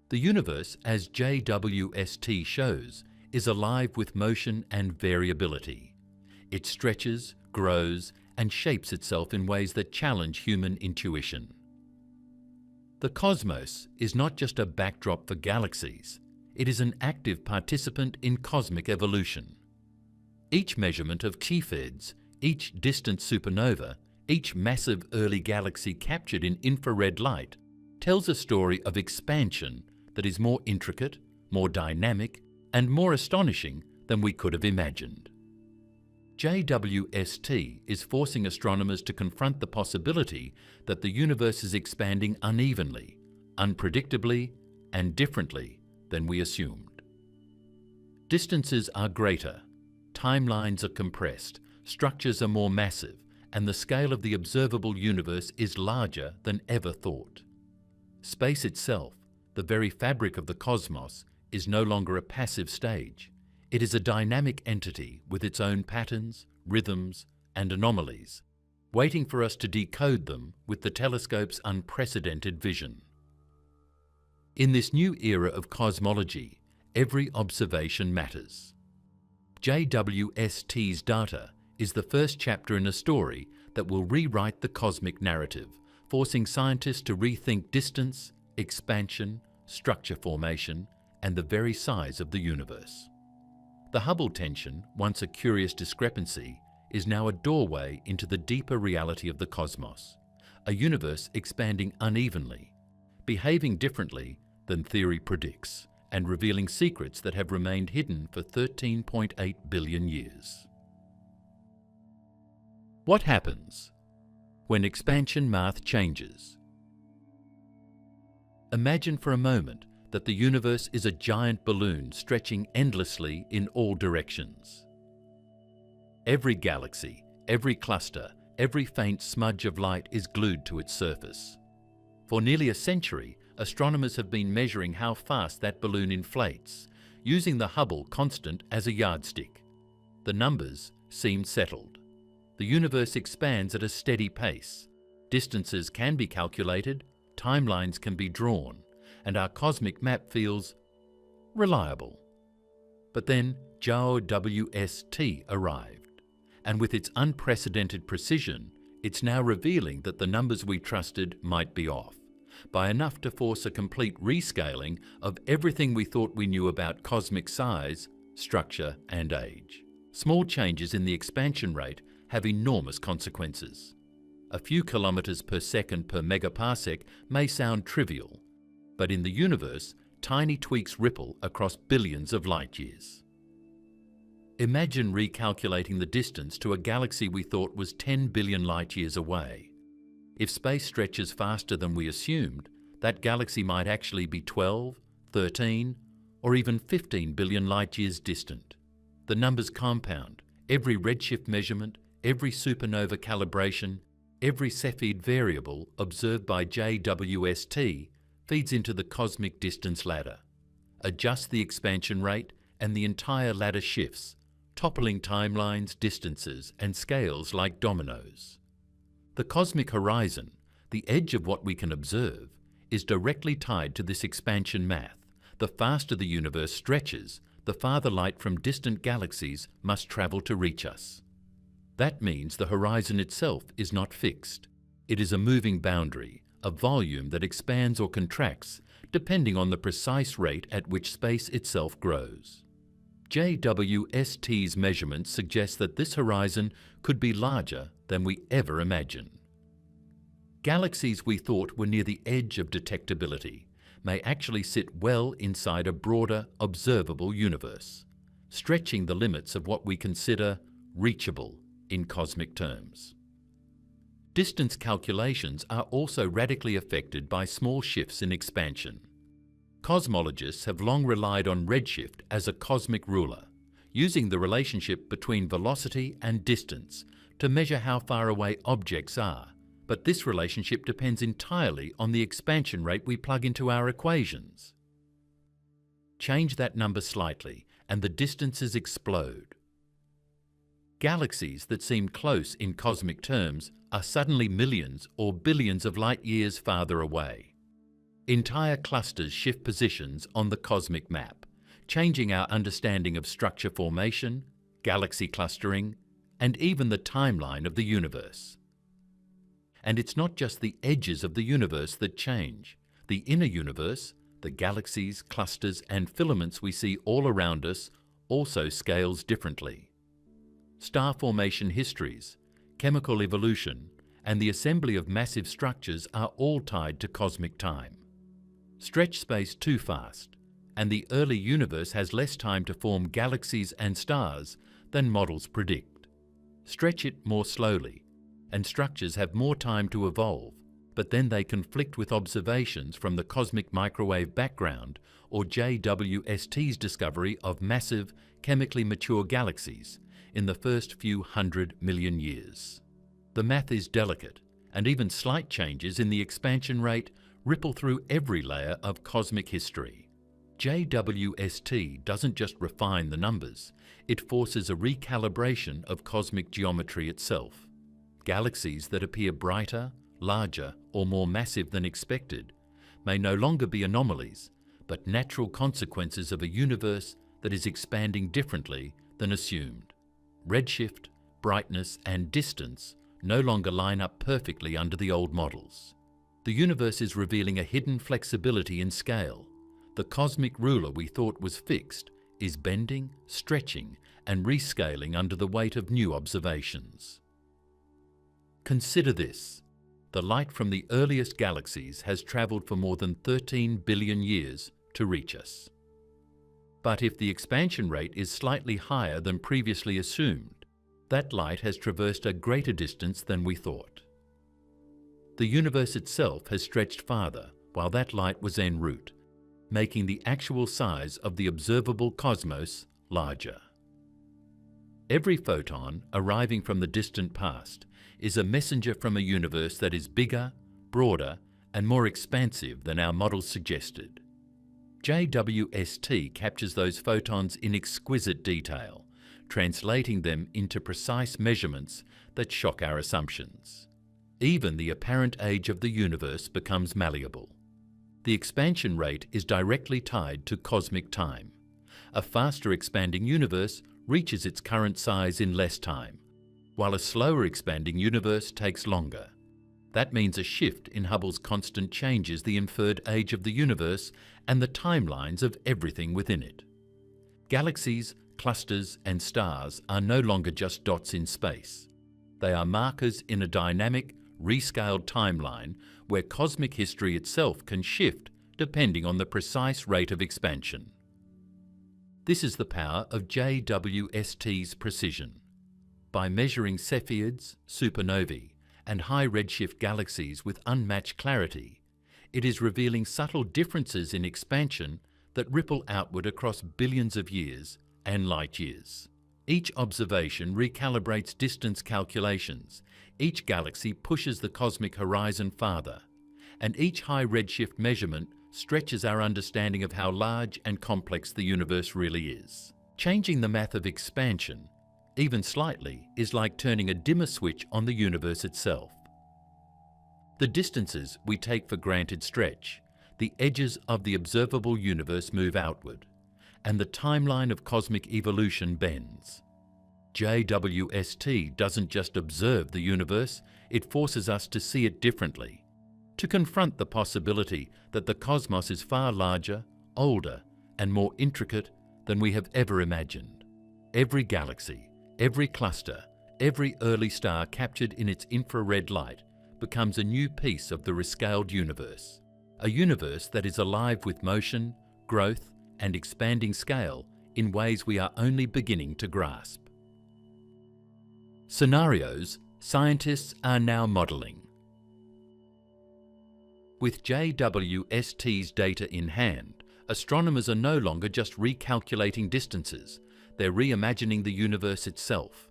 The universe, as JWST shows, is alive with motion and variability. It stretches, grows, and shapes itself in ways that challenge human intuition. The cosmos is not just a backdrop for galaxies, it is an active participant in cosmic evolution. Each measurement of Cepheids, each distant supernova, each massive early galaxy captured in infrared light tells a story of expansion that is more intricate, more dynamic, and more astonishing than we could have imagined. JWST is forcing astronomers to confront the possibility that the universe is expanding unevenly, unpredictably, and differently than we assumed. Distances are greater, timelines are compressed, structures are more massive, and the scale of the observable universe is larger than ever thought. Space itself, the very fabric of the cosmos, is no longer a passive stage. It is a dynamic entity with its own patterns, rhythms, and anomalies, waiting for us to decode them with the telescope's unprecedented vision. In this new era of cosmology, every observation matters. JWST's data is the first chapter in a story that will rewrite the cosmic narrative, forcing scientists to rethink distance, expansion, structure formation, and the very size of the universe. The Hubble tension, once a curious discrepancy, is now a doorway into the deeper reality of the cosmos, a universe expanding unevenly, behaving differently than theory predicts, and revealing secrets that have remained hidden for 13.8 billion years. What happens when expansion math changes? Imagine for a moment that the universe is a giant balloon stretching endlessly in all directions. Every galaxy, every cluster, every faint smudge of light is glued to its surface. For nearly a century, astronomers have been measuring how fast that balloon inflates, using the Hubble constant as a yardstick. The numbers seem settled. The universe expands at a steady pace. Distances can be calculated, timelines can be drawn, and our cosmic map feels reliable. But then JWST arrived, and with its unprecedented precision, it's now revealing that the numbers we trusted might be off, by enough to force a complete rescaling of everything we thought we knew about cosmic size, structure, and age. Small changes in the expansion rate have enormous consequences. A few kilometers per second per megaparsec may sound trivial, but in the universe, tiny tweaks ripple across billions of light years. Imagine recalculating the distance to a galaxy we thought was 10 billion light years away. If space stretches faster than we assumed, that galaxy might actually be 12, 13, or even 15 billion light years distant. The numbers compound. Every redshift measurement, every supernova calibration, every Cepheid variable observed by JWST feeds into the cosmic distance ladder. Adjust the expansion rate and the entire ladder shifts, toppling timelines, distances, and scales like dominoes. The cosmic horizon, the edge of what we can observe, is directly tied to this expansion math. The faster the universe stretches, the farther light from distant galaxies must travel to reach us. That means the horizon itself is not fixed. It is a moving boundary, a volume that expands or contracts depending on the precise rate at which space itself grows. JWST's measurements suggest that this horizon could be larger than we ever imagined. Galaxies we thought were near the edge of detectability may actually sit well inside a broader, observable universe, stretching the limits of what we consider reachable in cosmic terms. Distance calculations are also radically affected by small shifts in expansion. Cosmologists have long relied on redshift as a cosmic ruler, using the relationship between velocity and distance to measure how far away objects are, but this relationship depends entirely on the expansion rate we plug into our equations. Change that number slightly and the distances explode. Galaxies that seem close in cosmic terms are suddenly millions or billions of light years farther away. Entire clusters shift positions on the cosmic map, changing our understanding of structure formation, galaxy clustering, and even the timeline of the universe. And it's not just the edges of the universe that change. The inner universe, the galaxies, clusters, and filaments we see all around us, also scales differently. Star formation histories, chemical evolution, and the assembly of massive structures are all tied to cosmic time. Stretch space too fast, and the early universe has less time to form galaxies and stars than models predict. stretch it more slowly, and structures have more time to evolve, but then they conflict with observations from the cosmic microwave background or JWST's discovery of massive, chemically mature galaxies in the first few 100 million years. The math is delicate, and even slight changes in the expansion rate ripple through every layer of cosmic history. JWST doesn't just refine the numbers, it forces a recalibration of cosmic geometry itself. Galaxies that appear brighter, larger, or more massive than expected may no longer be anomalies, but natural consequences of a universe that is expanding differently than assumed. Redshift, brightness, and distance no longer line up perfectly under the old models. The universe is revealing a hidden flexibility in scale. The cosmic ruler we thought was fixed is bending, stretching, and rescaling under the weight of new observations. Consider this. The light from the earliest galaxies has travelled for more than 13 billion years to reach us. But if the expansion rate is slightly higher than previously assumed, that light has traversed a greater distance than we thought. The universe itself has stretched farther while that light was en route, making the actual size of the observable cosmos larger. Every photon arriving from the distant past is a messenger from a universe that is bigger, broader, and more expansive than our models suggested. JWST captures those photons in exquisite detail, translating them into precise measurements that shock our assumptions. Even the apparent age of the universe becomes malleable. The expansion rate is directly tied to cosmic time. A faster expanding universe reaches its current size in less time, while a slower expanding universe takes longer. That means a shift in Hubble's constant changes the inferred age of the universe and the timelines of everything within it. Galaxies, clusters, and stars are no longer just dots in space. They are markers in a dynamic, rescaled timeline where cosmic history itself can shift depending on the precise rate of expansion. This is the power of JWST's precision. By measuring Cepheids, supernovae, and high redshift galaxies with unmatched clarity, it is revealing subtle differences in expansion that ripple outward across billions of years and light years. Each observation recalibrates distance calculations, each galaxy pushes the cosmic horizon farther, and each high redshift measurement stretches our understanding of how large and complex the universe really is. Changing the math of expansion, even slightly, is like turning a dimmer switch on the universe itself. The distances we take for granted stretch, the edges of the observable universe move outward, and the timeline of cosmic evolution bends. JWST doesn't just observe the universe, it forces us to see it differently, to confront the possibility that the cosmos is far larger, older, and more intricate than we have ever imagined. Every galaxy, every cluster, every early star captured in its infrared light becomes a new piece of the rescaled universe, a universe that is alive with motion, growth, and expanding scale in ways we are only beginning to grasp. Scenarios scientists are now modelling. With JWST's data in hand, astronomers are no longer just recalculating distances, they're reimagining the universe itself.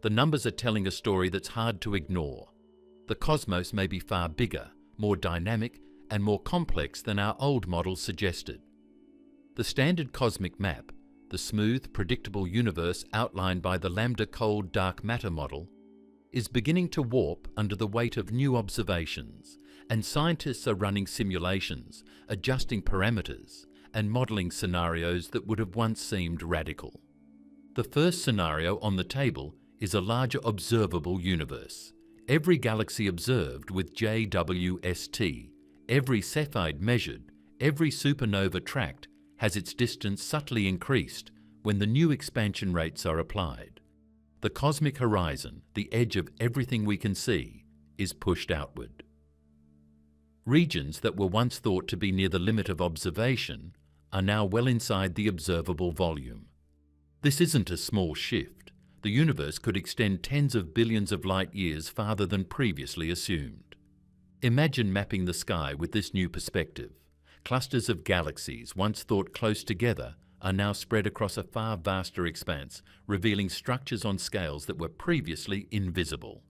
The numbers are telling a story that's hard to ignore. The cosmos may be far bigger, more dynamic, and more complex than our old models suggested. The standard cosmic map, the smooth, predictable universe outlined by the lambda-cold dark matter model, is beginning to warp under the weight of new observations, and scientists are running simulations, adjusting parameters, and modelling scenarios that would have once seemed radical. The first scenario on the table is a larger observable universe. Every galaxy observed with JWST, every Cepheid measured, every supernova tracked has its distance subtly increased when the new expansion rates are applied. The cosmic horizon, the edge of everything we can see, is pushed outward. Regions that were once thought to be near the limit of observation are now well inside the observable volume. This isn't a small shift. the universe could extend tens of billions of light years farther than previously assumed. Imagine mapping the sky with this new perspective. Clusters of galaxies, once thought close together, are now spread across a far vaster expanse, revealing structures on scales that were previously invisible.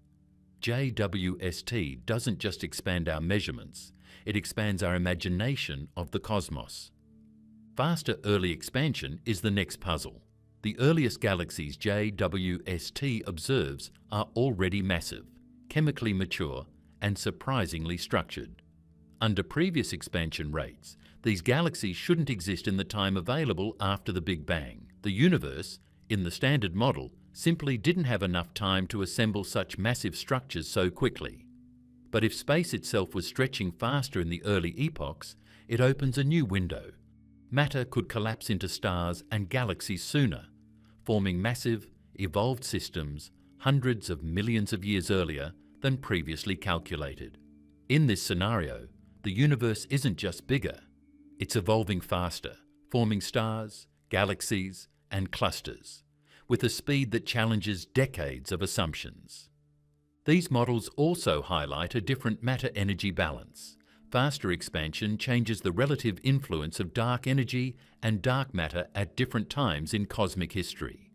JWST doesn't just expand our measurements, it expands our imagination of the cosmos. Faster early expansion is the next puzzle. The earliest galaxies JWST observes are already massive, chemically mature, and surprisingly structured. Under previous expansion rates, these galaxies shouldn't exist in the time available after the Big Bang. The universe, in the standard model, simply didn't have enough time to assemble such massive structures so quickly. But if space itself was stretching faster in the early epochs, it opens a new window. Matter could collapse into stars and galaxies sooner, forming massive, evolved systems hundreds of millions of years earlier than previously calculated. In this scenario, the universe isn't just bigger, it's evolving faster, forming stars, galaxies, and clusters, with a speed that challenges decades of assumptions. These models also highlight a different matter-energy balance. Faster expansion changes the relative influence of dark energy and dark matter at different times in cosmic history.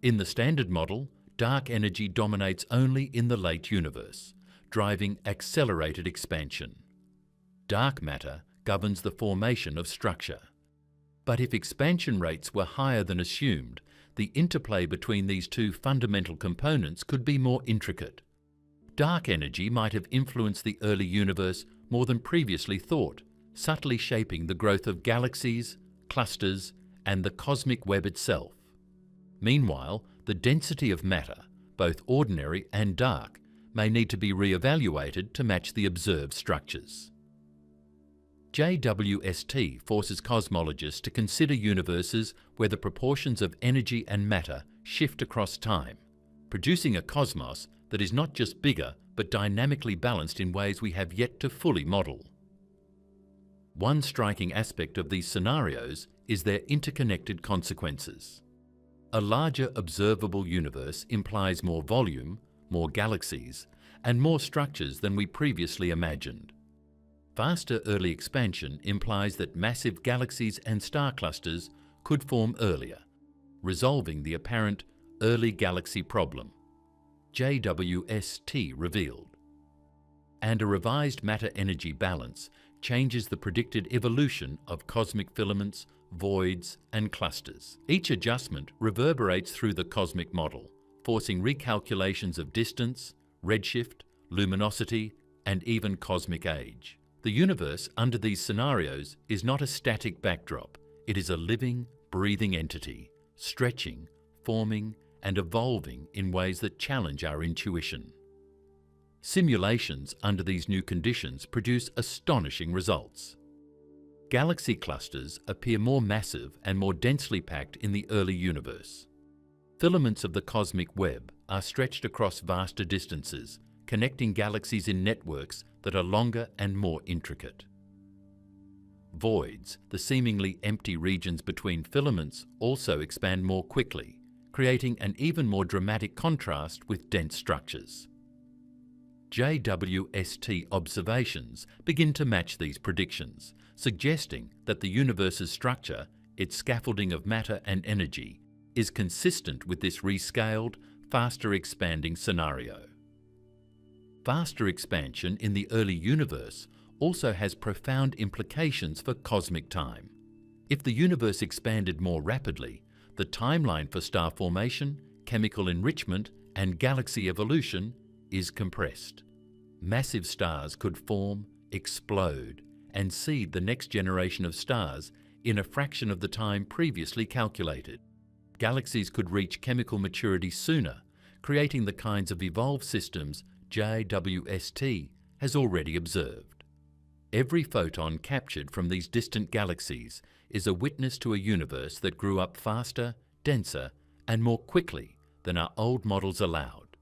In the standard model, dark energy dominates only in the late universe, driving accelerated expansion. Dark matter governs the formation of structure. But if expansion rates were higher than assumed, the interplay between these two fundamental components could be more intricate. Dark energy might have influenced the early universe more than previously thought, subtly shaping the growth of galaxies, clusters, and the cosmic web itself. Meanwhile, the density of matter, both ordinary and dark, may need to be re-evaluated to match the observed structures. JWST forces cosmologists to consider universes where the proportions of energy and matter shift across time, producing a cosmos that is not just bigger but dynamically balanced in ways we have yet to fully model. One striking aspect of these scenarios is their interconnected consequences. A larger observable universe implies more volume, more galaxies, and more structures than we previously imagined. Faster early expansion implies that massive galaxies and star clusters could form earlier, resolving the apparent early galaxy problem. JWST revealed. And a revised matter-energy balance changes the predicted evolution of cosmic filaments, voids, and clusters. Each adjustment reverberates through the cosmic model, forcing recalculations of distance, redshift, luminosity, and even cosmic age. The universe under these scenarios is not a static backdrop. It is a living, breathing entity, stretching, forming, and evolving in ways that challenge our intuition. Simulations under these new conditions produce astonishing results. Galaxy clusters appear more massive and more densely packed in the early universe. Filaments of the cosmic web are stretched across vaster distances, connecting galaxies in networks that are longer and more intricate. Voids, the seemingly empty regions between filaments, also expand more quickly, creating an even more dramatic contrast with dense structures. JWST observations begin to match these predictions, suggesting that the universe's structure, its scaffolding of matter and energy, is consistent with this rescaled, faster expanding scenario. Faster expansion in the early universe also has profound implications for cosmic time. If the universe expanded more rapidly, the timeline for star formation, chemical enrichment, and galaxy evolution is compressed. Massive stars could form, explode, and seed the next generation of stars in a fraction of the time previously calculated. Galaxies could reach chemical maturity sooner, creating the kinds of evolved systems JWST has already observed. Every photon captured from these distant galaxies is a witness to a universe that grew up faster, denser, and more quickly than our old models allowed.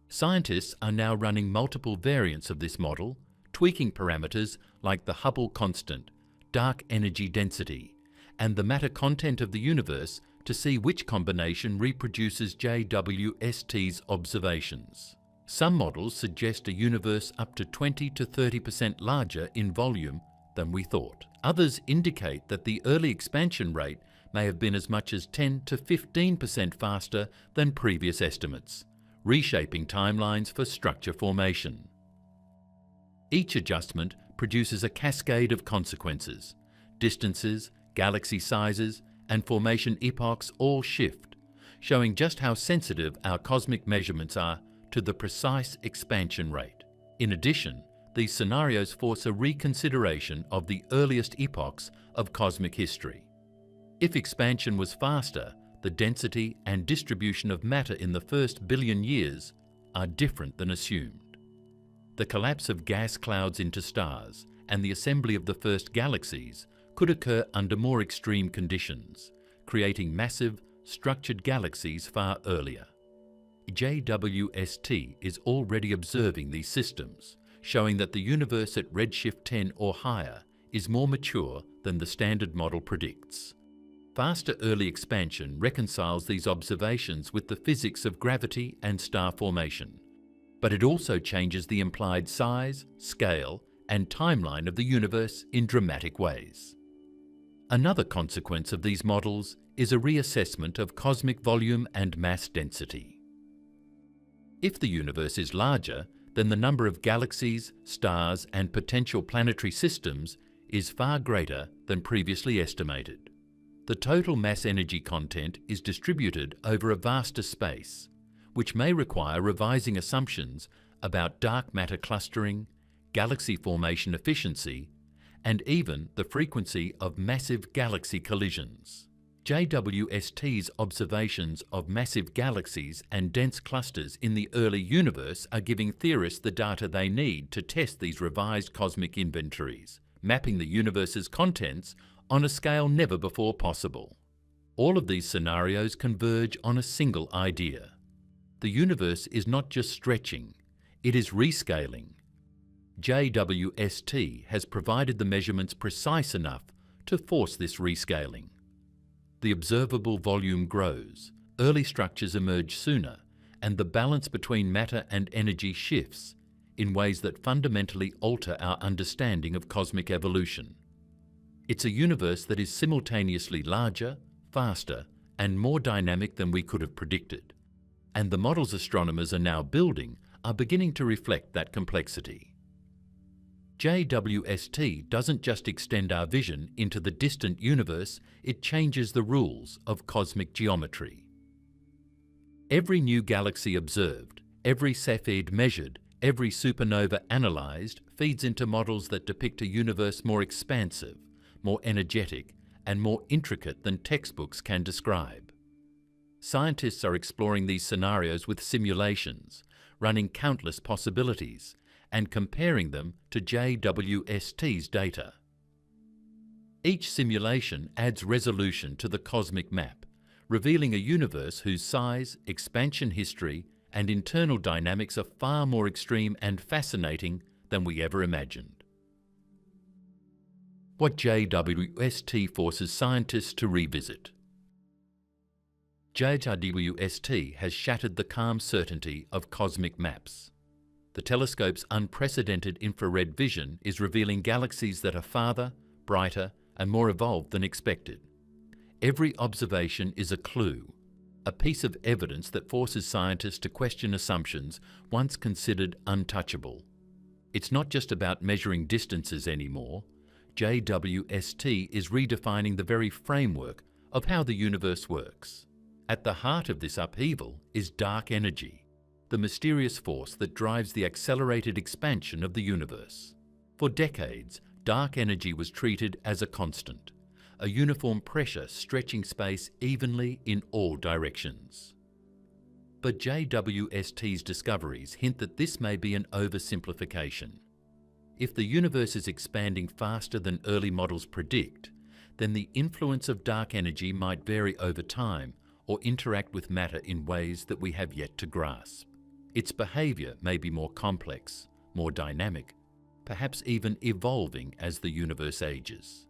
Scientists are now running multiple variants of this model, tweaking parameters like the Hubble constant, dark energy density, and the matter content of the universe to see which combination reproduces JWST's observations. Some models suggest a universe up to 20 to 30% larger in volume than we thought. Others indicate that the early expansion rate may have been as much as 10 to 15% faster than previous estimates, reshaping timelines for structure formation. Each adjustment produces a cascade of consequences. Distances, galaxy sizes, and formation epochs all shift, showing just how sensitive our cosmic measurements are to the precise expansion rate. In addition, these scenarios force a reconsideration of the earliest epochs of cosmic history. If expansion was faster, the density and distribution of matter in the first billion years are different than assumed. The collapse of gas clouds into stars and the assembly of the first galaxies could occur under more extreme conditions, creating massive, structured galaxies far earlier. JWST is already observing these systems, showing that the universe at redshift 10 or higher is more mature than the standard model predicts. Faster early expansion reconciles these observations with the physics of gravity and star formation, but it also changes the implied size, scale, and timeline of the universe in dramatic ways. Another consequence of these models is a reassessment of cosmic volume and mass density. If the universe is larger, then the number of galaxies, stars, and potential planetary systems is far greater than previously estimated. The total mass energy content is distributed over a vaster space, which may require revising assumptions about dark matter clustering, galaxy formation efficiency, and even the frequency of massive galaxy collisions. JWST's observations of massive galaxies and dense clusters in the early universe are giving theorists the data they need to test these revised cosmic inventories, mapping the universe's contents on a scale never before possible. All of these scenarios converge on a single idea. The universe is not just stretching, it is rescaling. JWST has provided the measurements precise enough to force this rescaling. The observable volume grows, early structures emerge sooner, and the balance between matter and energy shifts in ways that fundamentally alter our understanding of cosmic evolution. It's a universe that is simultaneously larger, faster, and more dynamic than we could have predicted. And the models astronomers are now building are beginning to reflect that complexity. JWST doesn't just extend our vision into the distant universe, it changes the rules of cosmic geometry. Every new galaxy observed, every Cepheid measured, every supernova analysed feeds into models that depict a universe more expansive, more energetic, and more intricate than textbooks can describe. Scientists are exploring these scenarios with simulations, running countless possibilities, and comparing them to JWST's data. Each simulation adds resolution to the cosmic map, revealing a universe whose size, expansion history, and internal dynamics are far more extreme and fascinating than we ever imagined. What JWST forces scientists to revisit. JWST has shattered the calm certainty of cosmic maps. The telescope's unprecedented infrared vision is revealing galaxies that are farther, brighter, and more evolved than expected. Every observation is a clue, a piece of evidence that forces scientists to question assumptions once considered untouchable. It's not just about measuring distances anymore. JWST is redefining the very framework of how the universe works. At the heart of this upheaval is dark energy, the mysterious force that drives the accelerated expansion of the universe. For decades, dark energy was treated as a constant, a uniform pressure stretching space evenly in all directions. But JWST's discoveries hint that this may be an oversimplification. If the universe is expanding faster than early models predict, then the influence of dark energy might vary over time or interact with matter in ways that we have yet to grasp. Its behavior may be more complex, more dynamic, perhaps even evolving as the universe ages.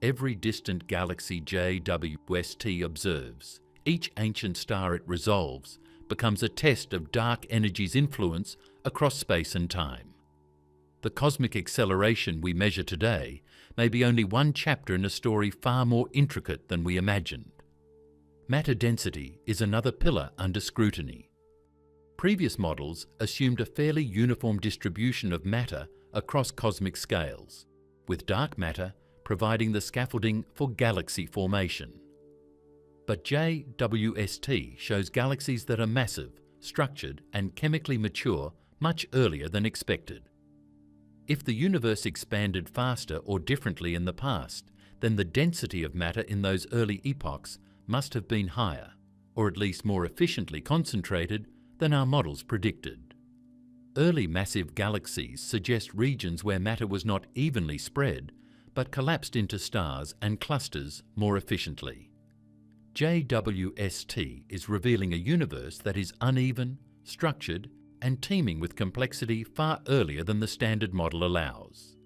Every distant galaxy JWST observes, each ancient star it resolves, becomes a test of dark energy's influence across space and time. The cosmic acceleration we measure today may be only one chapter in a story far more intricate than we imagined. Matter density is another pillar under scrutiny. Previous models assumed a fairly uniform distribution of matter across cosmic scales, with dark matter providing the scaffolding for galaxy formation. But JWST shows galaxies that are massive, structured, and chemically mature much earlier than expected. If the universe expanded faster or differently in the past, then the density of matter in those early epochs must have been higher, or at least more efficiently concentrated than our models predicted. Early massive galaxies suggest regions where matter was not evenly spread, but collapsed into stars and clusters more efficiently. JWST is revealing a universe that is uneven, structured, and teeming with complexity far earlier than the standard model allows.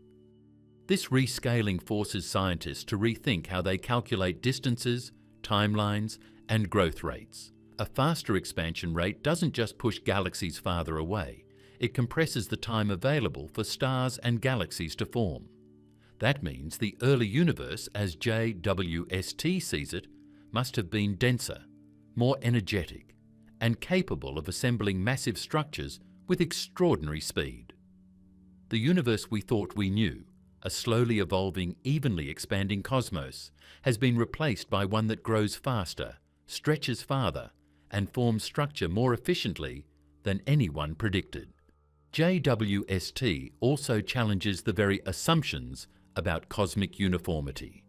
This rescaling forces scientists to rethink how they calculate distances, timelines, and growth rates. A faster expansion rate doesn't just push galaxies farther away, it compresses the time available for stars and galaxies to form. That means the early universe, as JWST sees it, must have been denser, more energetic, and capable of assembling massive structures with extraordinary speed. The universe we thought we knew, a slowly evolving, evenly expanding cosmos, has been replaced by one that grows faster, stretches farther, and forms structure more efficiently than anyone predicted. JWST also challenges the very assumptions about cosmic uniformity.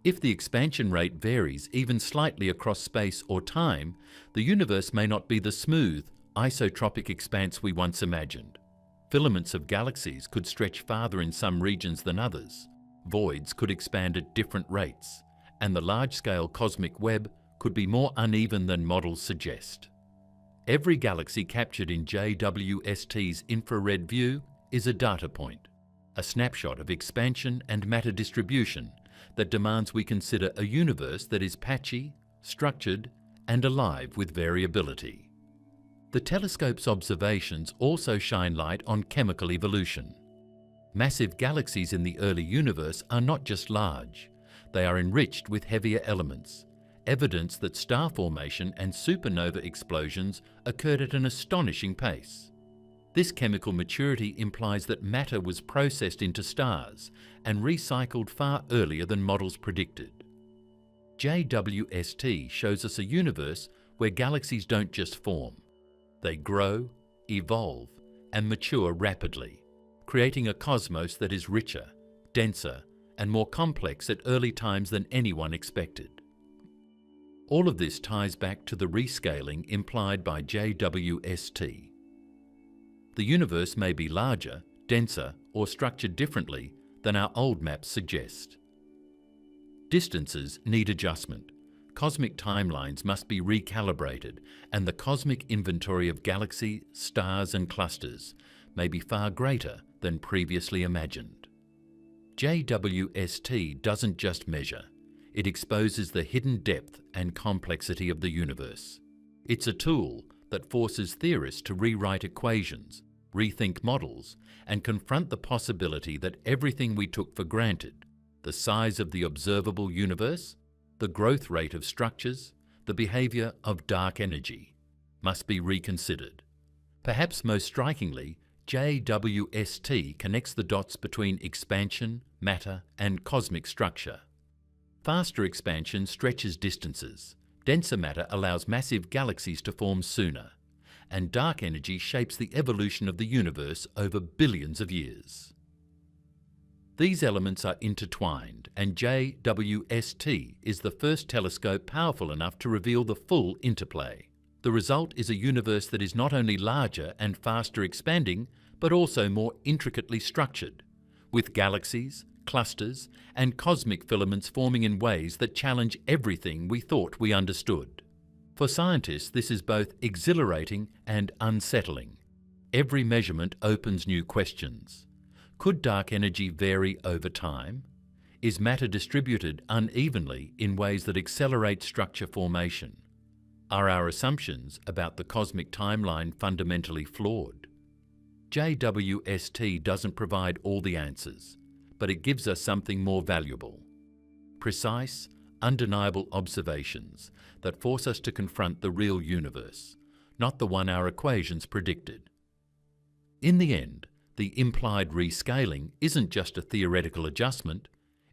If the expansion rate varies even slightly across space or time, the universe may not be the smooth, isotropic expanse we once imagined. Filaments of galaxies could stretch farther in some regions than others, voids could expand at different rates, and the large-scale cosmic web could be more uneven than models suggest. Every galaxy captured in JWST's infrared view is a data point, a snapshot of expansion and matter distribution that demands we consider a universe that is patchy, structured, and alive with variability. The telescope's observations also shine light on chemical evolution. Massive galaxies in the early universe are not just large, they are enriched with heavier elements, evidence that star formation and supernova explosions occurred at an astonishing pace. This chemical maturity implies that matter was processed into stars and recycled far earlier than models predicted. JWST shows us a universe where galaxies don't just form. They grow, evolve, and mature rapidly, creating a cosmos that is richer, denser, and more complex at early times than anyone expected. All of this ties back to the rescaling implied by JWST. The universe may be larger, denser, or structured differently than our old maps suggest. Distances need adjustment. Cosmic timelines must be recalibrated, and the cosmic inventory of galaxies, stars, and clusters may be far greater than previously imagined. JWST doesn't just measure, it exposes the hidden depth and complexity of the universe. It's a tool that forces theorists to rewrite equations, rethink models, and confront the possibility that everything we took for granted, the size of the observable universe, the growth rate of structures, the behavior of dark energy, must be reconsidered. Perhaps most strikingly, JWST connects the dots between expansion, matter, and cosmic structure. Faster expansion stretches distances, denser matter allows massive galaxies to form sooner, and dark energy shapes the evolution of the universe over billions of years. These elements are intertwined, and JWST is the first telescope powerful enough to reveal the full interplay. The result is a universe that is not only larger and faster expanding, but also more intricately structured, with galaxies, clusters, and cosmic filaments forming in ways that challenge everything we thought we understood. For scientists, this is both exhilarating and unsettling. Every measurement opens new questions. Could dark energy vary over time? Is matter distributed unevenly in ways that accelerate structure formation? Are our assumptions about the cosmic timeline fundamentally flawed? JWST doesn't provide all the answers, but it gives us something more valuable. Precise, undeniable observations that force us to confront the real universe, not the one our equations predicted. In the end, the implied rescaling isn't just a theoretical adjustment,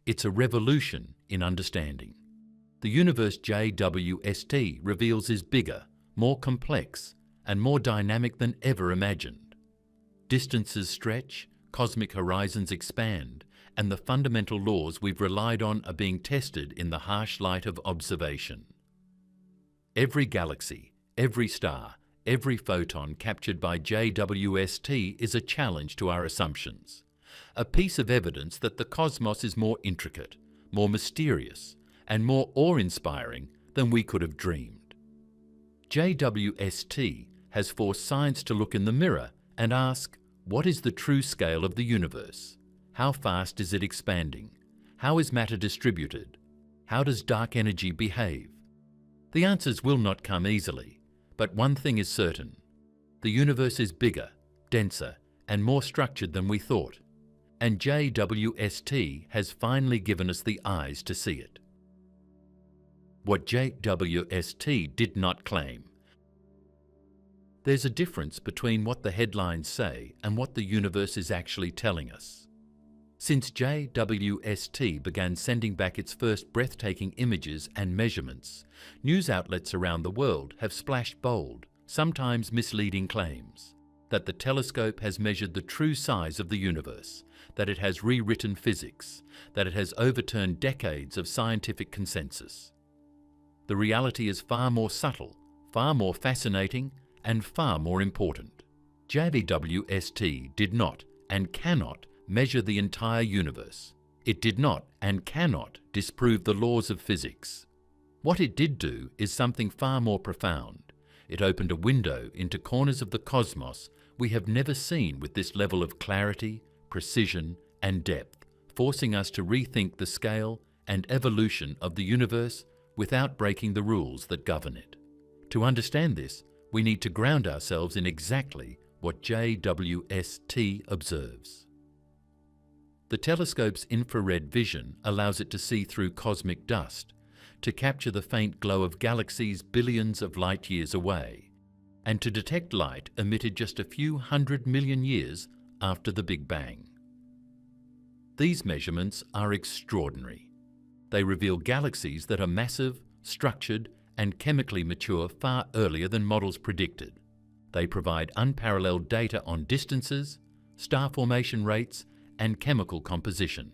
it's a revolution in understanding. The universe JWST reveals is bigger, more complex, and more dynamic than ever imagined. Distances stretch, cosmic horizons expand, and the fundamental laws we've relied on are being tested in the harsh light of observation. Every galaxy, every star, every photon captured by JWST is a challenge to our assumptions, a piece of evidence that the cosmos is more intricate, more mysterious, and more awe-inspiring than we could have dreamed. JWST has forced science to look in the mirror and ask, what is the true scale of the universe? How fast is it expanding? How is matter distributed? How does dark energy behave? The answers will not come easily, but one thing is certain. The universe is bigger, denser, and more structured than we thought, and JWST has finally given us the eyes to see it. What JWST did not claim. There's a difference between what the headlines say and what the universe is actually telling us. Since JWST began sending back its first breathtaking images and measurements, news outlets around the world have splashed bold, sometimes misleading claims that the telescope has measured the true size of the universe, that it has rewritten physics, that it has overturned decades of scientific consensus. The reality is far more subtle, far more fascinating, and far more important. JWST did not and cannot measure the entire universe. It did not and cannot disprove the laws of physics. What it did do is something far more profound. It opened a window into corners of the cosmos we have never seen with this level of clarity, precision, and depth, forcing us to rethink the scale and evolution of the universe without breaking the rules that govern it. To understand this, we need to ground ourselves in exactly what JWST observes. The telescope's infrared vision allows it to see through cosmic dust, to capture the faint glow of galaxies billions of light years away, and to detect light emitted just a few 100 million years after the Big Bang. These measurements are extraordinary. They reveal galaxies that are massive, structured, and chemically mature far earlier than models predicted. They provide unparalleled data on distances, star formation rates, and chemical composition.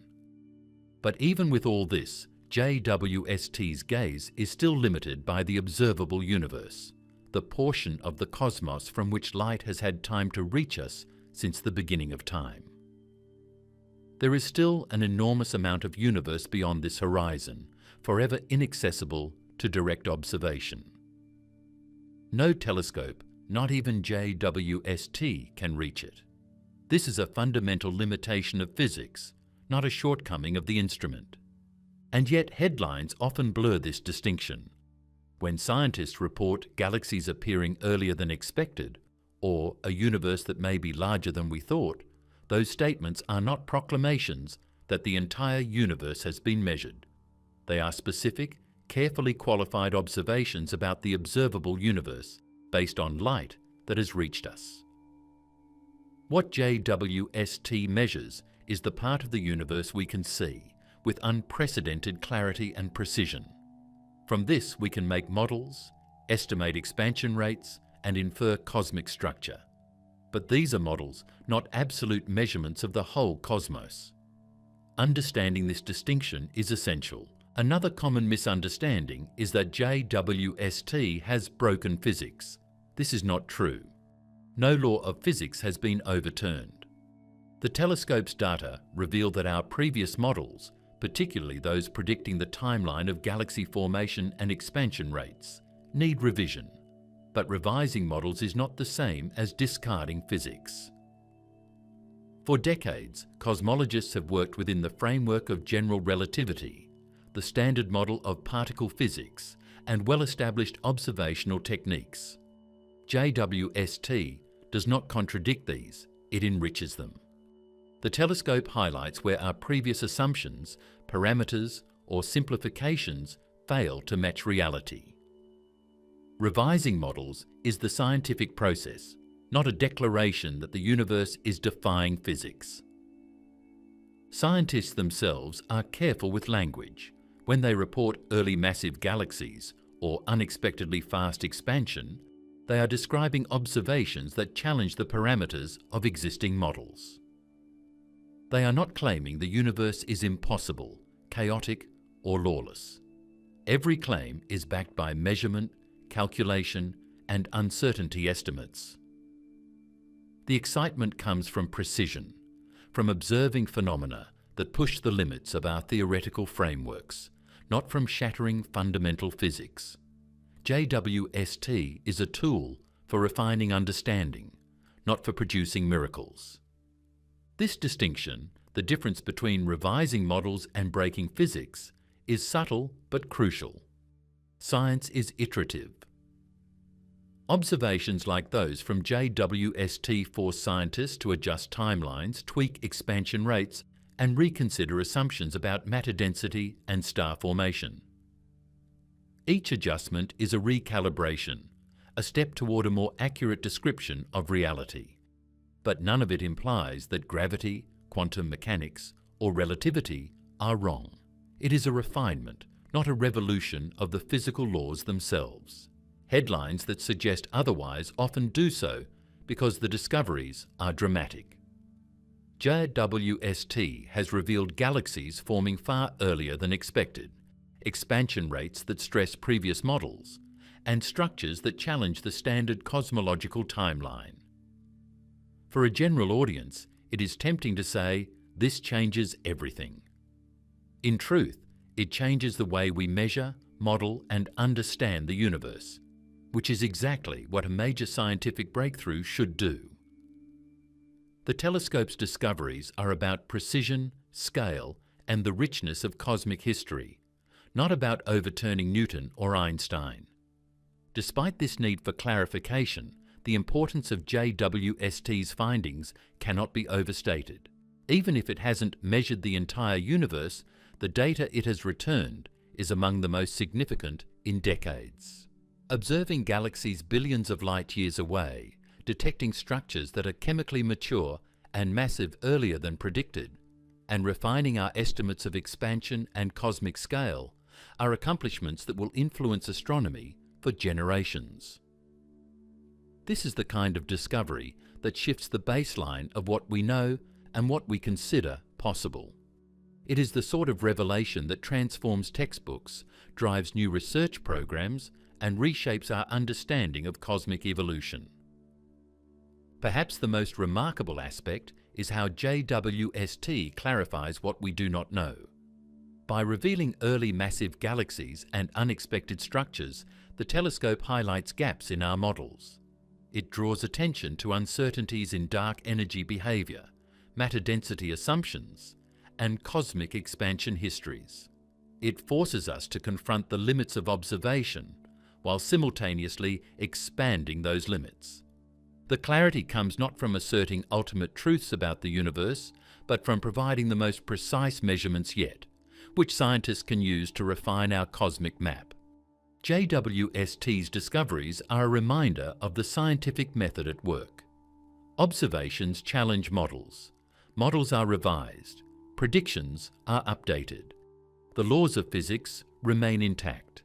But even with all this, JWST's gaze is still limited by the observable universe, the portion of the cosmos from which light has had time to reach us since the beginning of time. There is still an enormous amount of universe beyond this horizon, forever inaccessible to direct observation. No telescope, not even JWST, can reach it. This is a fundamental limitation of physics, not a shortcoming of the instrument. And yet headlines often blur this distinction. When scientists report galaxies appearing earlier than expected, or a universe that may be larger than we thought, those statements are not proclamations that the entire universe has been measured. They are specific, carefully qualified observations about the observable universe based on light that has reached us. What JWST measures is the part of the universe we can see with unprecedented clarity and precision. From this we can make models, estimate expansion rates, and infer cosmic structure. But these are models, not absolute measurements of the whole cosmos. Understanding this distinction is essential. Another common misunderstanding is that JWST has broken physics. This is not true. No law of physics has been overturned. The telescope's data reveal that our previous models, particularly those predicting the timeline of galaxy formation and expansion rates, need revision. But revising models is not the same as discarding physics. For decades, cosmologists have worked within the framework of general relativity, the standard model of particle physics, and well-established observational techniques. JWST does not contradict these, it enriches them. The telescope highlights where our previous assumptions, parameters, or simplifications fail to match reality. Revising models is the scientific process, not a declaration that the universe is defying physics. Scientists themselves are careful with language. When they report early massive galaxies or unexpectedly fast expansion, they are describing observations that challenge the parameters of existing models. They are not claiming the universe is impossible, chaotic, or lawless. Every claim is backed by measurement, calculation, and uncertainty estimates. The excitement comes from precision, from observing phenomena that push the limits of our theoretical frameworks, not from shattering fundamental physics. JWST is a tool for refining understanding, not for producing miracles. This distinction, the difference between revising models and breaking physics, is subtle but crucial. Science is iterative. Observations like those from JWST force scientists to adjust timelines, tweak expansion rates, and reconsider assumptions about matter density and star formation. Each adjustment is a recalibration, a step toward a more accurate description of reality. But none of it implies that gravity, quantum mechanics, or relativity are wrong. It is a refinement, not a revolution of the physical laws themselves. Headlines that suggest otherwise often do so because the discoveries are dramatic. JWST has revealed galaxies forming far earlier than expected, expansion rates that stress previous models, and structures that challenge the standard cosmological timeline. For a general audience, it is tempting to say, this changes everything. In truth, it changes the way we measure, model, and understand the universe, which is exactly what a major scientific breakthrough should do. The telescope's discoveries are about precision, scale, and the richness of cosmic history, not about overturning Newton or Einstein. Despite this need for clarification, the importance of JWST's findings cannot be overstated. Even if it hasn't measured the entire universe, the data it has returned is among the most significant in decades. Observing galaxies billions of light years away, detecting structures that are chemically mature and massive earlier than predicted, and refining our estimates of expansion and cosmic scale are accomplishments that will influence astronomy for generations. This is the kind of discovery that shifts the baseline of what we know and what we consider possible. It is the sort of revelation that transforms textbooks, drives new research programs, and reshapes our understanding of cosmic evolution. Perhaps the most remarkable aspect is how JWST clarifies what we do not know. By revealing early massive galaxies and unexpected structures, the telescope highlights gaps in our models. It draws attention to uncertainties in dark energy behavior, matter density assumptions, and cosmic expansion histories. It forces us to confront the limits of observation while simultaneously expanding those limits. The clarity comes not from asserting ultimate truths about the universe, but from providing the most precise measurements yet, which scientists can use to refine our cosmic map. JWST's discoveries are a reminder of the scientific method at work. Observations challenge models. Models are revised. Predictions are updated. The laws of physics remain intact.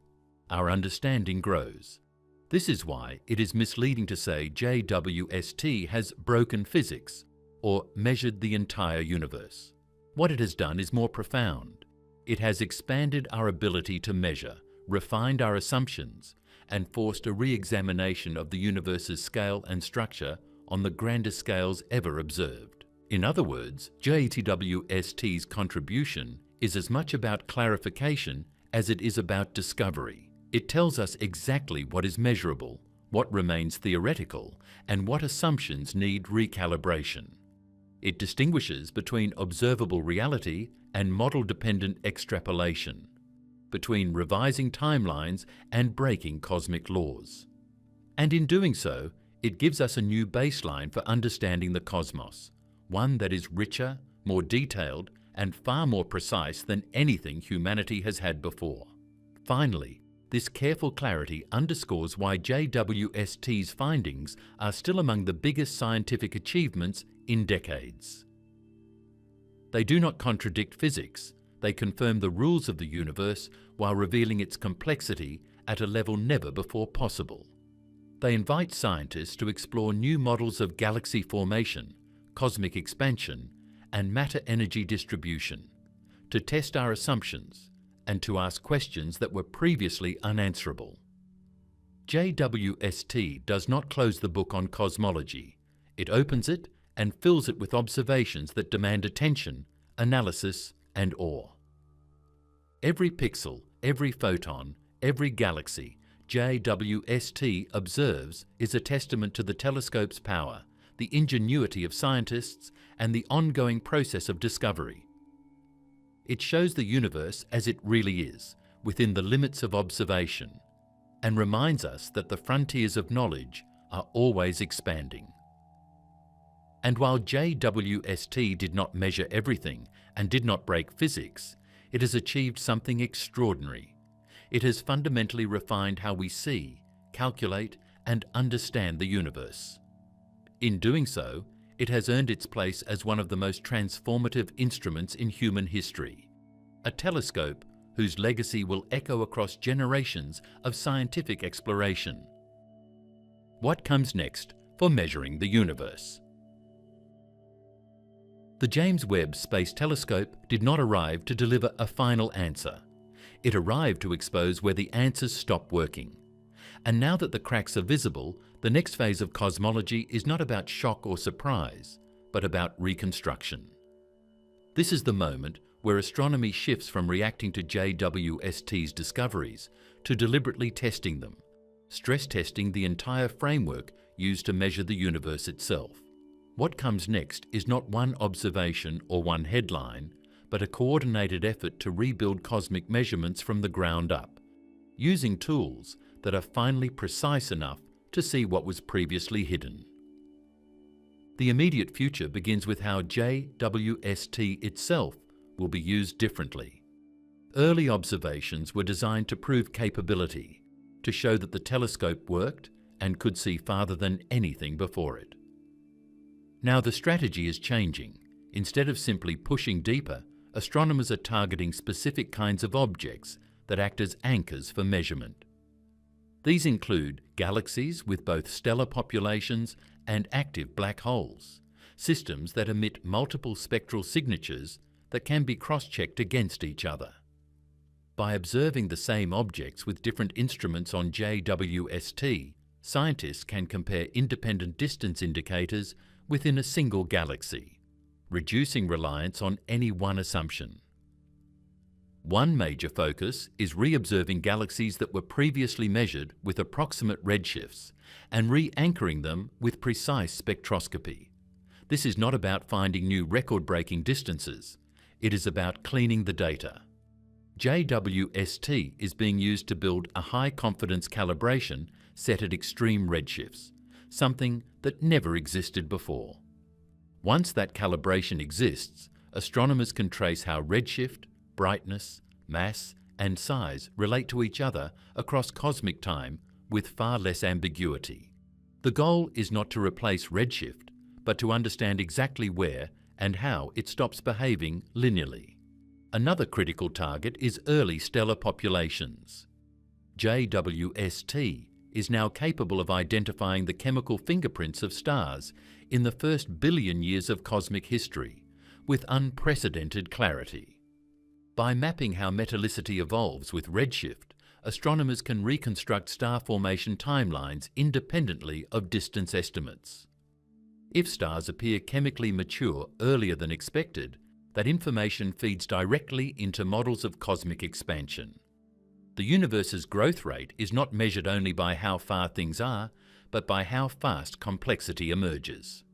Our understanding grows. This is why it is misleading to say JWST has broken physics or measured the entire universe. What it has done is more profound. It has expanded our ability to measure, refined our assumptions, and forced a re-examination of the universe's scale and structure on the grandest scales ever observed. In other words, JWST's contribution is as much about clarification as it is about discovery. It tells us exactly what is measurable, what remains theoretical, and what assumptions need recalibration. It distinguishes between observable reality and model-dependent extrapolation, between revising timelines and breaking cosmic laws. And in doing so, it gives us a new baseline for understanding the cosmos, one that is richer, more detailed, and far more precise than anything humanity has had before. Finally, this careful clarity underscores why JWST's findings are still among the biggest scientific achievements in decades. They do not contradict physics. They confirm the rules of the universe while revealing its complexity at a level never before possible. They invite scientists to explore new models of galaxy formation, cosmic expansion, and matter-energy distribution, to test our assumptions, and to ask questions that were previously unanswerable. JWST does not close the book on cosmology. It opens it and fills it with observations that demand attention, analysis, and awe. Every pixel, every photon, every galaxy JWST observes is a testament to the telescope's power, the ingenuity of scientists, and the ongoing process of discovery. It shows the universe as it really is, within the limits of observation, and reminds us that the frontiers of knowledge are always expanding. And while JWST did not measure everything and did not break physics, it has achieved something extraordinary. It has fundamentally refined how we see, calculate, and understand the universe. In doing so, it has earned its place as one of the most transformative instruments in human history, a telescope whose legacy will echo across generations of scientific exploration. What comes next for measuring the universe? The James Webb Space Telescope did not arrive to deliver a final answer. It arrived to expose where the answers stop working. And now that the cracks are visible, the next phase of cosmology is not about shock or surprise, but about reconstruction. This is the moment where astronomy shifts from reacting to JWST's discoveries to deliberately testing them, stress testing the entire framework used to measure the universe itself. What comes next is not one observation or one headline, but a coordinated effort to rebuild cosmic measurements from the ground up, using tools that are finally precise enough to see what was previously hidden. The immediate future begins with how JWST itself will be used differently. Early observations were designed to prove capability, to show that the telescope worked and could see farther than anything before it. Now the strategy is changing. Instead of simply pushing deeper, astronomers are targeting specific kinds of objects that act as anchors for measurement. These include galaxies with both stellar populations and active black holes, systems that emit multiple spectral signatures that can be cross-checked against each other. By observing the same objects with different instruments on JWST, scientists can compare independent distance indicators within a single galaxy, reducing reliance on any one assumption. One major focus is re-observing galaxies that were previously measured with approximate redshifts and re-anchoring them with precise spectroscopy. This is not about finding new record-breaking distances. It is about cleaning the data. JWST is being used to build a high-confidence calibration set at extreme redshifts, something that never existed before. Once that calibration exists, astronomers can trace how redshift, brightness, mass, and size relate to each other across cosmic time with far less ambiguity. The goal is not to replace redshift, but to understand exactly where and how it stops behaving linearly. Another critical target is early stellar populations. JWST is now capable of identifying the chemical fingerprints of stars in the first billion years of cosmic history with unprecedented clarity. By mapping how metallicity evolves with redshift, astronomers can reconstruct star formation timelines independently of distance estimates. If stars appear chemically mature earlier than expected, that information feeds directly into models of cosmic expansion. The universe's growth rate is not measured only by how far things are, but by how fast complexity emerges.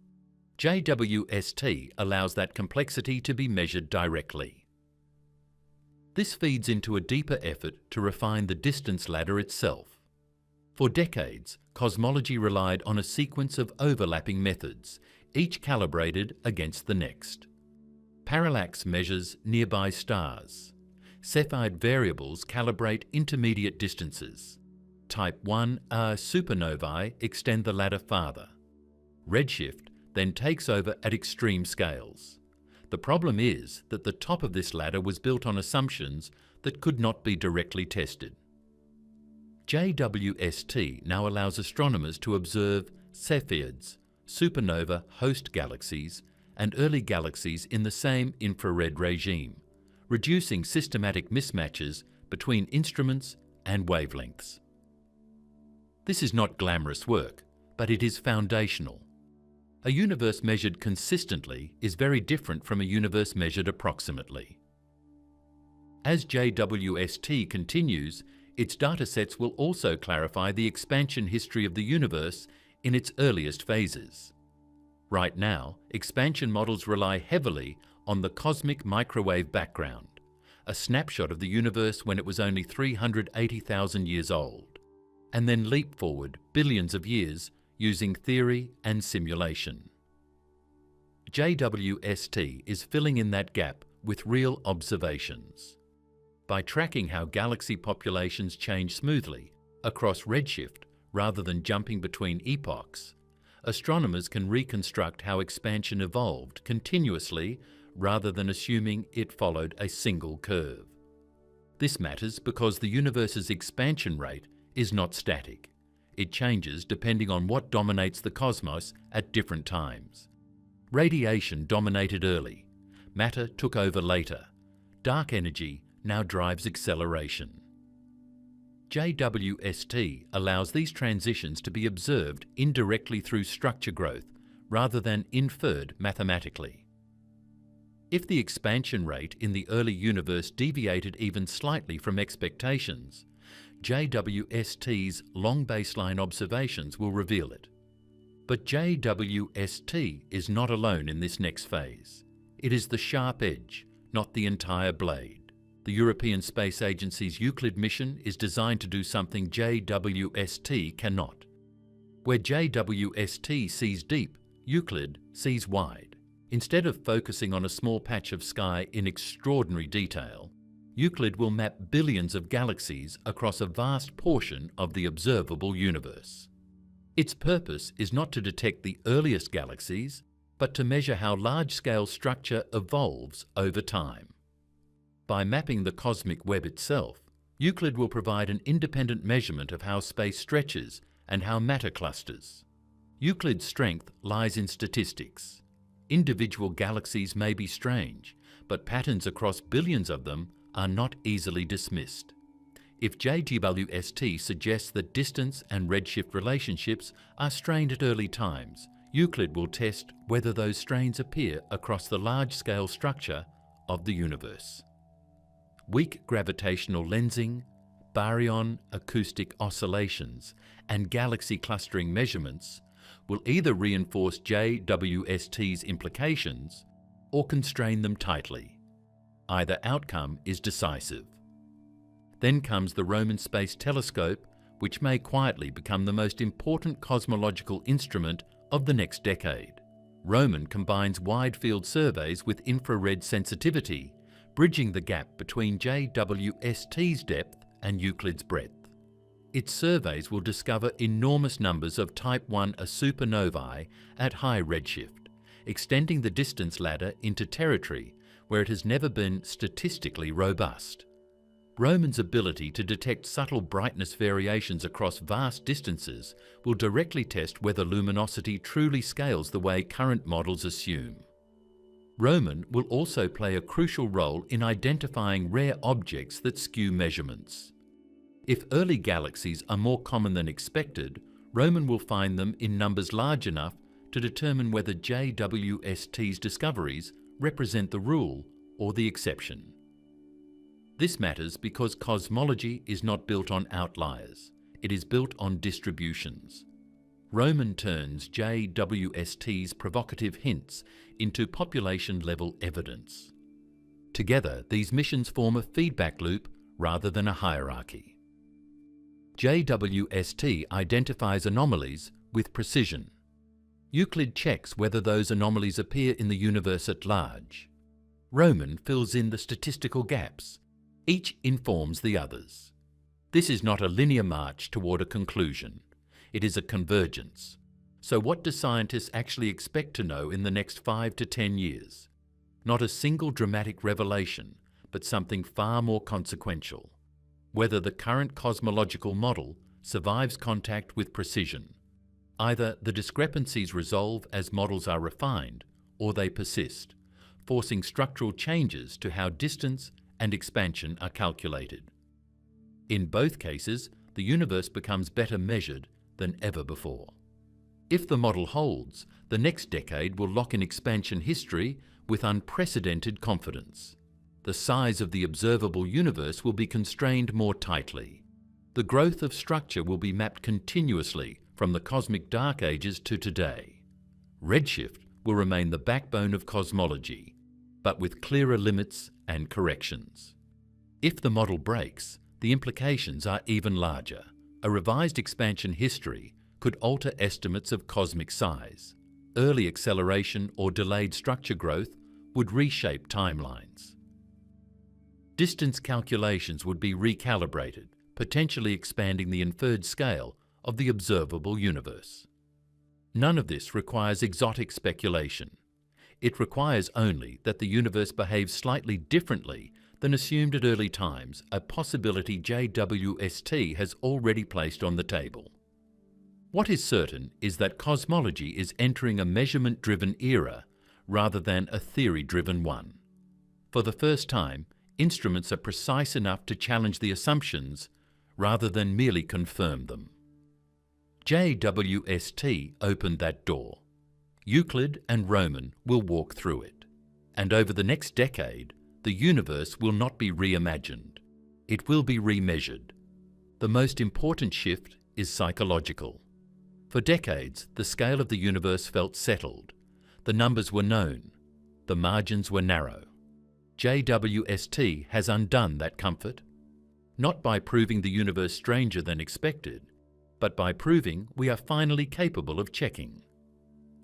JWST allows that complexity to be measured directly. This feeds into a deeper effort to refine the distance ladder itself. For decades, cosmology relied on a sequence of overlapping methods, each calibrated against the next. Parallax measures nearby stars. Cepheid variables calibrate intermediate distances. Type 1a supernovae extend the ladder farther. Redshift then takes over at extreme scales. The problem is that the top of this ladder was built on assumptions that could not be directly tested. JWST now allows astronomers to observe Cepheids, supernova host galaxies, and early galaxies in the same infrared regime, reducing systematic mismatches between instruments and wavelengths. This is not glamorous work, but it is foundational. A universe measured consistently is very different from a universe measured approximately. As JWST continues, its datasets will also clarify the expansion history of the universe in its earliest phases. Right now, expansion models rely heavily on the cosmic microwave background, a snapshot of the universe when it was only 380,000 years old, and then leap forward billions of years using theory and simulation. JWST is filling in that gap with real observations. By tracking how galaxy populations change smoothly across redshift rather than jumping between epochs, astronomers can reconstruct how expansion evolved continuously rather than assuming it followed a single curve. This matters because the universe's expansion rate is not static. It changes depending on what dominates the cosmos at different times. Radiation dominated early. Matter took over later. Dark energy now drives acceleration. JWST allows these transitions to be observed indirectly through structure growth rather than inferred mathematically. If the expansion rate in the early universe deviated even slightly from expectations, JWST's long baseline observations will reveal it. But JWST is not alone in this next phase. It is the sharp edge, not the entire blade. The European Space Agency's Euclid mission is designed to do something JWST cannot. Where JWST sees deep, Euclid sees wide. Instead of focusing on a small patch of sky in extraordinary detail, Euclid will map billions of galaxies across a vast portion of the observable universe. Its purpose is not to detect the earliest galaxies, but to measure how large-scale structure evolves over time. By mapping the cosmic web itself, Euclid will provide an independent measurement of how space stretches and how matter clusters. Euclid's strength lies in statistics. Individual galaxies may be strange, but patterns across billions of them are not easily dismissed. If JWST suggests that distance and redshift relationships are strained at early times, Euclid will test whether those strains appear across the large-scale structure of the universe. Weak gravitational lensing, baryon acoustic oscillations, and galaxy clustering measurements will either reinforce JWST's implications or constrain them tightly. Either outcome is decisive. Then comes the Roman Space Telescope, which may quietly become the most important cosmological instrument of the next decade. Roman combines wide-field surveys with infrared sensitivity, bridging the gap between JWST's depth and Euclid's breadth. Its surveys will discover enormous numbers of Type 1a supernovae at high redshift, extending the distance ladder into territory where it has never been statistically robust. Roman's ability to detect subtle brightness variations across vast distances will directly test whether luminosity truly scales the way current models assume. Roman will also play a crucial role in identifying rare objects that skew measurements. If early galaxies are more common than expected, Roman will find them in numbers large enough to determine whether JWST's discoveries represent the rule or the exception. This matters because cosmology is not built on outliers, it is built on distributions. Roman turns JWST's provocative hints into population-level evidence. Together, these missions form a feedback loop rather than a hierarchy. JWST identifies anomalies with precision. Euclid checks whether those anomalies appear in the universe at large. Roman fills in the statistical gaps. Each informs the others. This is not a linear march toward a conclusion. It is a convergence. So what do scientists actually expect to know in the next 5 to 10 years? Not a single dramatic revelation, but something far more consequential. Whether the current cosmological model survives contact with precision. Either the discrepancies resolve as models are refined, or they persist, forcing structural changes to how distance and expansion are calculated. In both cases, the universe becomes better measured than ever before. If the model holds, the next decade will lock in expansion history with unprecedented confidence. The size of the observable universe will be constrained more tightly. The growth of structure will be mapped continuously from the cosmic dark ages to today. Redshift will remain the backbone of cosmology, but with clearer limits and corrections. If the model breaks, the implications are even larger. A revised expansion history could alter estimates of cosmic size. Early acceleration or delayed structure growth would reshape timelines. Distance calculations would be recalibrated, potentially expanding the inferred scale of the observable universe. None of this requires exotic speculation. It requires only that the universe behaves slightly differently than assumed at early times, a possibility JWST has already placed on the table. What is certain is that cosmology is entering a measurement-driven era rather than a theory-driven one. For the first time, instruments are precise enough to challenge the assumptions rather than merely confirm them. JWST opened that door. Euclid and Roman will walk through it. And over the next decade, the universe will not be reimagined. It will be remeasured. The most important shift is psychological. For decades, the scale of the universe felt settled. The numbers were known. The margins were narrow. JWST has undone that comfort, not by proving the universe stranger than expected, but by proving we are finally capable of checking.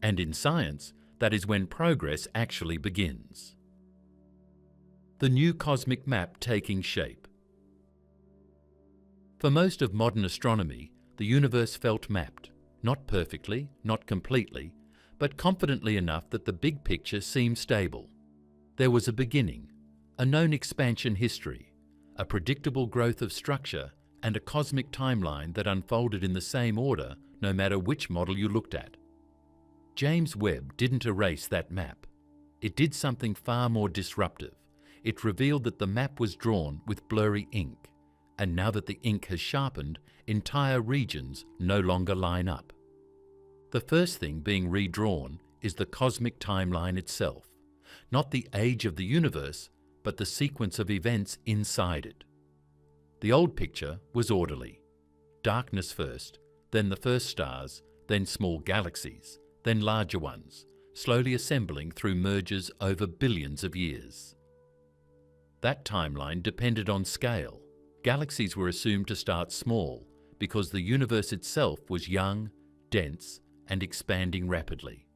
And in science, that is when progress actually begins. The new cosmic map taking shape. For most of modern astronomy, the universe felt mapped, not perfectly, not completely, but confidently enough that the big picture seemed stable. There was a beginning, a known expansion history, a predictable growth of structure, and a cosmic timeline that unfolded in the same order no matter which model you looked at. James Webb didn't erase that map. It did something far more disruptive. It revealed that the map was drawn with blurry ink, and now that the ink has sharpened, entire regions no longer line up. The first thing being redrawn is the cosmic timeline itself, not the age of the universe, but the sequence of events inside it. The old picture was orderly. Darkness first, then the first stars, then small galaxies, then larger ones, slowly assembling through mergers over billions of years. That timeline depended on scale. Galaxies were assumed to start small because the universe itself was young, dense, and expanding rapidly.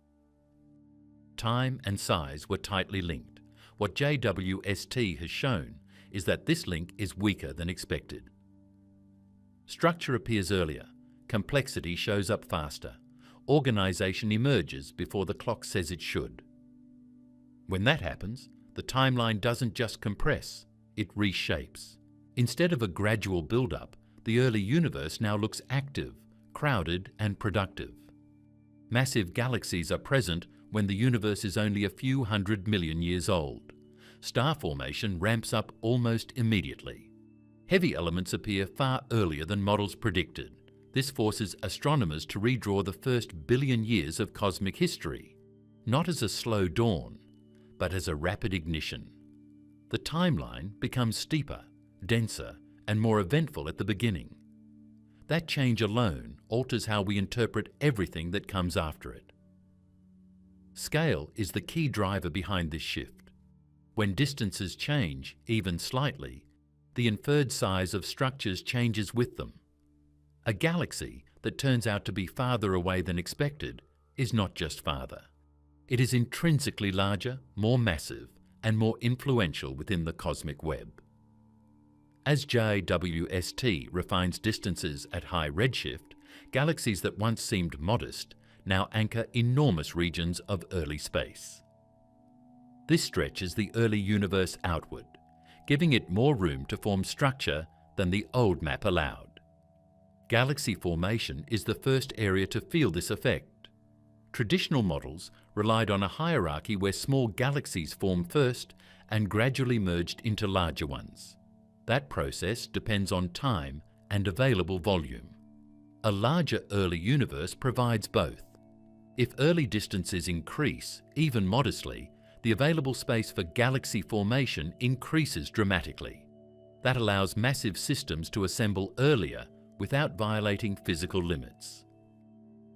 Time and size were tightly linked. What JWST has shown is that this link is weaker than expected. Structure appears earlier, complexity shows up faster, organization emerges before the clock says it should. When that happens, the timeline doesn't just compress, it reshapes. Instead of a gradual build-up, the early universe now looks active, crowded, and productive. Massive galaxies are present when the universe is only a few 100 million years old. Star formation ramps up almost immediately. Heavy elements appear far earlier than models predicted. This forces astronomers to redraw the first billion years of cosmic history, not as a slow dawn, but as a rapid ignition. The timeline becomes steeper, denser, and more eventful at the beginning. That change alone alters how we interpret everything that comes after it. Scale is the key driver behind this shift. When distances change, even slightly, the inferred size of structures changes with them. A galaxy that turns out to be farther away than expected is not just farther. It is intrinsically larger, more massive, and more influential within the cosmic web. As JWST refines distances at high redshift, galaxies that once seemed modest now anchor enormous regions of early space. This stretches the early universe outward, giving it more room to form structure than the old map allowed. Galaxy formation is the first area to feel this effect. Traditional models relied on a hierarchy where small galaxies formed first and gradually merged into larger ones. That process depends on time and available volume. A larger early universe provides both. If early distances increase, even modestly, the available space for galaxy formation increases dramatically. That allows massive systems to assemble earlier without violating physical limits.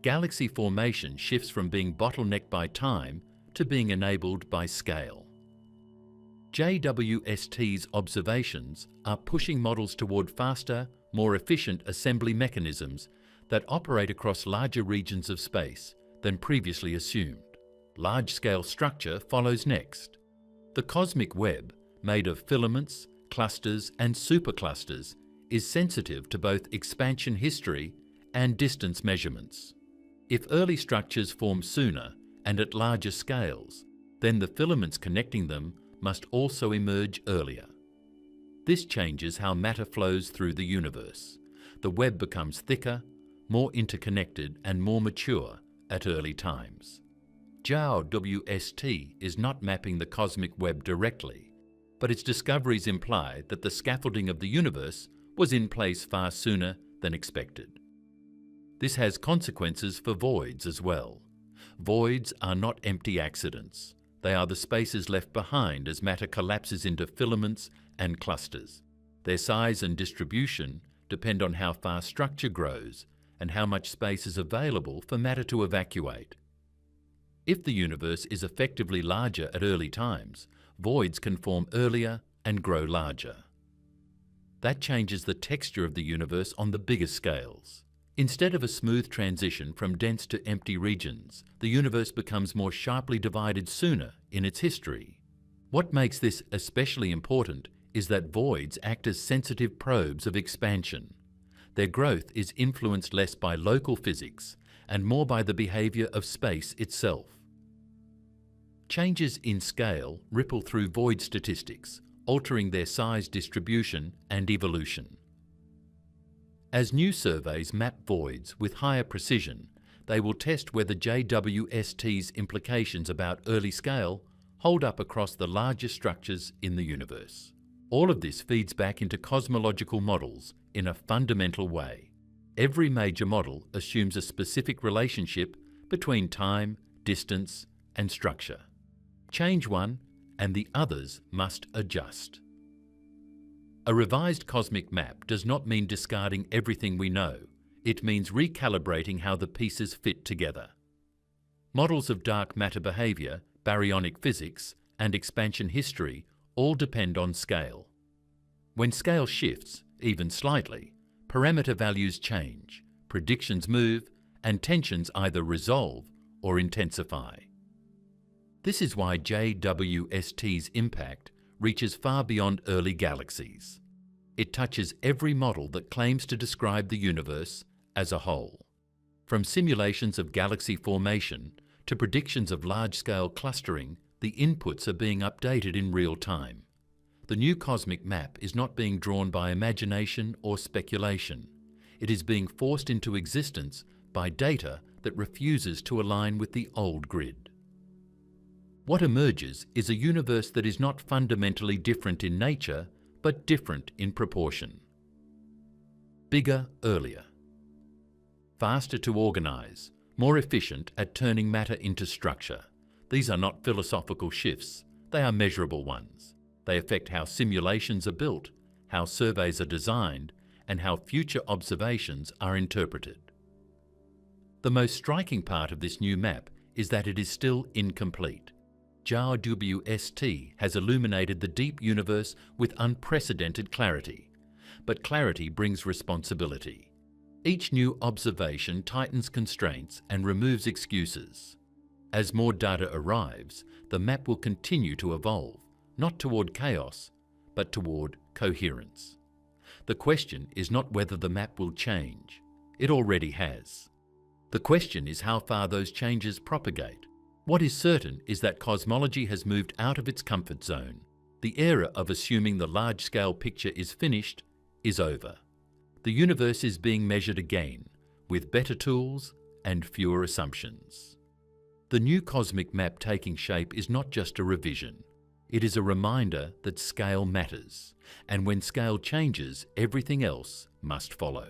Galaxy formation shifts from being bottlenecked by time to being enabled by scale. JWST's observations are pushing models toward faster, more efficient assembly mechanisms that operate across larger regions of space than previously assumed. Large-scale structure follows next. The cosmic web, made of filaments, clusters, and superclusters, is sensitive to both expansion history and distance measurements. If early structures form sooner and at larger scales, then the filaments connecting them must also emerge earlier. This changes how matter flows through the universe. The web becomes thicker, more interconnected, and more mature at early times. JWST is not mapping the cosmic web directly, but its discoveries imply that the scaffolding of the universe was in place far sooner than expected. This has consequences for voids as well. Voids are not empty accidents. They are the spaces left behind as matter collapses into filaments and clusters. Their size and distribution depend on how fast structure grows and how much space is available for matter to evacuate. If the universe is effectively larger at early times, voids can form earlier and grow larger. That changes the texture of the universe on the bigger scales. Instead of a smooth transition from dense to empty regions, the universe becomes more sharply divided sooner in its history. What makes this especially important is that voids act as sensitive probes of expansion. Their growth is influenced less by local physics and more by the behavior of space itself. Changes in scale ripple through void statistics, altering their size distribution and evolution. As new surveys map voids with higher precision, they will test whether JWST's implications about early scale hold up across the larger structures in the universe. All of this feeds back into cosmological models in a fundamental way. Every major model assumes a specific relationship between time, distance, and structure. Change one, and the others must adjust. A revised cosmic map does not mean discarding everything we know. It means recalibrating how the pieces fit together. Models of dark matter behavior, baryonic physics, and expansion history all depend on scale. When scale shifts, even slightly, parameter values change, predictions move, and tensions either resolve or intensify. This is why JWST's impact reaches far beyond early galaxies. It touches every model that claims to describe the universe as a whole. From simulations of galaxy formation to predictions of large-scale clustering, the inputs are being updated in real time. The new cosmic map is not being drawn by imagination or speculation. It is being forced into existence by data that refuses to align with the old grid. What emerges is a universe that is not fundamentally different in nature, but different in proportion. Bigger earlier. Faster to organize, more efficient at turning matter into structure. These are not philosophical shifts, they are measurable ones. They affect how simulations are built, how surveys are designed, and how future observations are interpreted. The most striking part of this new map is that it is still incomplete. JWST has illuminated the deep universe with unprecedented clarity, but clarity brings responsibility. Each new observation tightens constraints and removes excuses. As more data arrives, the map will continue to evolve, not toward chaos, but toward coherence. The question is not whether the map will change. It already has. The question is how far those changes propagate. What is certain is that cosmology has moved out of its comfort zone. The era of assuming the large-scale picture is finished is over. The universe is being measured again, with better tools and fewer assumptions. The new cosmic map taking shape is not just a revision. It is a reminder that scale matters, and when scale changes, everything else must follow.